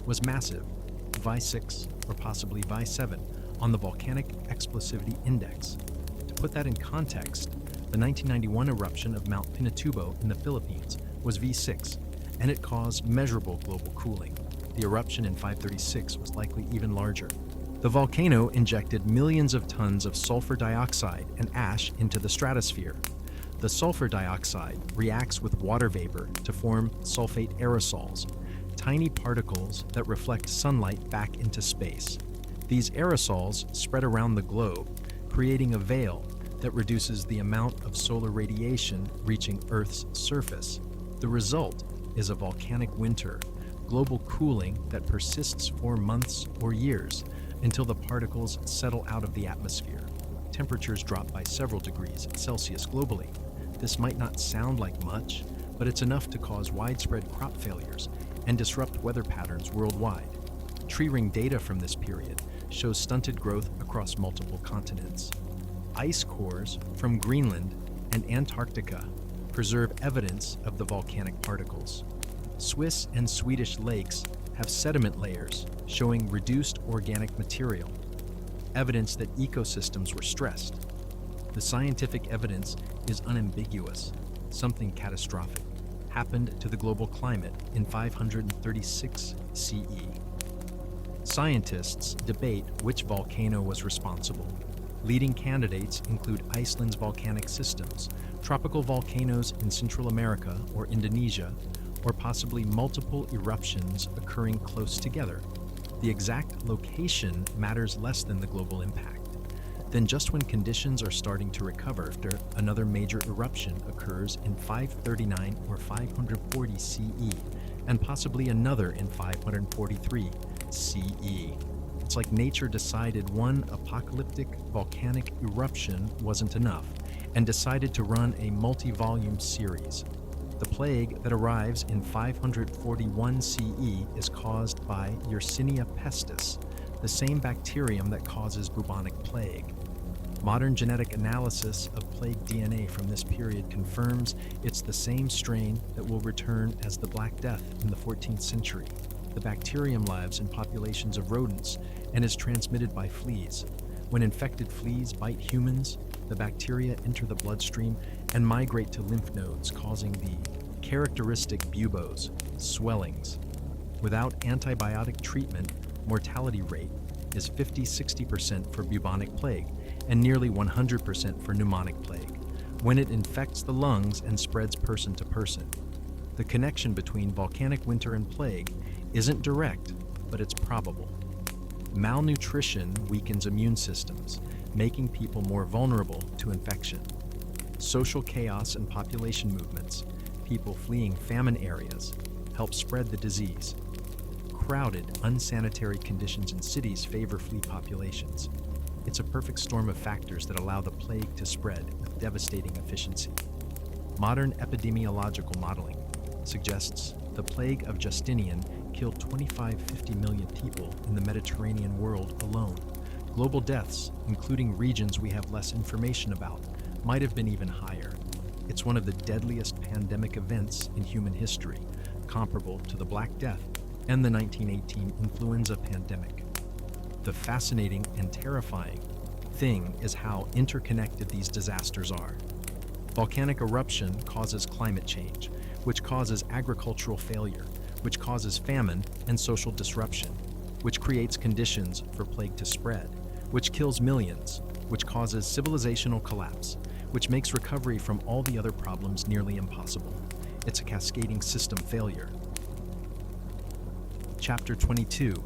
was massive, Vi6 or possibly Vi7 on the Volcanic Explosivity Index. To put that in context, the 1991 eruption of Mount Pinatubo in the Philippines was V6, and it caused measurable global cooling. The eruption in 536 was likely even larger. The volcano injected millions of tons of sulfur dioxide and ash into the stratosphere. The sulfur dioxide reacts with water vapor to form sulfate aerosols, tiny particles that reflect sunlight back into space. These aerosols spread around the globe, creating a veil that reduces the amount of solar radiation reaching Earth's surface. The result is a volcanic winter, global cooling that persists for months or years until the particles settle out of the atmosphere. Temperatures drop by several degrees Celsius globally. This might not sound like much, but it's enough to cause widespread crop failures and disrupt weather patterns worldwide. Tree ring data from this period shows stunted growth across multiple continents. Ice cores from Greenland and Antarctica preserve evidence of the volcanic particles. Swiss and Swedish lakes have sediment layers showing reduced organic material, evidence that ecosystems were stressed. The scientific evidence is unambiguous. Something catastrophic happened to the global climate in 536 CE. Scientists debate which volcano was responsible. Leading candidates include Iceland's volcanic systems, tropical volcanoes in Central America or Indonesia, or possibly multiple eruptions occurring close together. The exact location matters less than the global impact. Then just when conditions are starting to recover after another major eruption occurs in 539 or 540 CE, and possibly another in 543 CE. It's like nature decided one apocalyptic volcanic eruption wasn't enough and decided to run a multi-volume series. The plague that arrives in 541 CE is caused by Yersinia pestis, the same bacterium that causes bubonic plague. Modern genetic analysis of plague DNA from this period confirms it's the same strain that will return as the Black Death in the 14th century. The bacterium lives in populations of rodents and is transmitted by fleas. When infected fleas bite humans, the bacteria enter the bloodstream and migrate to lymph nodes, causing the characteristic buboes, swellings. Without antibiotic treatment, mortality rate is 50-60% for bubonic plague and nearly 100% for pneumonic plague, when it infects the lungs and spreads person to person. The connection between volcanic winter and plague isn't direct, but it's probable. Malnutrition weakens immune systems, making people more vulnerable to infection. Social chaos and population movements, people fleeing famine areas, help spread the disease. Crowded, unsanitary conditions in cities favor flea populations. It's a perfect storm of factors that allow the plague to spread with devastating efficiency. Modern epidemiological modeling suggests the plague of Justinian killed 25-50 million people in the Mediterranean world alone. Global deaths, including regions we have less information about, might have been even higher. It's one of the deadliest pandemic events in human history, comparable to the Black Death and the 1918 influenza pandemic. The fascinating and terrifying thing is how interconnected these disasters are. Volcanic eruption causes climate change, which causes agricultural failure, which causes famine and social disruption, which creates conditions for plague to spread, which kills millions, which causes civilizational collapse, which makes recovery from all the other problems nearly impossible. It's a cascading system failure. Chapter 22.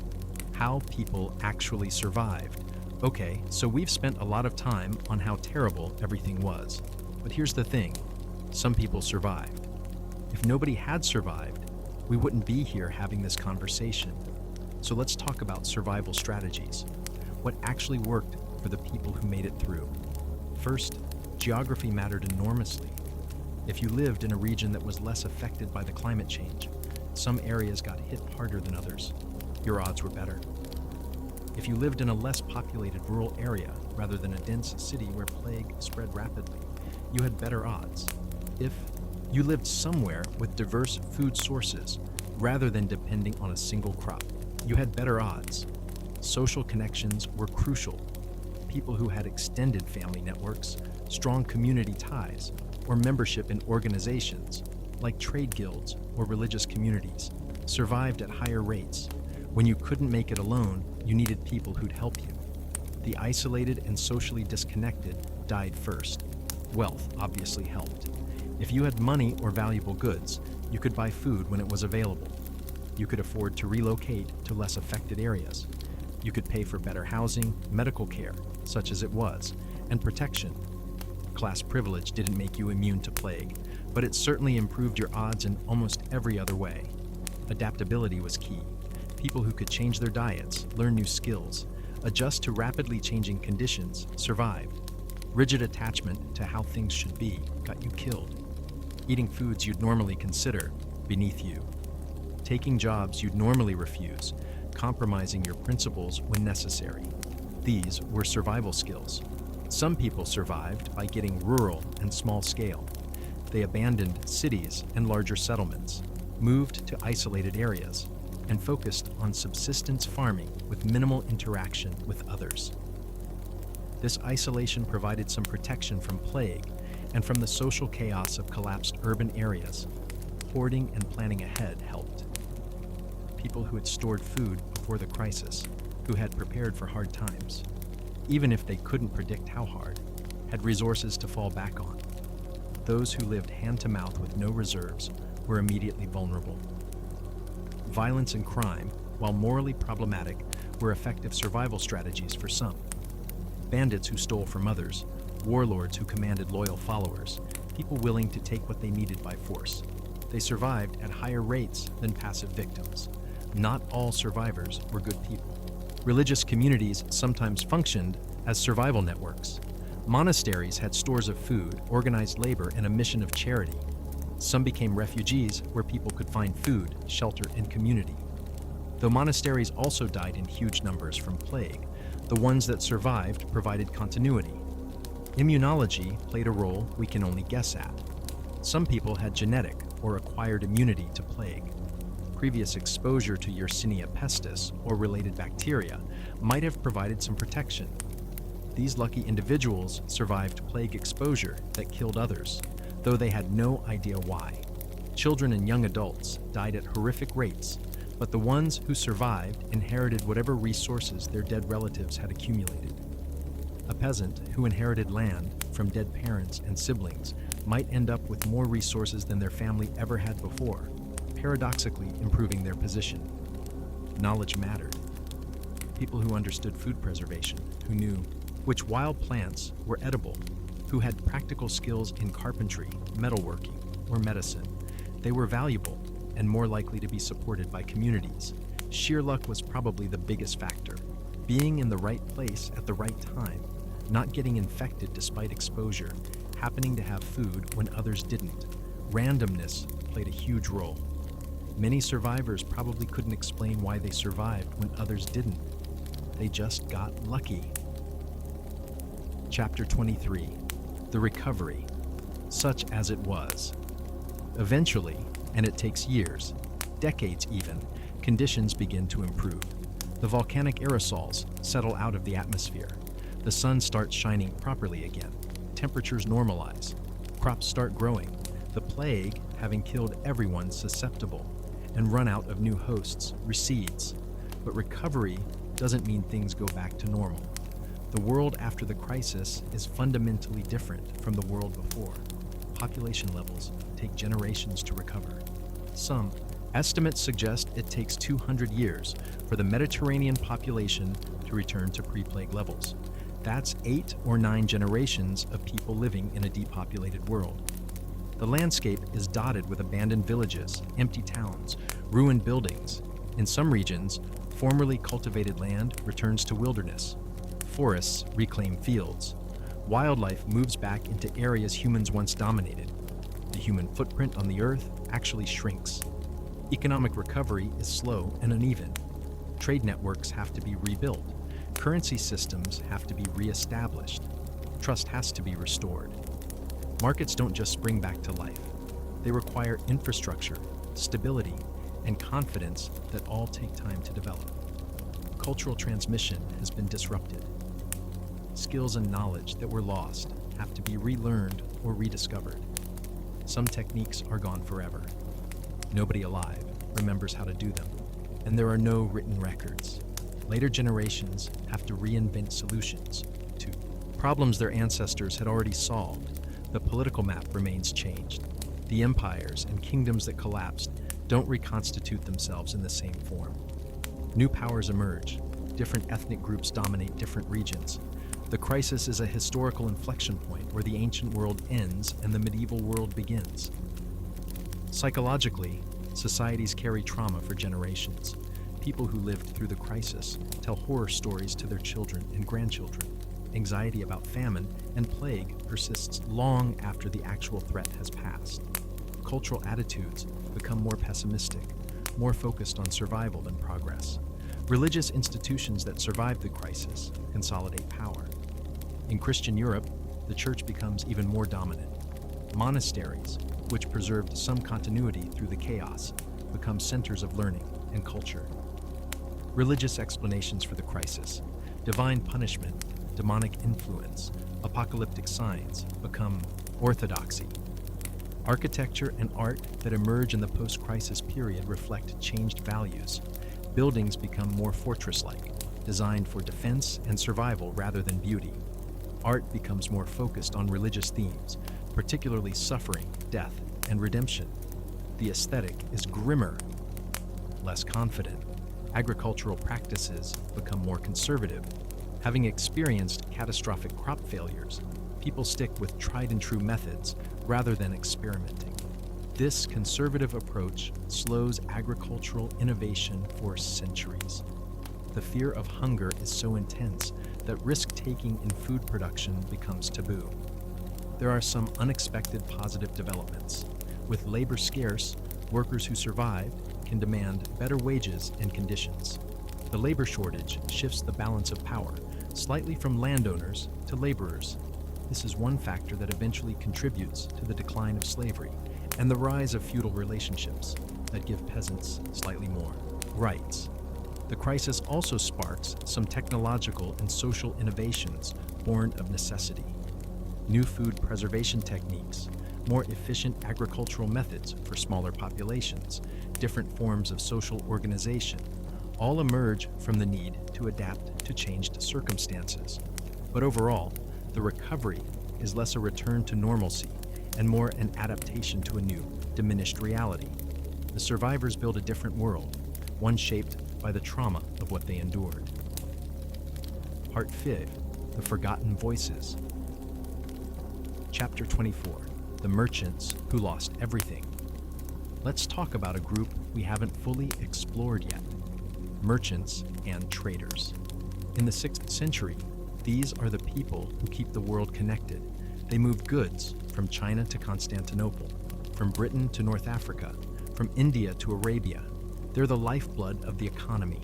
How people actually survived. Okay, so we've spent a lot of time on how terrible everything was. But here's the thing, some people survived. If nobody had survived, we wouldn't be here having this conversation. So let's talk about survival strategies. What actually worked for the people who made it through. First, geography mattered enormously. If you lived in a region that was less affected by the climate change, some areas got hit harder than others. Your odds were better. If you lived in a less populated rural area rather than a dense city where plague spread rapidly, you had better odds. If you lived somewhere with diverse food sources rather than depending on a single crop, you had better odds. Social connections were crucial. People who had extended family networks, strong community ties, or membership in organizations like trade guilds or religious communities survived at higher rates. When you couldn't make it alone, you needed people who'd help you. The isolated and socially disconnected died first. Wealth obviously helped. If you had money or valuable goods, you could buy food when it was available. You could afford to relocate to less affected areas. You could pay for better housing, medical care, such as it was, and protection. class privilege didn't make you immune to plague, but it certainly improved your odds in almost every other way. Adaptability was key. People who could change their diets, learn new skills, adjust to rapidly changing conditions, survived. Rigid attachment to how things should be got you killed. Eating foods you'd normally consider beneath you. Taking jobs you'd normally refuse, compromising your principles when necessary. These were survival skills. Some people survived by getting rural and small scale. They abandoned cities and larger settlements, moved to isolated areas, and focused on subsistence farming with minimal interaction with others. This isolation provided some protection from plague and from the social chaos of collapsed urban areas. Hoarding and planning ahead helped. People who had stored food before the crisis, who had prepared for hard times, even if they couldn't predict how hard, had resources to fall back on. Those who lived hand-to-mouth with no reserves were immediately vulnerable. Violence and crime, while morally problematic, were effective survival strategies for some. Bandits who stole from others, warlords who commanded loyal followers, people willing to take what they needed by force. They survived at higher rates than passive victims. Not all survivors were good people. Religious communities sometimes functioned as survival networks. Monasteries had stores of food, organized labor, and a mission of charity. Some became refugees where people could find food, shelter, and community. Though monasteries also died in huge numbers from plague, the ones that survived provided continuity. Immunology played a role we can only guess at. Some people had genetic or acquired immunity to plague. Previous exposure to Yersinia pestis or related bacteria might have provided some protection. These lucky individuals survived plague exposure that killed others, though they had no idea why. Children and young adults died at horrific rates, but the ones who survived inherited whatever resources their dead relatives had accumulated. A peasant who inherited land from dead parents and siblings might end up with more resources than their family ever had before, paradoxically improving their position. Knowledge mattered. People who understood food preservation, who knew which wild plants were edible, who had practical skills in carpentry, metalworking, or medicine. They were valuable and more likely to be supported by communities. Sheer luck was probably the biggest factor. Being in the right place at the right time, not getting infected despite exposure, happening to have food when others didn't. Randomness played a huge role. Many survivors probably couldn't explain why they survived when others didn't. They just got lucky. Chapter 23. The Recovery. Such as it was. Eventually, and it takes years, decades even, conditions begin to improve. The volcanic aerosols settle out of the atmosphere. The sun starts shining properly again. Temperatures normalize. Crops start growing. The plague, having killed everyone susceptible and run out of new hosts, recedes. But recovery doesn't mean things go back to normal. The world after the crisis is fundamentally different from the world before. Population levels take generations to recover. Some estimates suggest it takes 200 years for the Mediterranean population to return to pre-plague levels. That's 8 or 9 generations of people living in a depopulated world. The landscape is dotted with abandoned villages, empty towns, ruined buildings. In some regions, formerly cultivated land returns to wilderness. Forests reclaim fields. Wildlife moves back into areas humans once dominated. The human footprint on the earth actually shrinks. Economic recovery is slow and uneven. Trade networks have to be rebuilt. Currency systems have to be reestablished. Trust has to be restored. Markets don't just spring back to life. They require infrastructure, stability, and confidence that all take time to develop. Cultural transmission has been disrupted. Skills and knowledge that were lost have to be relearned or rediscovered. Some techniques are gone forever. Nobody alive remembers how to do them, and there are no written records. Later generations have to reinvent solutions to problems their ancestors had already solved. The political map remains changed. The empires and kingdoms that collapsed don't reconstitute themselves in the same form. New powers emerge. Different ethnic groups dominate different regions. The crisis is a historical inflection point where the ancient world ends and the medieval world begins. Psychologically, societies carry trauma for generations. People who lived through the crisis tell horror stories to their children and grandchildren. Anxiety about famine and plague persists long after the actual threat has passed. Cultural attitudes become more pessimistic, more focused on survival than progress. Religious institutions that survive the crisis consolidate power. In Christian Europe, the church becomes even more dominant. Monasteries, which preserved some continuity through the chaos, become centers of learning and culture. Religious explanations for the crisis, divine punishment, demonic influence, apocalyptic signs become orthodoxy. Architecture and art that emerge in the post-crisis period reflect changed values. Buildings become more fortress-like, designed for defense and survival rather than beauty. Art becomes more focused on religious themes, particularly suffering, death, and redemption. The aesthetic is grimmer, less confident. Agricultural practices become more conservative. Having experienced catastrophic crop failures, people stick with tried-and-true methods rather than experimenting. This conservative approach slows agricultural innovation for centuries. The fear of hunger is so intense that risk-taking in food production becomes taboo. There are some unexpected positive developments. With labor scarce, workers who survived can demand better wages and conditions. The labor shortage shifts the balance of power, slightly from landowners to laborers. This is one factor that eventually contributes to the decline of slavery and the rise of feudal relationships that give peasants slightly more rights. The crisis also sparks some technological and social innovations born of necessity. New food preservation techniques, more efficient agricultural methods for smaller populations, different forms of social organization, all emerge from the need to adapt to changed circumstances. But overall, the recovery is less a return to normalcy and more an adaptation to a new, diminished reality. The survivors build a different world, one shaped by the trauma of what they endured. Part 5, The Forgotten Voices. Chapter 24, The Merchants Who Lost Everything. Let's talk about a group we haven't fully explored yet: merchants and traders. In the 6th century, these are the people who keep the world connected. They moved goods from China to Constantinople, from Britain to North Africa, from India to Arabia. They're the lifeblood of the economy,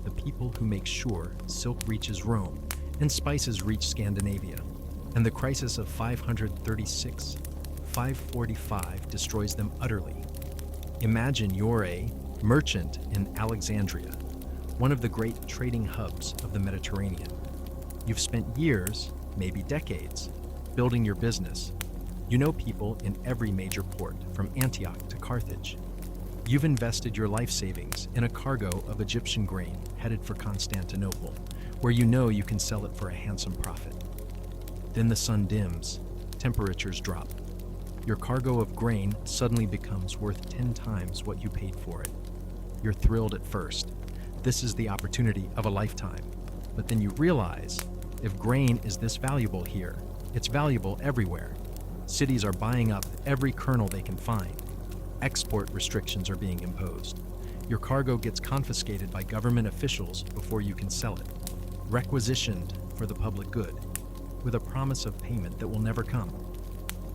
the people who make sure silk reaches Rome and spices reach Scandinavia. And the crisis of 546-545 destroys them utterly. Imagine you're a merchant in Alexandria, one of the great trading hubs of the Mediterranean. You've spent years, maybe decades, building your business. You know people in every major port, from Antioch to Carthage. You've invested your life savings in a cargo of Egyptian grain headed for Constantinople, where you know you can sell it for a handsome profit. Then the sun dims, temperatures drop. Your cargo of grain suddenly becomes worth 10 times what you paid for it. You're thrilled at first. This is the opportunity of a lifetime. But then you realize, if grain is this valuable here, it's valuable everywhere. Cities are buying up every kernel they can find. Export restrictions are being imposed. Your cargo gets confiscated by government officials before you can sell it. Requisitioned for the public good, with a promise of payment that will never come.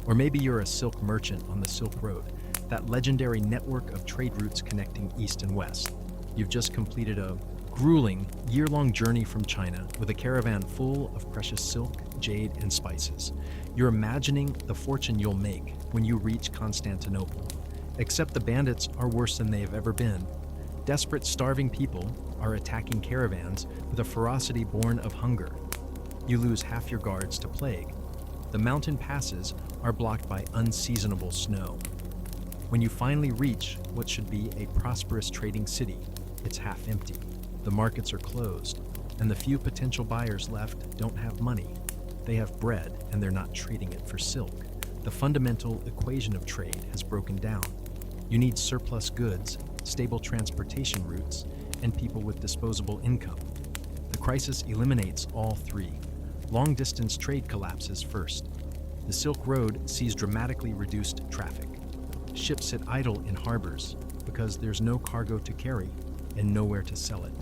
Or maybe you're a silk merchant on the Silk Road, that legendary network of trade routes connecting East and West. You've just completed a grueling, year-long journey from China with a caravan full of precious silk, jade, and spices. You're imagining the fortune you'll make when you reach Constantinople. Except the bandits are worse than they have ever been. Desperate, starving people are attacking caravans with a ferocity born of hunger. You lose half your guards to plague. The mountain passes are blocked by unseasonable snow. When you finally reach what should be a prosperous trading city, it's half empty. The markets are closed, and the few potential buyers left don't have money. They have bread, and they're not trading it for silk. The fundamental equation of trade has broken down. You need surplus goods, stable transportation routes, and people with disposable income. The crisis eliminates all three. Long-distance trade collapses first. The Silk Road sees dramatically reduced traffic. Ships sit idle in harbors because there's no cargo to carry and nowhere to sell it.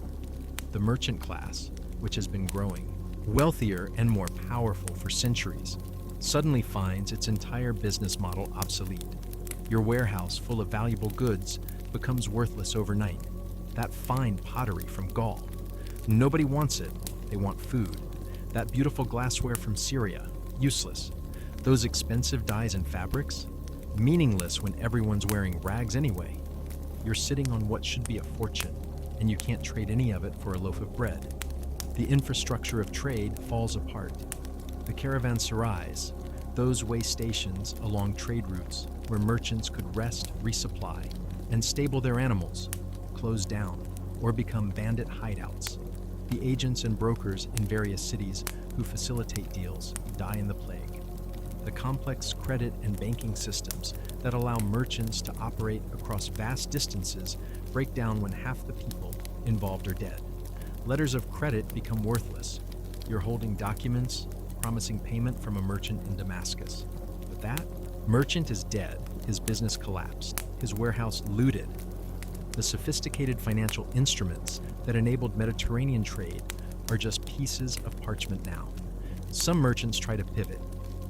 The merchant class, which has been growing, wealthier and more powerful for centuries, suddenly finds its entire business model obsolete. Your warehouse full of valuable goods becomes worthless overnight. That fine pottery from Gaul. Nobody wants it. They want food. That beautiful glassware from Syria. Useless. Those expensive dyes and fabrics? Meaningless when everyone's wearing rags anyway. You're sitting on what should be a fortune, and you can't trade any of it for a loaf of bread. The infrastructure of trade falls apart. The caravanserais, those way stations along trade routes where merchants could rest, resupply, and stable their animals, close down or become bandit hideouts. The agents and brokers in various cities who facilitate deals die in the plague. The complex credit and banking systems that allow merchants to operate across vast distances break down when half the people involved are dead. Letters of credit become worthless. You're holding documents promising payment from a merchant in Damascus. But that merchant is dead, his business collapsed, his warehouse looted. The sophisticated financial instruments that enabled Mediterranean trade are just pieces of parchment now. Some merchants try to pivot.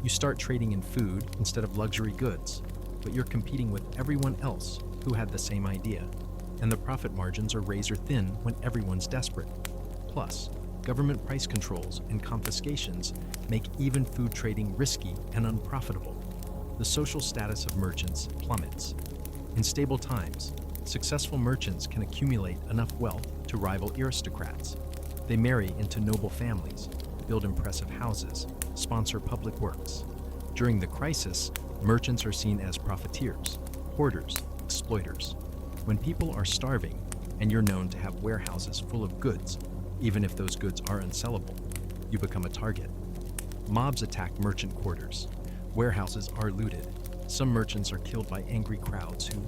You start trading in food instead of luxury goods, but you're competing with everyone else who had the same idea, and the profit margins are razor thin when everyone's desperate. Plus, government price controls and confiscations make even food trading risky and unprofitable. The social status of merchants plummets. In stable times, successful merchants can accumulate enough wealth to rival aristocrats. They marry into noble families, build impressive houses, sponsor public works. During the crisis, merchants are seen as profiteers, hoarders, exploiters. When people are starving and you're known to have warehouses full of goods, even if those goods are unsellable, you become a target. Mobs attack merchant quarters. Warehouses are looted. Some merchants are killed by angry crowds who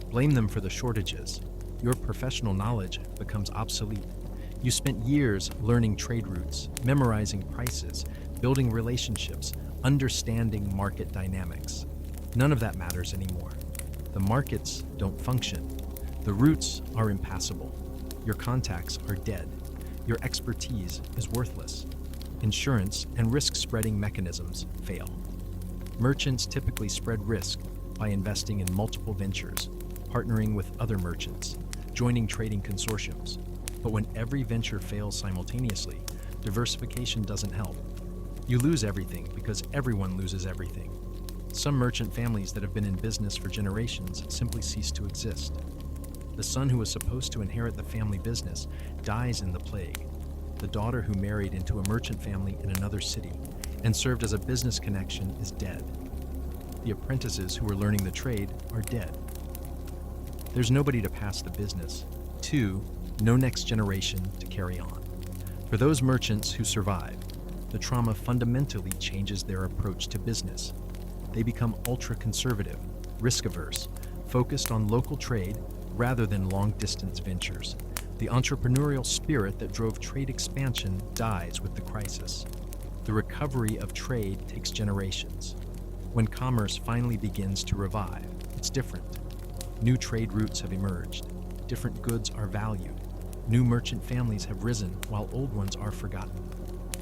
blame them for the shortages. Your professional knowledge becomes obsolete. You spent years learning trade routes, memorizing prices, building relationships, understanding market dynamics. None of that matters anymore. The markets don't function. The routes are impassable. Your contacts are dead. Your expertise is worthless. Insurance and risk-spreading mechanisms fail. Merchants typically spread risk by investing in multiple ventures, partnering with other merchants, joining trading consortiums. But when every venture fails simultaneously, diversification doesn't help. You lose everything because everyone loses everything. Some merchant families that have been in business for generations simply cease to exist. The son who was supposed to inherit the family business dies in the plague. The daughter who married into a merchant family in another city and served as a business connection is dead. The apprentices who were learning the trade are dead. There's nobody to pass the business. 2, no next generation to carry on. For those merchants who survive, the trauma fundamentally changes their approach to business. They become ultra-conservative, risk-averse, focused on local trade rather than long-distance ventures. The entrepreneurial spirit that drove trade expansion dies with the crisis. The recovery of trade takes generations. When commerce finally begins to revive, it's different. New trade routes have emerged. Different goods are valued. New merchant families have risen while old ones are forgotten.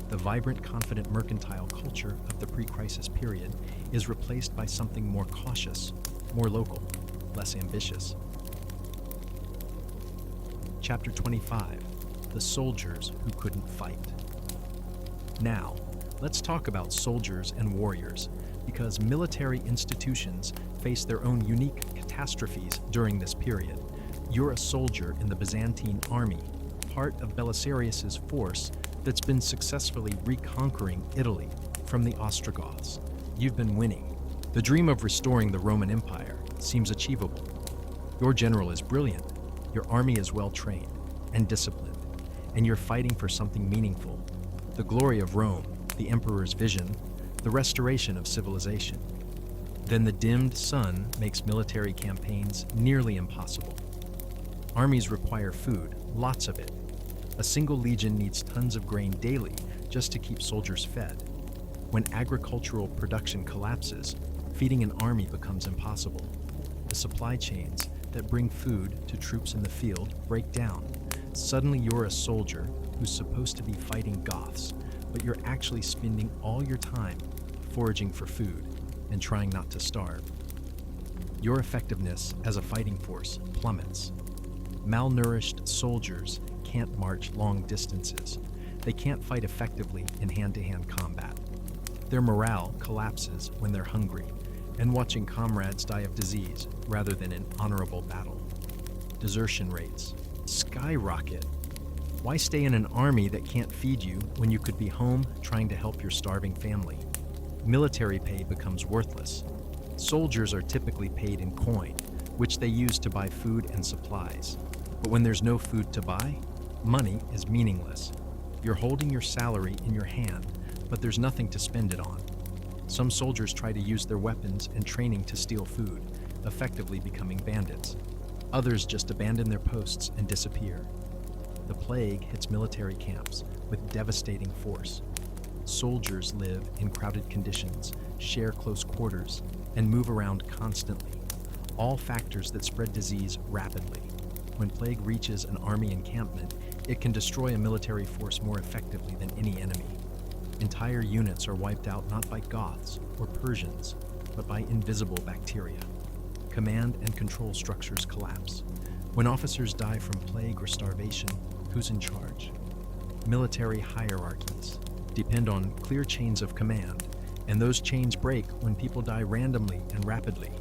The vibrant, confident mercantile culture of the pre-crisis period is replaced by something more cautious, more local, less ambitious. Chapter 25, The Soldiers Who Couldn't Fight. Now, let's talk about soldiers and warriors, because military institutions face their own unique catastrophes during this period. You're a soldier in the Byzantine army, part of Belisarius's force that's been successfully reconquering Italy from the Ostrogoths. You've been winning. The dream of restoring the Roman Empire seems achievable. Your general is brilliant. Your army is well trained and disciplined, and you're fighting for something meaningful. The glory of Rome, the emperor's vision, the restoration of civilization. Then the dimmed sun makes military campaigns nearly impossible. Armies require food, lots of it. A single legion needs tons of grain daily just to keep soldiers fed. When agricultural production collapses, feeding an army becomes impossible. The supply chains that bring food to troops in the field break down. Suddenly you're a soldier who's supposed to be fighting Goths, but you're actually spending all your time foraging for food and trying not to starve. Your effectiveness as a fighting force plummets. Malnourished soldiers can't march long distances. They can't fight effectively in hand-to-hand combat. Their morale collapses when they're hungry and watching comrades die of disease rather than in honorable battle. Desertion rates skyrocket. Why stay in an army that can't feed you when you could be home trying to help your starving family? Military pay becomes worthless. Soldiers are typically paid in coin, which they use to buy food and supplies. But when there's no food to buy, money is meaningless. You're holding your salary in your hand, but there's nothing to spend it on. Some soldiers try to use their weapons and training to steal food, effectively becoming bandits. Others just abandon their posts and disappear. The plague hits military camps with devastating force. Soldiers live in crowded conditions, share close quarters, and move around constantly, all factors that spread disease rapidly. When plague reaches an army encampment, it can destroy a military force more effectively than any enemy. Entire units are wiped out not by Goths or Persians, but by invisible bacteria. Command and control structures collapse. When officers die from plague or starvation, who's in charge? Military hierarchies depend on clear chains of command, and those chains break when people die randomly and rapidly.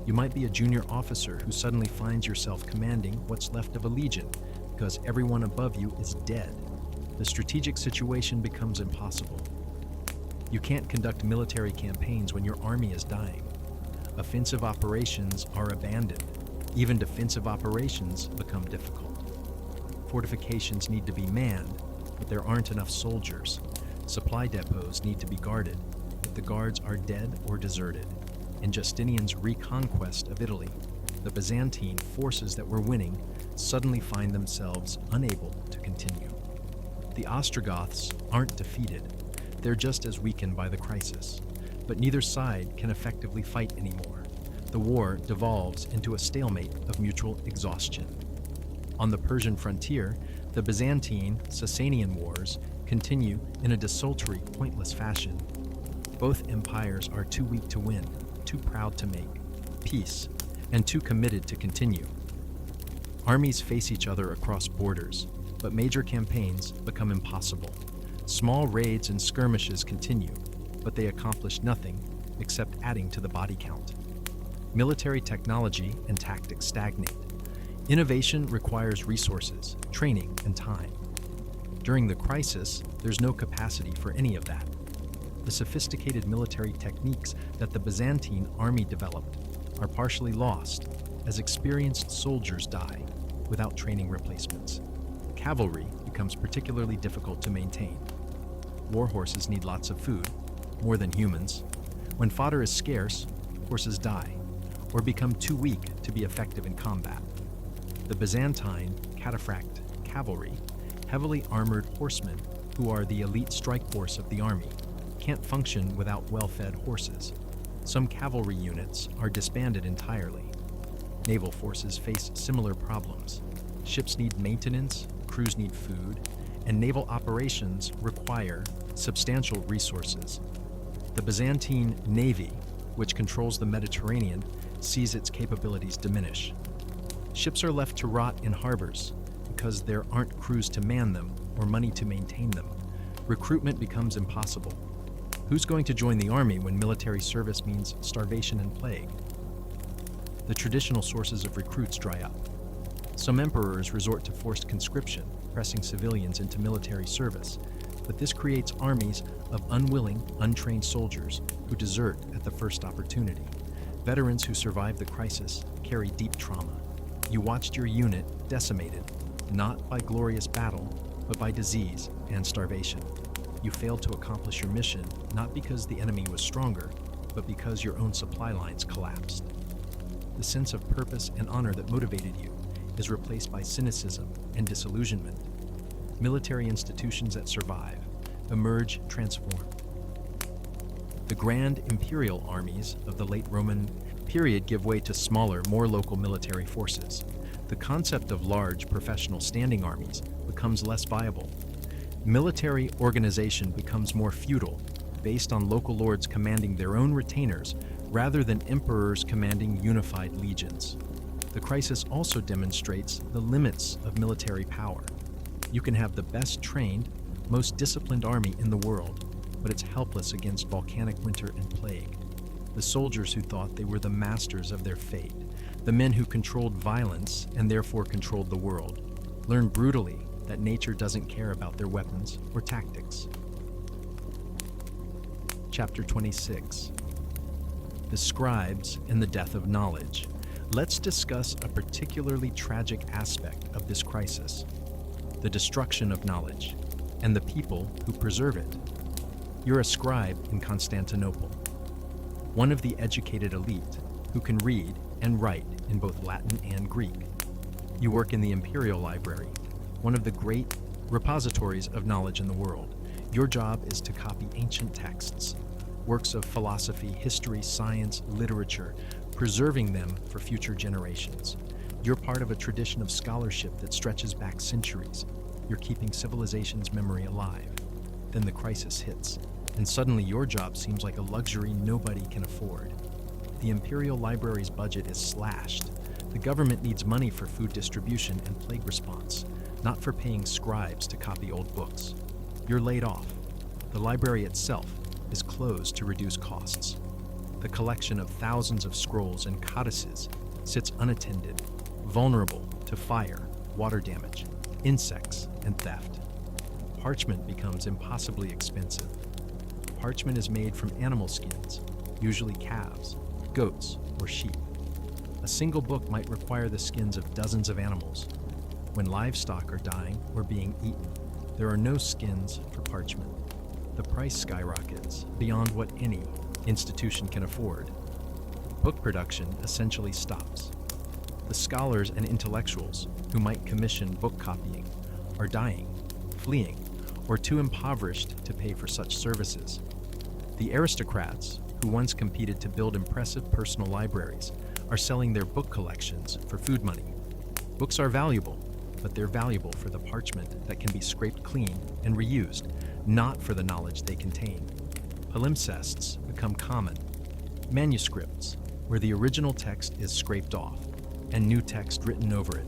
You might be a junior officer who suddenly finds yourself commanding what's left of a legion because everyone above you is dead. The strategic situation becomes impossible. You can't conduct military campaigns when your army is dying. Offensive operations are abandoned. Even defensive operations become difficult. Fortifications need to be manned, but there aren't enough soldiers. Supply depots need to be guarded, but the guards are dead or deserted. In Justinian's reconquest of Italy, the Byzantine forces that were winning suddenly find themselves unable to continue. The Ostrogoths aren't defeated. They're just as weakened by the crisis, but neither side can effectively fight anymore. The war devolves into a stalemate of mutual exhaustion. On the Persian frontier, the Byzantine-Sasanian wars continue in a desultory, pointless fashion. Both empires are too weak to win, too proud to make peace, and too committed to continue. Armies face each other across borders, but major campaigns become impossible. Small raids and skirmishes continue, but they accomplish nothing except adding to the body count. Military technology and tactics stagnate. Innovation requires resources, training, and time. During the crisis, there's no capacity for any of that. The sophisticated military techniques that the Byzantine army developed are partially lost as experienced soldiers die without training replacements. Cavalry becomes particularly difficult to maintain. War horses need lots of food, more than humans. When fodder is scarce, horses die or become too weak to be effective in combat. The Byzantine cataphracт cavalry, heavily armored horsemen who are the elite strike force of the army, can't function without well-fed horses. Some cavalry units are disbanded entirely. Naval forces face similar problems. Ships need maintenance, crews need food, and naval operations require substantial resources. The Byzantine Navy, which controls the Mediterranean, sees its capabilities diminish. Ships are left to rot in harbors because there aren't crews to man them or money to maintain them. Recruitment becomes impossible. Who's going to join the army when military service means starvation and plague? The traditional sources of recruits dry up. Some emperors resort to forced conscription, pressing civilians into military service, but this creates armies of unwilling, untrained soldiers who desert at the first opportunity. Veterans who survive the crisis carry deep trauma. You watched your unit decimated, not by glorious battle, but by disease and starvation. You failed to accomplish your mission not because the enemy was stronger, but because your own supply lines collapsed. The sense of purpose and honor that motivated you is replaced by cynicism and disillusionment. Military institutions that survive emerge transformed. The grand imperial armies of the late Roman period give way to smaller, more local military forces. The concept of large, professional standing armies becomes less viable. Military organization becomes more feudal, based on local lords commanding their own retainers rather than emperors commanding unified legions. The crisis also demonstrates the limits of military power. You can have the best trained, most disciplined army in the world, but it's helpless against volcanic winter and plague. The soldiers who thought they were the masters of their fate, the men who controlled violence and therefore controlled the world, learn brutally that nature doesn't care about their weapons or tactics. Chapter 26. The Scribes and the Death of Knowledge. Let's discuss a particularly tragic aspect of this crisis: the destruction of knowledge and the people who preserve it. You're a scribe in Constantinople, one of the educated elite who can read and write in both Latin and Greek. You work in the Imperial Library, one of the great repositories of knowledge in the world. Your job is to copy ancient texts, works of philosophy, history, science, literature, preserving them for future generations. You're part of a tradition of scholarship that stretches back centuries. You're keeping civilization's memory alive. Then the crisis hits, and suddenly your job seems like a luxury nobody can afford. The Imperial Library's budget is slashed. The government needs money for food distribution and plague response, not for paying scribes to copy old books. You're laid off. The library itself is closed to reduce costs. The collection of thousands of scrolls and codices sits unattended, vulnerable to fire, water damage, insects, and theft. Parchment becomes impossibly expensive. Parchment is made from animal skins, usually calves, goats, or sheep. A single book might require the skins of dozens of animals. When livestock are dying or being eaten, there are no skins for parchment. The price skyrockets beyond what any institution can afford. Book production essentially stops. The scholars and intellectuals who might commission book copying are dying, fleeing, or too impoverished to pay for such services. The aristocrats, who once competed to build impressive personal libraries, are selling their book collections for food money. Books are valuable, but they're valuable for the parchment that can be scraped clean and reused, not for the knowledge they contain. Palimpsests become common. Manuscripts, where the original text is scraped off and new text written over it.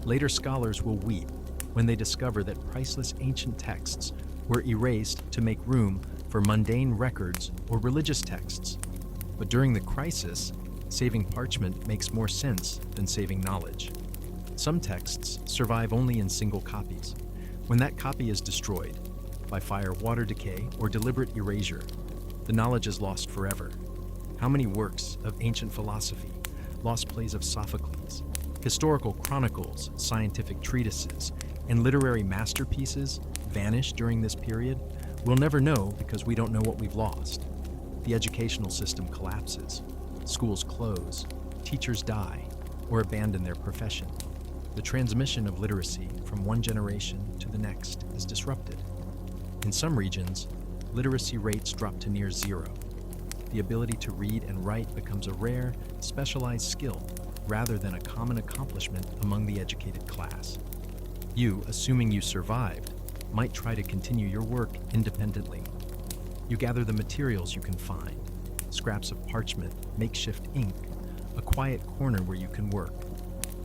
Later scholars will weep when they discover that priceless ancient texts were erased to make room for mundane records or religious texts. But during the crisis, saving parchment makes more sense than saving knowledge. Some texts survive only in single copies. When that copy is destroyed, by fire, water decay, or deliberate erasure, the knowledge is lost forever. How many works of ancient philosophy, lost plays of Sophocles, historical chronicles, scientific treatises, and literary masterpieces vanish during this period? We'll never know because we don't know what we've lost. The educational system collapses. Schools close, teachers die, or abandon their profession. The transmission of literacy from one generation to the next is disrupted. In some regions, literacy rates drop to near zero. The ability to read and write becomes a rare, specialized skill rather than a common accomplishment among the educated class. You, assuming you survived, might try to continue your work independently. You gather the materials you can find: scraps of parchment, makeshift ink, a quiet corner where you can work.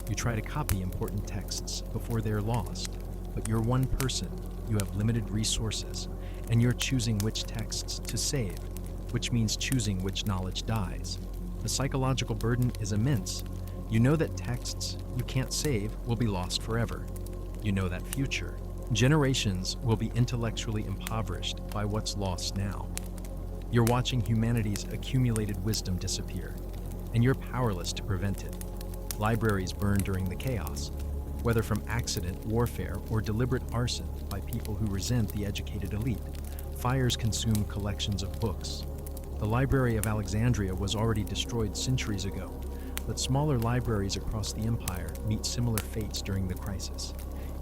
You try to copy important texts before they're lost, but you're one person, you have limited resources, and you're choosing which texts to save, which means choosing which knowledge dies. The psychological burden is immense. You know that texts you can't save will be lost forever. You know that future generations will be intellectually impoverished by what's lost now. You're watching humanity's accumulated wisdom disappear, and you're powerless to prevent it. Libraries burn during the chaos, whether from accident, warfare, or deliberate arson by people who resent the educated elite. Fires consume collections of books. The Library of Alexandria was already destroyed centuries ago, but smaller libraries across the empire meet similar fates during the crisis.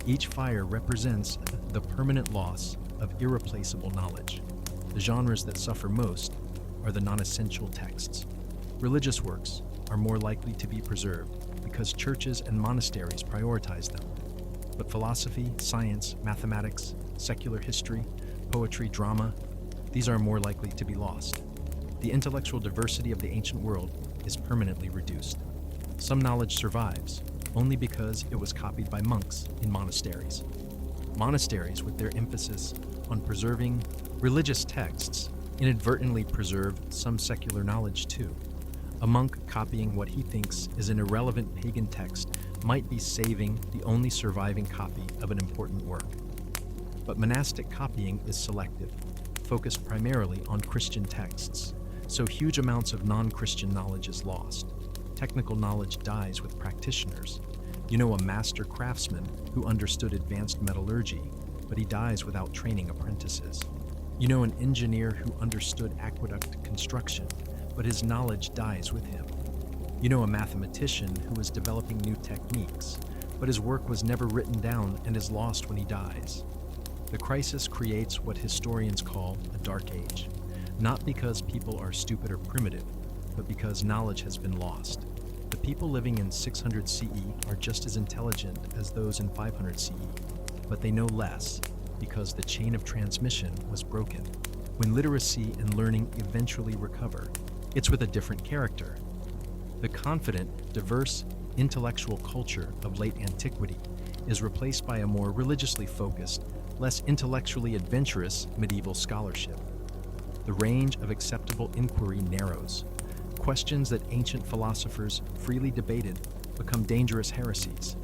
Each fire represents the permanent loss of irreplaceable knowledge. The genres that suffer most are the non-essential texts. Religious works are more likely to be preserved because churches and monasteries prioritize them. But philosophy, science, mathematics, secular history, poetry, drama, these are more likely to be lost. The intellectual diversity of the ancient world is permanently reduced. Some knowledge survives only because it was copied by monks in monasteries. Monasteries, with their emphasis on preserving religious texts, inadvertently preserve some secular knowledge too. A monk copying what he thinks is an irrelevant pagan text might be saving the only surviving copy of an important work. But monastic copying is selective, focused primarily on Christian texts, so huge amounts of non-Christian knowledge is lost. Technical knowledge dies with practitioners. You know a master craftsman who understood advanced metallurgy, but he dies without training apprentices. You know an engineer who understood aqueduct construction, but his knowledge dies with him. You know a mathematician who is developing new techniques, but his work was never written down and is lost when he dies. The crisis creates what historians call a dark age, not because people are stupid or primitive, but because knowledge has been lost. The people living in 600 CE are just as intelligent as those in 500 CE, but they know less because the chain of transmission was broken. When literacy and learning eventually recover, it's with a different character. The confident, diverse, intellectual culture of late antiquity is replaced by a more religiously focused, less intellectually adventurous medieval scholarship. The range of acceptable inquiry narrows. Questions that ancient philosophers freely debated become dangerous heresies.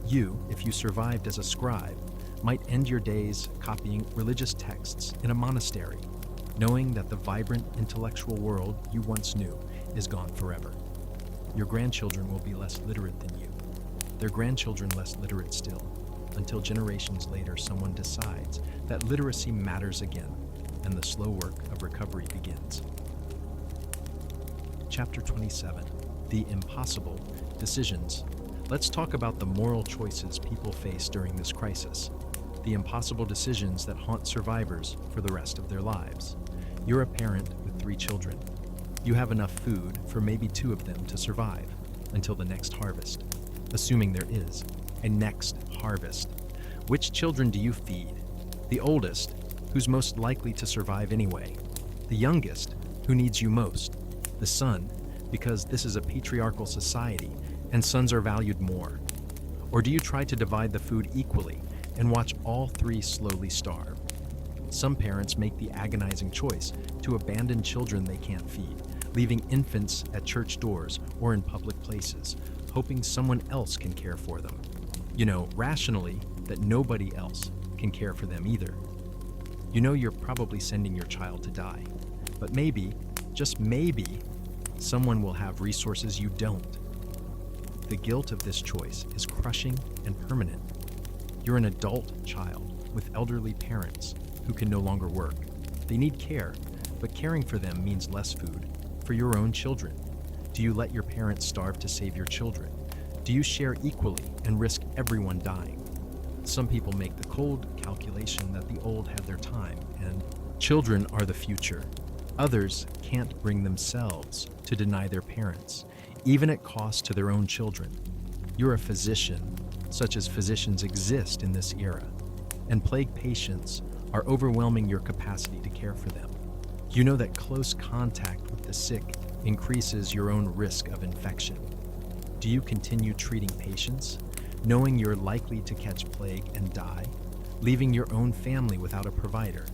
You, if you survived as a scribe, might end your days copying religious texts in a monastery, knowing that the vibrant intellectual world you once knew is gone forever. Your grandchildren will be less literate than you, their grandchildren less literate still, until generations later someone decides that literacy matters again, and the slow work of recovery begins. Chapter 27, The Impossible Decisions. Let's talk about the moral choices people face during this crisis, the impossible decisions that haunt survivors for the rest of their lives. You're a parent with 3 children. You have enough food for maybe 2 of them to survive until the next harvest, assuming there is a next harvest. Which children do you feed? The oldest, who's most likely to survive anyway. The youngest, who needs you most. The son, because this is a patriarchal society and sons are valued more. Or do you try to divide the food equally and watch all 3 slowly starve? Some parents make the agonizing choice to abandon children they can't feed, leaving infants at church doors or in public places, hoping someone else can care for them. You know, rationally, that nobody else can care for them either. You know you're probably sending your child to die, but maybe, just maybe, someone will have resources you don't. The guilt of this choice is crushing and permanent. You're an adult child with elderly parents who can no longer work. They need care, but caring for them means less food for your own children. Do you let your parents starve to save your children? Do you share equally and risk everyone dying? Some people make the cold calculation that the old have their time and children are the future. Others can't bring themselves to deny their parents, even at cost to their own children. You're a physician, such as physicians exist in this era, and plague patients are overwhelming your capacity to care for them. You know that close contact with the sick increases your own risk of infection. Do you continue treating patients, knowing you're likely to catch plague and die, leaving your own family without a provider?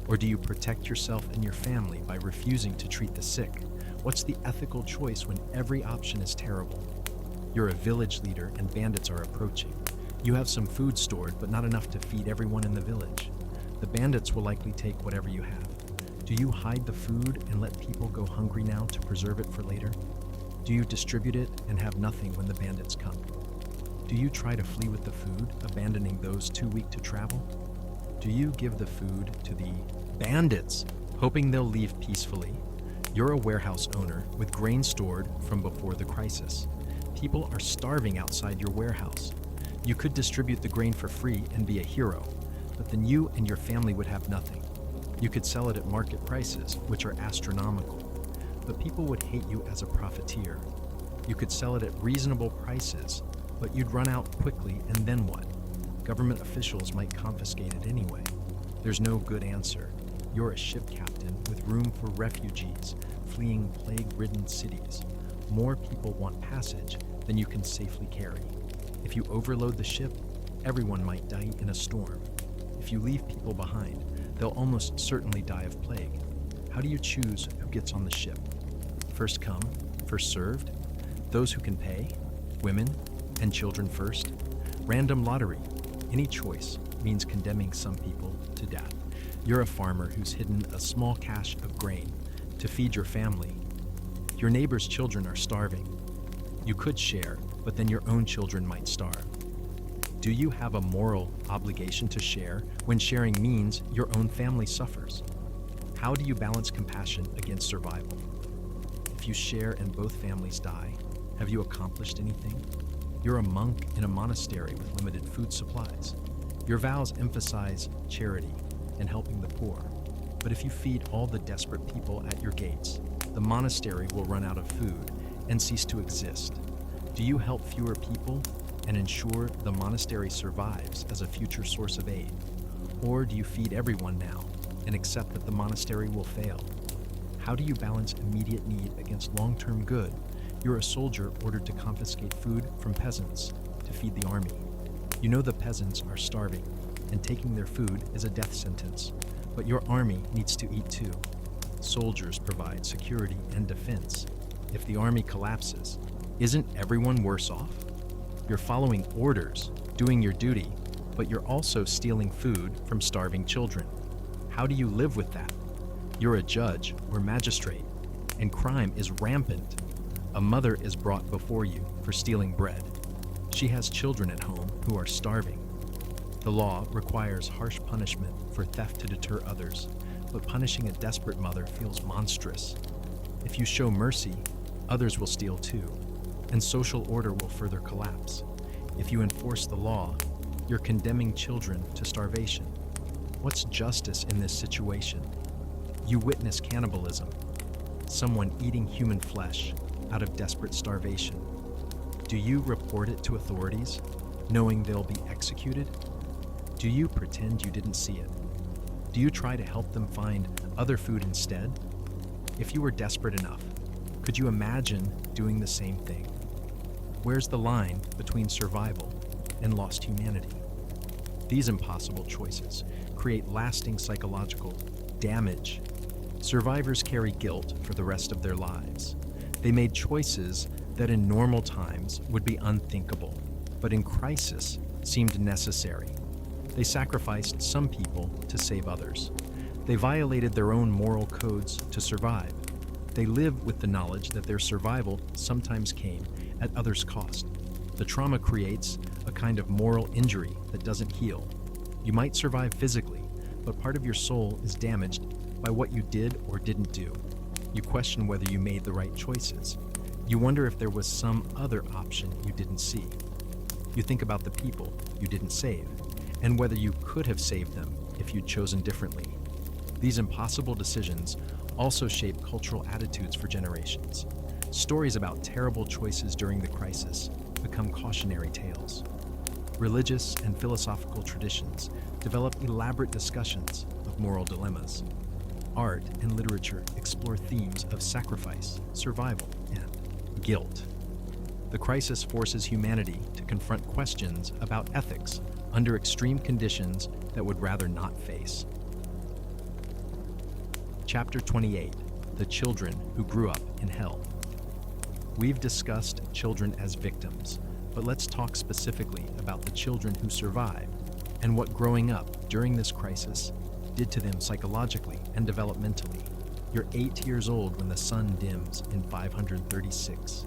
Or do you protect yourself and your family by refusing to treat the sick? What's the ethical choice when every option is terrible? You're a village leader and bandits are approaching. You have some food stored, but not enough to feed everyone in the village. The bandits will likely take whatever you have. Do you hide the food and let people go hungry now to preserve it for later? Do you distribute it and have nothing when the bandits come? Do you try to flee with the food, abandoning those too weak to travel? Do you give the food to the bandits, hoping they'll leave peacefully? You're a warehouse owner with grain stored from before the crisis. People are starving outside your warehouse. You could distribute the grain for free and be a hero, but then you and your family would have nothing. You could sell it at market prices, which are astronomical, but people would hate you as a profiteer. You could sell it at reasonable prices, but you'd run out quickly, and then what? Government officials might confiscate it anyway. There's no good answer. You're a ship captain with room for refugees fleeing plague-ridden cities. More people want passage than you can safely carry. If you overload the ship, everyone might die in a storm. If you leave people behind, they'll almost certainly die of plague. How do you choose who gets on the ship? First come, first served? Those who can pay? Women and children first? Random lottery. Any choice means condemning some people to death. You're a farmer who's hidden a small cache of grain to feed your family. Your neighbor's children are starving. You could share, but then your own children might starve. Do you have a moral obligation to share when sharing means your own family suffers? How do you balance compassion against survival? If you share and both families die, have you accomplished anything? You're a monk in a monastery with limited food supplies. Your vows emphasize charity and helping the poor. But if you feed all the desperate people at your gates, the monastery will run out of food and cease to exist. Do you help fewer people and ensure the monastery survives as a future source of aid? Or do you feed everyone now and accept that the monastery will fail? How do you balance immediate need against long-term good? You're a soldier ordered to confiscate food from peasants to feed the army. You know the peasants are starving, and taking their food is a death sentence. But your army needs to eat too. Soldiers provide security and defense. If the army collapses, isn't everyone worse off? You're following orders, doing your duty, but you're also stealing food from starving children. How do you live with that? You're a judge or magistrate, and crime is rampant. A mother is brought before you for stealing bread. She has children at home who are starving. The law requires harsh punishment for theft to deter others, but punishing a desperate mother feels monstrous. If you show mercy, others will steal too, and social order will further collapse. If you enforce the law, you're condemning children to starvation. What's justice in this situation? You witness cannibalism, someone eating human flesh out of desperate starvation. Do you report it to authorities, knowing they'll be executed? Do you pretend you didn't see it? Do you try to help them find other food instead? If you were desperate enough, could you imagine doing the same thing? Where's the line between survival and lost humanity? These impossible choices create lasting psychological damage. Survivors carry guilt for the rest of their lives. They made choices that in normal times would be unthinkable, but in crisis seemed necessary. They sacrificed some people to save others. They violated their own moral codes to survive. They live with the knowledge that their survival sometimes came at others' cost. The trauma creates a kind of moral injury that doesn't heal. You might survive physically, but part of your soul is damaged by what you did or didn't do. You question whether you made the right choices. You wonder if there was some other option you didn't see. You think about the people you didn't save, and whether you could have saved them if you'd chosen differently. These impossible decisions also shape cultural attitudes for generations. Stories about terrible choices during the crisis become cautionary tales. Religious and philosophical traditions develop elaborate discussions of moral dilemmas. Art and literature explore themes of sacrifice, survival, and guilt. The crisis forces humanity to confront questions about ethics under extreme conditions that would rather not face. Chapter 28: The Children Who Grew Up in Hell. We've discussed children as victims, but let's talk specifically about the children who survived and what growing up during this crisis did to them psychologically and developmentally. You're 8 years old when the sun dims in 536.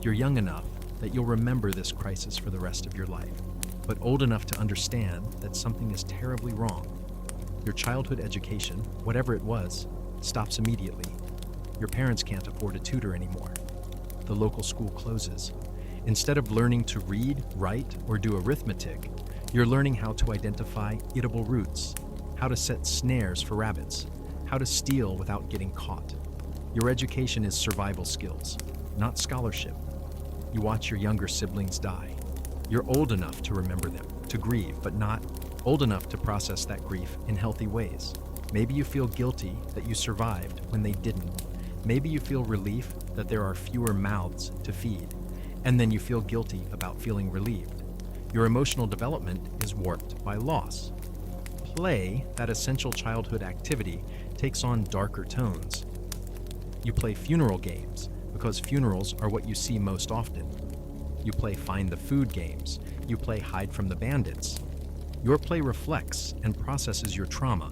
You're young enough that you'll remember this crisis for the rest of your life, but old enough to understand that something is terribly wrong. Your childhood education, whatever it was, stops immediately. Your parents can't afford a tutor anymore. The local school closes, Instead of learning to read, write, or do arithmetic, you're learning how to identify edible roots, how to set snares for rabbits, how to steal without getting caught. Your education is survival skills, not scholarship. You watch your younger siblings die. You're old enough to remember them, to grieve, but not old enough to process that grief in healthy ways. Maybe you feel guilty that you survived when they didn't. Maybe you feel relief that there are fewer mouths to feed, and then you feel guilty about feeling relieved. Your emotional development is warped by loss. Play, that essential childhood activity, takes on darker tones. You play funeral games because funerals are what you see most often. You play find the food games. You play hide from the bandits. Your play reflects and processes your trauma,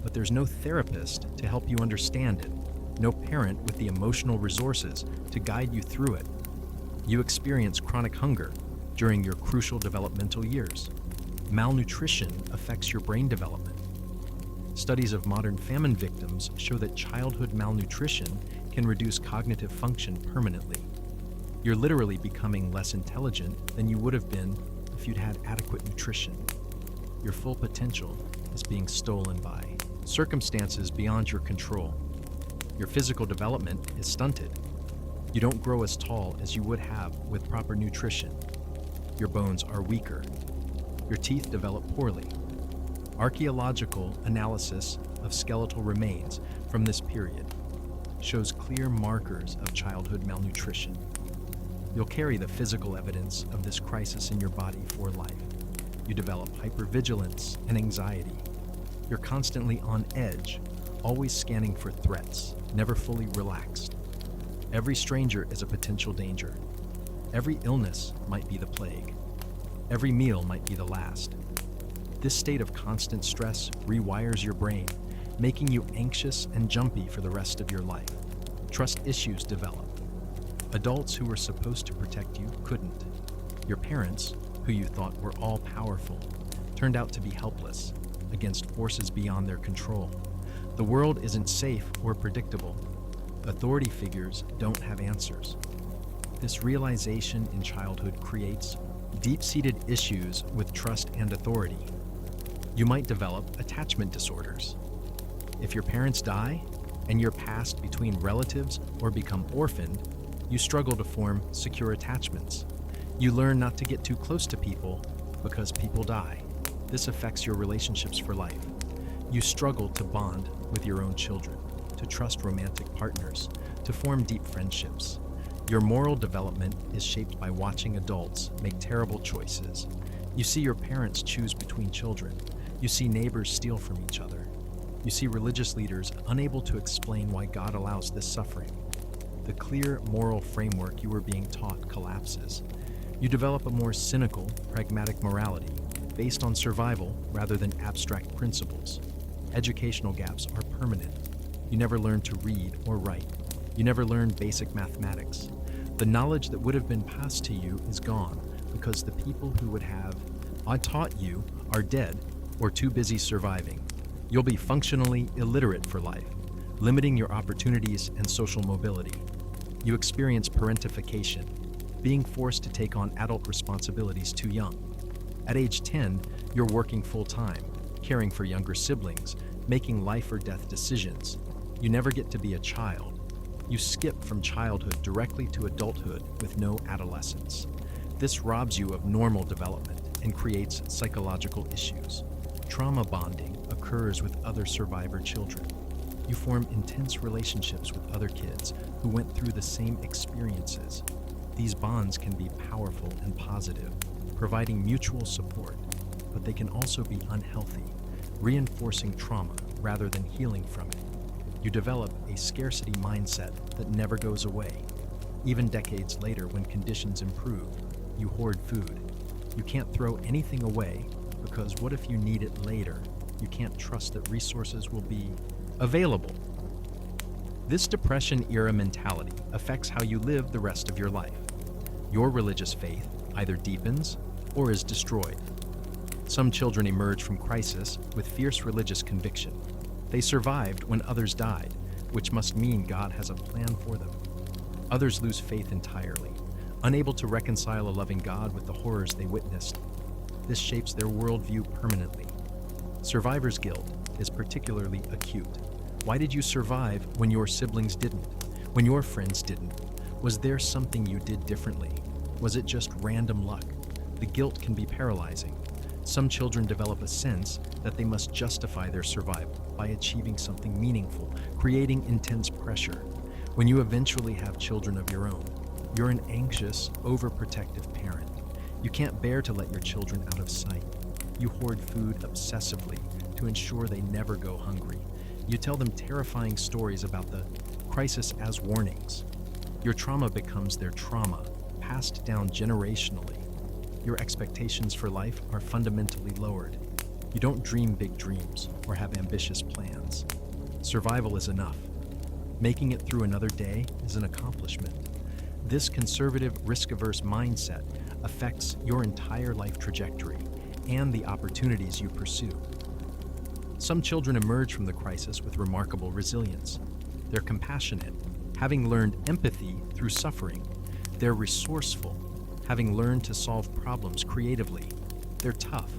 but there's no therapist to help you understand it, no parent with the emotional resources to guide you through it. You experience chronic hunger during your crucial developmental years. Malnutrition affects your brain development. Studies of modern famine victims show that childhood malnutrition can reduce cognitive function permanently. You're literally becoming less intelligent than you would have been if you'd had adequate nutrition. Your full potential is being stolen by circumstances beyond your control. Your physical development is stunted. You don't grow as tall as you would have with proper nutrition. Your bones are weaker. Your teeth develop poorly. Archaeological analysis of skeletal remains from this period shows clear markers of childhood malnutrition. You'll carry the physical evidence of this crisis in your body for life. You develop hypervigilance and anxiety. You're constantly on edge, always scanning for threats, never fully relaxed. Every stranger is a potential danger. Every illness might be the plague. Every meal might be the last. This state of constant stress rewires your brain, making you anxious and jumpy for the rest of your life. Trust issues develop. Adults who were supposed to protect you couldn't. Your parents, who you thought were all-powerful, turned out to be helpless against forces beyond their control. The world isn't safe or predictable. Authority figures don't have answers. This realization in childhood creates deep-seated issues with trust and authority. You might develop attachment disorders. If your parents die and you're passed between relatives or become orphaned, you struggle to form secure attachments. You learn not to get too close to people because people die. This affects your relationships for life. You struggle to bond with your own children, to trust romantic partners, to form deep friendships. Your moral development is shaped by watching adults make terrible choices. You see your parents choose between children. You see neighbors steal from each other. You see religious leaders unable to explain why God allows this suffering. The clear moral framework you were being taught collapses. You develop a more cynical, pragmatic morality based on survival rather than abstract principles. Educational gaps are permanent. You never learn to read or write. You never learn basic mathematics. The knowledge that would have been passed to you is gone because the people who would have taught you are dead or too busy surviving. You'll be functionally illiterate for life, limiting your opportunities and social mobility. You experience parentification, being forced to take on adult responsibilities too young. At age 10, you're working full-time, caring for younger siblings, making life or death decisions. You never get to be a child. You skip from childhood directly to adulthood with no adolescence. This robs you of normal development and creates psychological issues. Trauma bonding occurs with other survivor children. You form intense relationships with other kids who went through the same experiences. These bonds can be powerful and positive, providing mutual support, but they can also be unhealthy, reinforcing trauma rather than healing from it. You develop a scarcity mindset that never goes away. Even decades later, when conditions improve, you hoard food. You can't throw anything away because what if you need it later? You can't trust that resources will be available. This Depression-era mentality affects how you live the rest of your life. Your religious faith either deepens or is destroyed. Some children emerge from crisis with fierce religious conviction. They survived when others died, which must mean God has a plan for them. Others lose faith entirely. Unable to reconcile a loving God with the horrors they witnessed, this shapes their worldview permanently. Survivor's guilt is particularly acute. Why did you survive when your siblings didn't? When your friends didn't? Was there something you did differently? Was it just random luck? The guilt can be paralyzing. Some children develop a sense that they must justify their survival by achieving something meaningful, creating intense pressure. When you eventually have children of your own, you're an anxious, overprotective parent. You can't bear to let your children out of sight. You hoard food obsessively to ensure they never go hungry. You tell them terrifying stories about the crisis as warnings. Your trauma becomes their trauma, passed down generationally. Your expectations for life are fundamentally lowered. You don't dream big dreams or have ambitious plans. Survival is enough. Making it through another day is an accomplishment. This conservative, risk-averse mindset affects your entire life trajectory and the opportunities you pursue. Some children emerge from the crisis with remarkable resilience. They're compassionate, having learned empathy through suffering. They're resourceful, having learned to solve problems creatively. They're tough,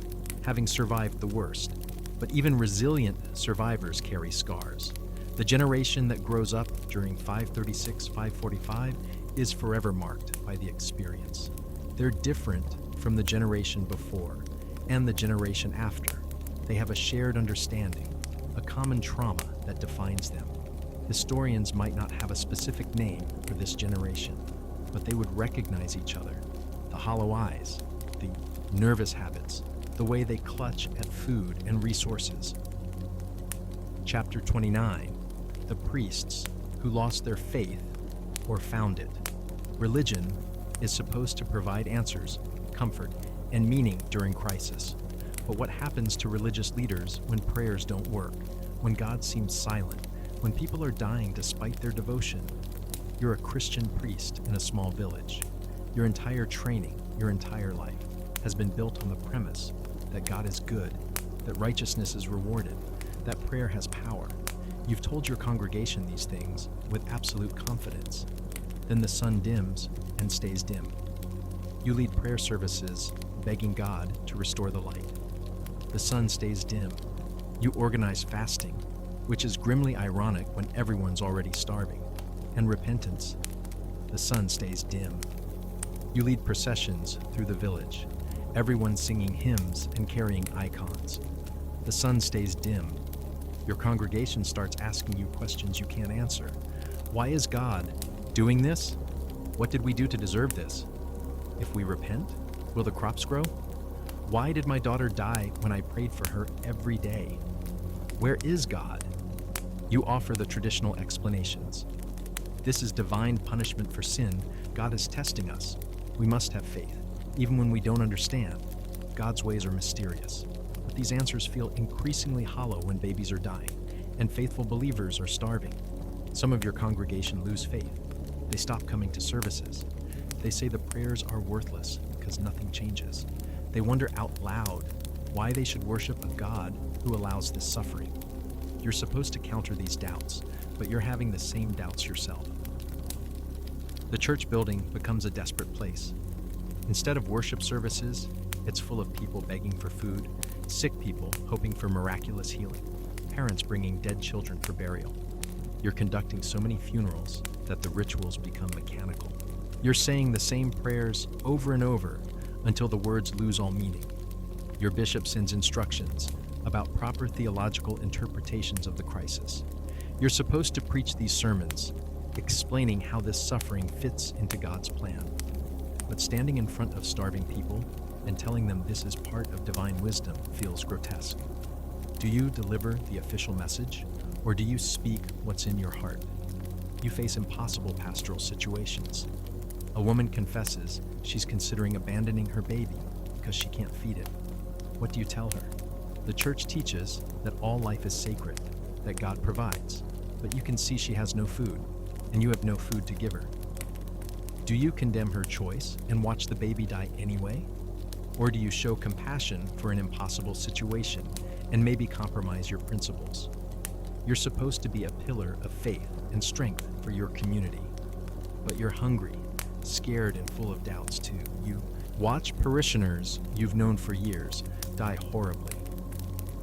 having survived the worst. But even resilient survivors carry scars. The generation that grows up during 536, 545 is forever marked by the experience. They're different from the generation before and the generation after. They have a shared understanding, a common trauma that defines them. Historians might not have a specific name for this generation, but they would recognize each other. The hollow eyes, the nervous habits, the way they clutch at food and resources. Chapter 29, the priests who lost their faith or found it. Religion is supposed to provide answers, comfort, and meaning during crisis. But what happens to religious leaders when prayers don't work, when God seems silent, when people are dying despite their devotion? You're a Christian priest in a small village. Your entire training, your entire life, has been built on the premise that God is good, that righteousness is rewarded, that prayer has power. You've told your congregation these things with absolute confidence. Then the sun dims and stays dim. You lead prayer services begging God to restore the light. The sun stays dim. You organize fasting, which is grimly ironic when everyone's already starving, and repentance. The sun stays dim. You lead processions through the village, everyone singing hymns and carrying icons. The sun stays dim. Your congregation starts asking you questions you can't answer. Why is God doing this? What did we do to deserve this? If we repent, will the crops grow? Why did my daughter die when I prayed for her every day? Where is God? You offer the traditional explanations. This is divine punishment for sin. God is testing us. We must have faith, even when we don't understand. God's ways are mysterious. But these answers feel increasingly hollow when babies are dying, and faithful believers are starving. Some of your congregation lose faith. They stop coming to services. They say the prayers are worthless because nothing changes. They wonder out loud why they should worship a God who allows this suffering. You're supposed to counter these doubts, but you're having the same doubts yourself. The church building becomes a desperate place. Instead of worship services, it's full of people begging for food, sick people hoping for miraculous healing, parents bringing dead children for burial. You're conducting so many funerals that the rituals become mechanical. You're saying the same prayers over and over until the words lose all meaning. Your bishop sends instructions about proper theological interpretations of the crisis. You're supposed to preach these sermons, explaining how this suffering fits into God's plan. But standing in front of starving people and telling them this is part of divine wisdom feels grotesque. Do you deliver the official message, or do you speak what's in your heart? You face impossible pastoral situations. A woman confesses she's considering abandoning her baby because she can't feed it. What do you tell her? The church teaches that all life is sacred, that God provides, but you can see she has no food, and you have no food to give her. Do you condemn her choice and watch the baby die anyway? Or do you show compassion for an impossible situation and maybe compromise your principles? You're supposed to be a pillar of faith and strength for your community, but you're hungry, scared and full of doubts too. You watch parishioners you've known for years die horribly.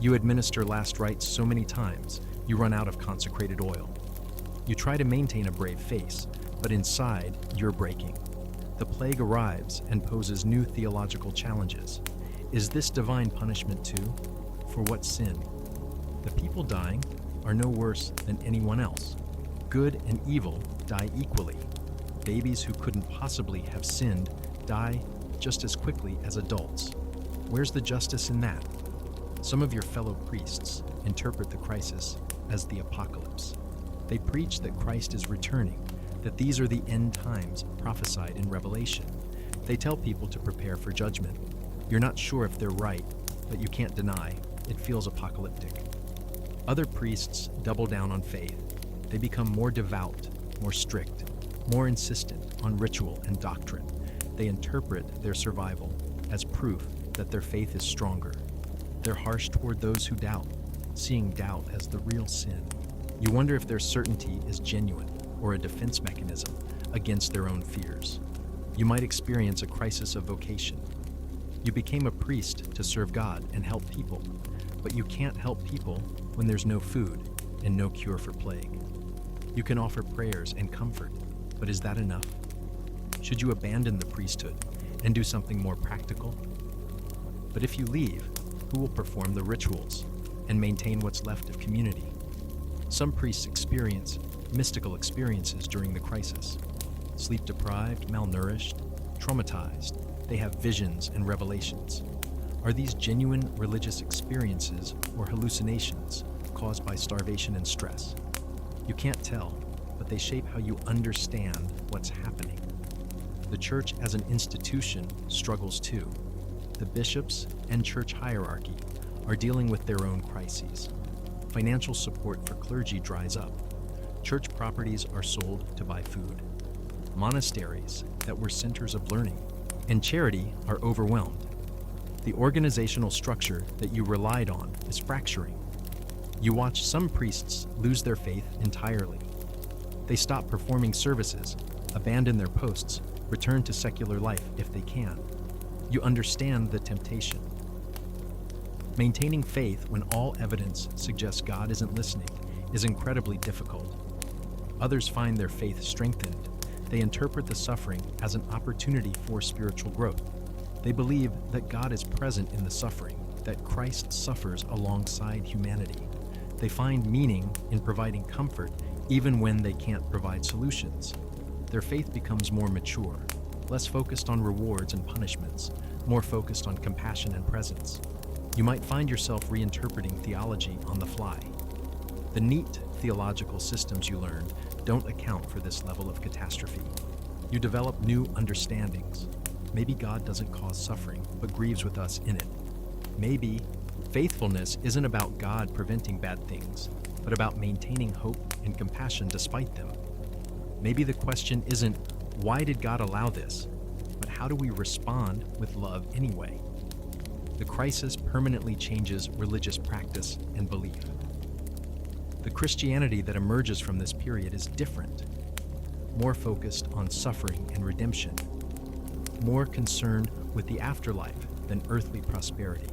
You administer last rites so many times, you run out of consecrated oil. You try to maintain a brave face, but inside, you're breaking. The plague arrives and poses new theological challenges. Is this divine punishment too? For what sin? The people dying are no worse than anyone else. Good and evil die equally. Babies who couldn't possibly have sinned die just as quickly as adults. Where's the justice in that? Some of your fellow priests interpret the crisis as the apocalypse. They preach that Christ is returning, that these are the end times prophesied in Revelation. They tell people to prepare for judgment. You're not sure if they're right, but you can't deny it feels apocalyptic. Other priests double down on faith. They become more devout, more strict, more insistent on ritual and doctrine. They interpret their survival as proof that their faith is stronger. They're harsh toward those who doubt, seeing doubt as the real sin. You wonder if their certainty is genuine or a defense mechanism against their own fears. You might experience a crisis of vocation. You became a priest to serve God and help people, but you can't help people when there's no food and no cure for plague. You can offer prayers and comfort, but is that enough? Should you abandon the priesthood and do something more practical? But if you leave, who will perform the rituals and maintain what's left of community? Some priests experience mystical experiences during the crisis. Sleep-deprived, malnourished, traumatized, they have visions and revelations. Are these genuine religious experiences or hallucinations caused by starvation and stress? You can't tell, but they shape how you understand what's happening. The church as an institution struggles too. The bishops and church hierarchy are dealing with their own crises. Financial support for clergy dries up. Church properties are sold to buy food. Monasteries that were centers of learning and charity are overwhelmed. The organizational structure that you relied on is fracturing. You watch some priests lose their faith entirely. They stop performing services, abandon their posts, return to secular life if they can. You understand the temptation. Maintaining faith when all evidence suggests God isn't listening is incredibly difficult. Others find their faith strengthened. They interpret the suffering as an opportunity for spiritual growth. They believe that God is present in the suffering, that Christ suffers alongside humanity. They find meaning in providing comfort even when they can't provide solutions. Their faith becomes more mature, less focused on rewards and punishments, more focused on compassion and presence. You might find yourself reinterpreting theology on the fly. The neat theological systems you learned don't account for this level of catastrophe. You develop new understandings. Maybe God doesn't cause suffering, but grieves with us in it. Maybe faithfulness isn't about God preventing bad things, but about maintaining hope and compassion despite them. Maybe the question isn't, why did God allow this? But how do we respond with love anyway? The crisis permanently changes religious practice and belief. The Christianity that emerges from this period is different, more focused on suffering and redemption, more concerned with the afterlife than earthly prosperity,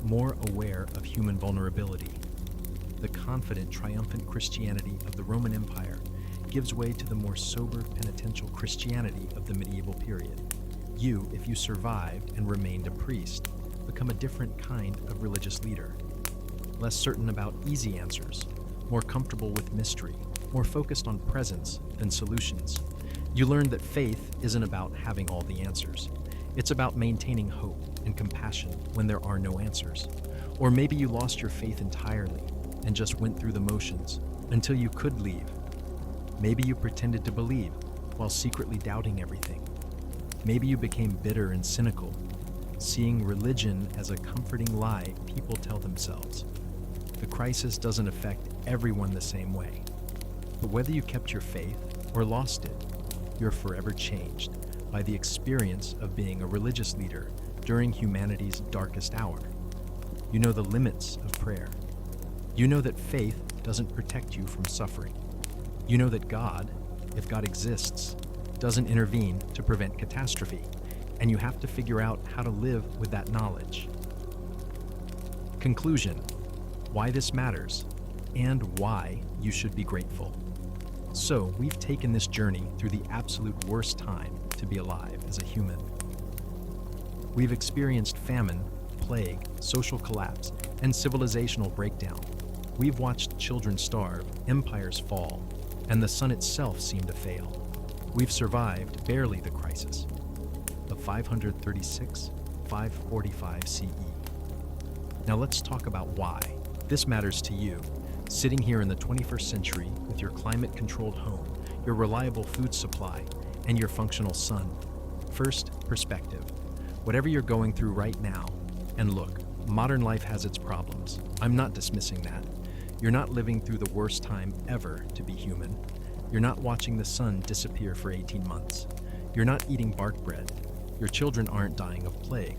more aware of human vulnerability. The confident, triumphant Christianity of the Roman Empire gives way to the more sober, penitential Christianity of the medieval period. You, if you survived and remained a priest, become a different kind of religious leader. Less certain about easy answers, more comfortable with mystery, more focused on presence than solutions. You learn that faith isn't about having all the answers. It's about maintaining hope and compassion when there are no answers. Or maybe you lost your faith entirely and just went through the motions until you could leave. Maybe you pretended to believe while secretly doubting everything. Maybe you became bitter and cynical, seeing religion as a comforting lie people tell themselves. The crisis doesn't affect everyone the same way. But whether you kept your faith or lost it, you're forever changed by the experience of being a religious leader during humanity's darkest hour. You know the limits of prayer. You know that faith doesn't protect you from suffering. You know that God, if God exists, doesn't intervene to prevent catastrophe, and you have to figure out how to live with that knowledge. Conclusion: why this matters, and why you should be grateful. So, we've taken this journey through the absolute worst time to be alive as a human. We've experienced famine, plague, social collapse, and civilizational breakdown. We've watched children starve, empires fall, and the sun itself seem to fail. We've survived barely the crisis of 536-545 CE. Now let's talk about why this matters to you, sitting here in the 21st century with your climate-controlled home, your reliable food supply, and your functional sun. First, perspective. Whatever you're going through right now, and look, modern life has its problems. I'm not dismissing that. You're not living through the worst time ever to be human. You're not watching the sun disappear for 18 months. You're not eating bark bread. Your children aren't dying of plague.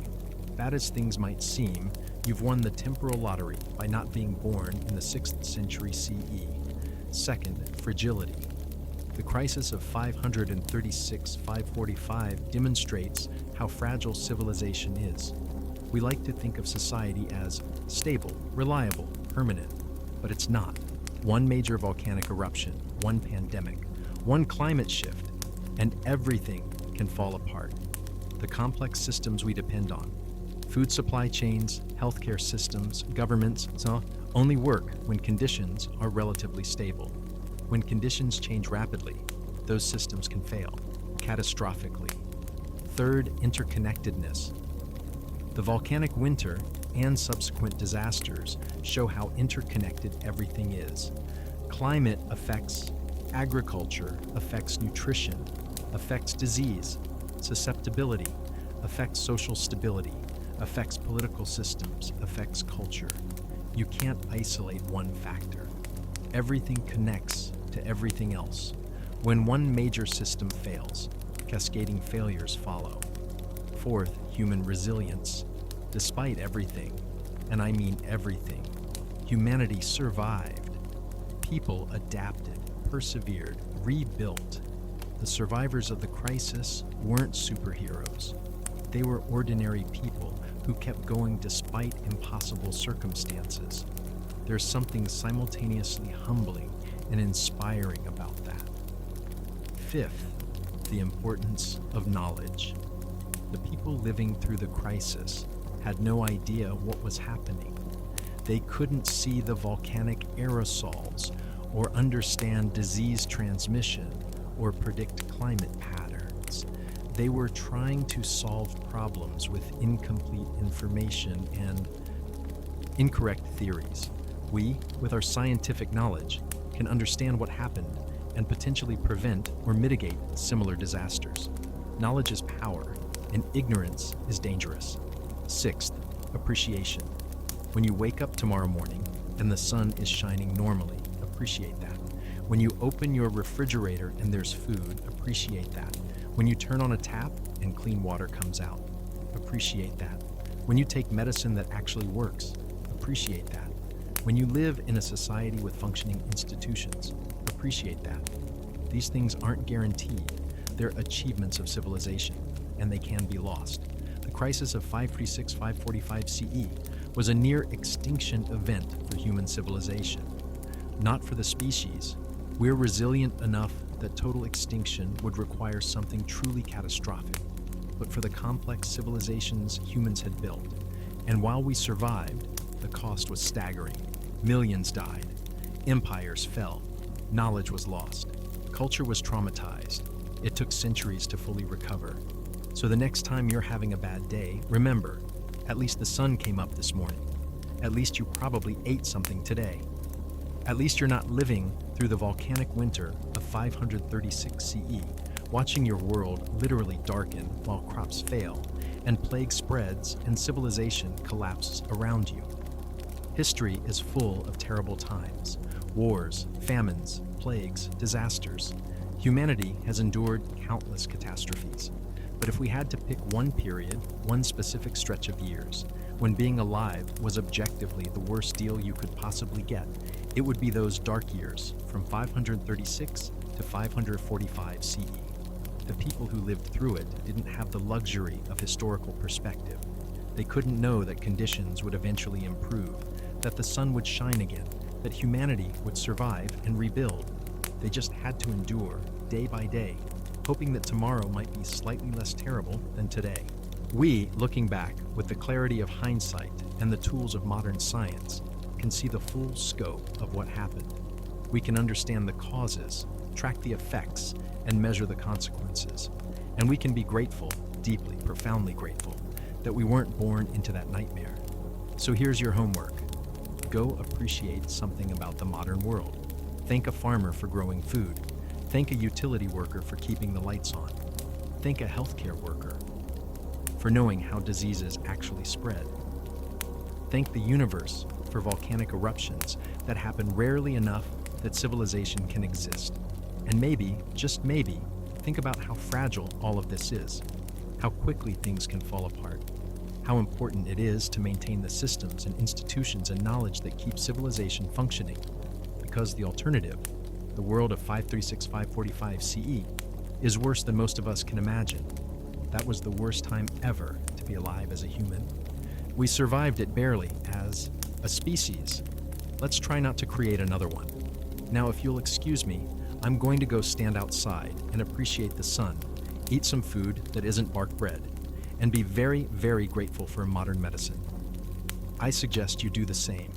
Bad as things might seem, you've won the temporal lottery by not being born in the 6th century CE. Second, fragility. The crisis of 536-545 demonstrates how fragile civilization is. We like to think of society as stable, reliable, permanent, but it's not. One major volcanic eruption, one pandemic, one climate shift, and everything can fall apart. The complex systems we depend on, food supply chains, healthcare systems, governments, only work when conditions are relatively stable. When conditions change rapidly, those systems can fail, catastrophically. Third, interconnectedness. The volcanic winter and subsequent disasters show how interconnected everything is. Climate affects agriculture, affects nutrition, affects disease, susceptibility, affects social stability, affects political systems, affects culture. You can't isolate one factor. Everything connects to everything else. When one major system fails, cascading failures follow. Fourth, human resilience. Despite everything, and I mean everything, humanity survived. People adapted, persevered, rebuilt. The survivors of the crisis weren't superheroes. They were ordinary people who kept going despite impossible circumstances. There's something simultaneously humbling and inspiring about that. Fifth, the importance of knowledge. The people living through the crisis had no idea what was happening. They couldn't see the volcanic aerosols or understand disease transmission or predict climate patterns. They were trying to solve problems with incomplete information and incorrect theories. We, with our scientific knowledge, can understand what happened and potentially prevent or mitigate similar disasters. Knowledge is power, and ignorance is dangerous. Sixth, appreciation. When you wake up tomorrow morning and the sun is shining normally, appreciate that. When you open your refrigerator and there's food, appreciate that. When you turn on a tap and clean water comes out, appreciate that. When you take medicine that actually works, appreciate that. When you live in a society with functioning institutions, appreciate that. These things aren't guaranteed. They're achievements of civilization, and they can be lost. The crisis of 536-545 CE was a near extinction event for human civilization. Not for the species. We're resilient enough that total extinction would require something truly catastrophic, but for the complex civilizations humans had built. And while we survived, the cost was staggering. Millions died. Empires fell. Knowledge was lost. Culture was traumatized. It took centuries to fully recover. So the next time you're having a bad day, remember, at least the sun came up this morning. At least you probably ate something today. At least you're not living through the volcanic winter of 536 CE, watching your world literally darken while crops fail, and plague spreads and civilization collapses around you. History is full of terrible times, wars, famines, plagues, disasters. Humanity has endured countless catastrophes. But if we had to pick one period, one specific stretch of years, when being alive was objectively the worst deal you could possibly get, it would be those dark years from 536 to 545 CE. The people who lived through it didn't have the luxury of historical perspective. They couldn't know that conditions would eventually improve, that the sun would shine again, that humanity would survive and rebuild. They just had to endure, day by day, hoping that tomorrow might be slightly less terrible than today. We, looking back with the clarity of hindsight and the tools of modern science, can see the full scope of what happened. We can understand the causes, track the effects, and measure the consequences. And we can be grateful, deeply, profoundly grateful, that we weren't born into that nightmare. So here's your homework. Go appreciate something about the modern world. Thank a farmer for growing food. Thank a utility worker for keeping the lights on. Thank a healthcare worker for knowing how diseases actually spread. Thank the universe for volcanic eruptions that happen rarely enough that civilization can exist. And maybe, just maybe, think about how fragile all of this is, how quickly things can fall apart, how important it is to maintain the systems and institutions and knowledge that keep civilization functioning. Because the alternative, the world of 536545 CE, is worse than most of us can imagine. That was the worst time ever to be alive as a human. We survived it barely as a species. Let's try not to create another one. Now, if you'll excuse me, I'm going to go stand outside and appreciate the sun, eat some food that isn't bark bread, and be very, very grateful for modern medicine. I suggest you do the same.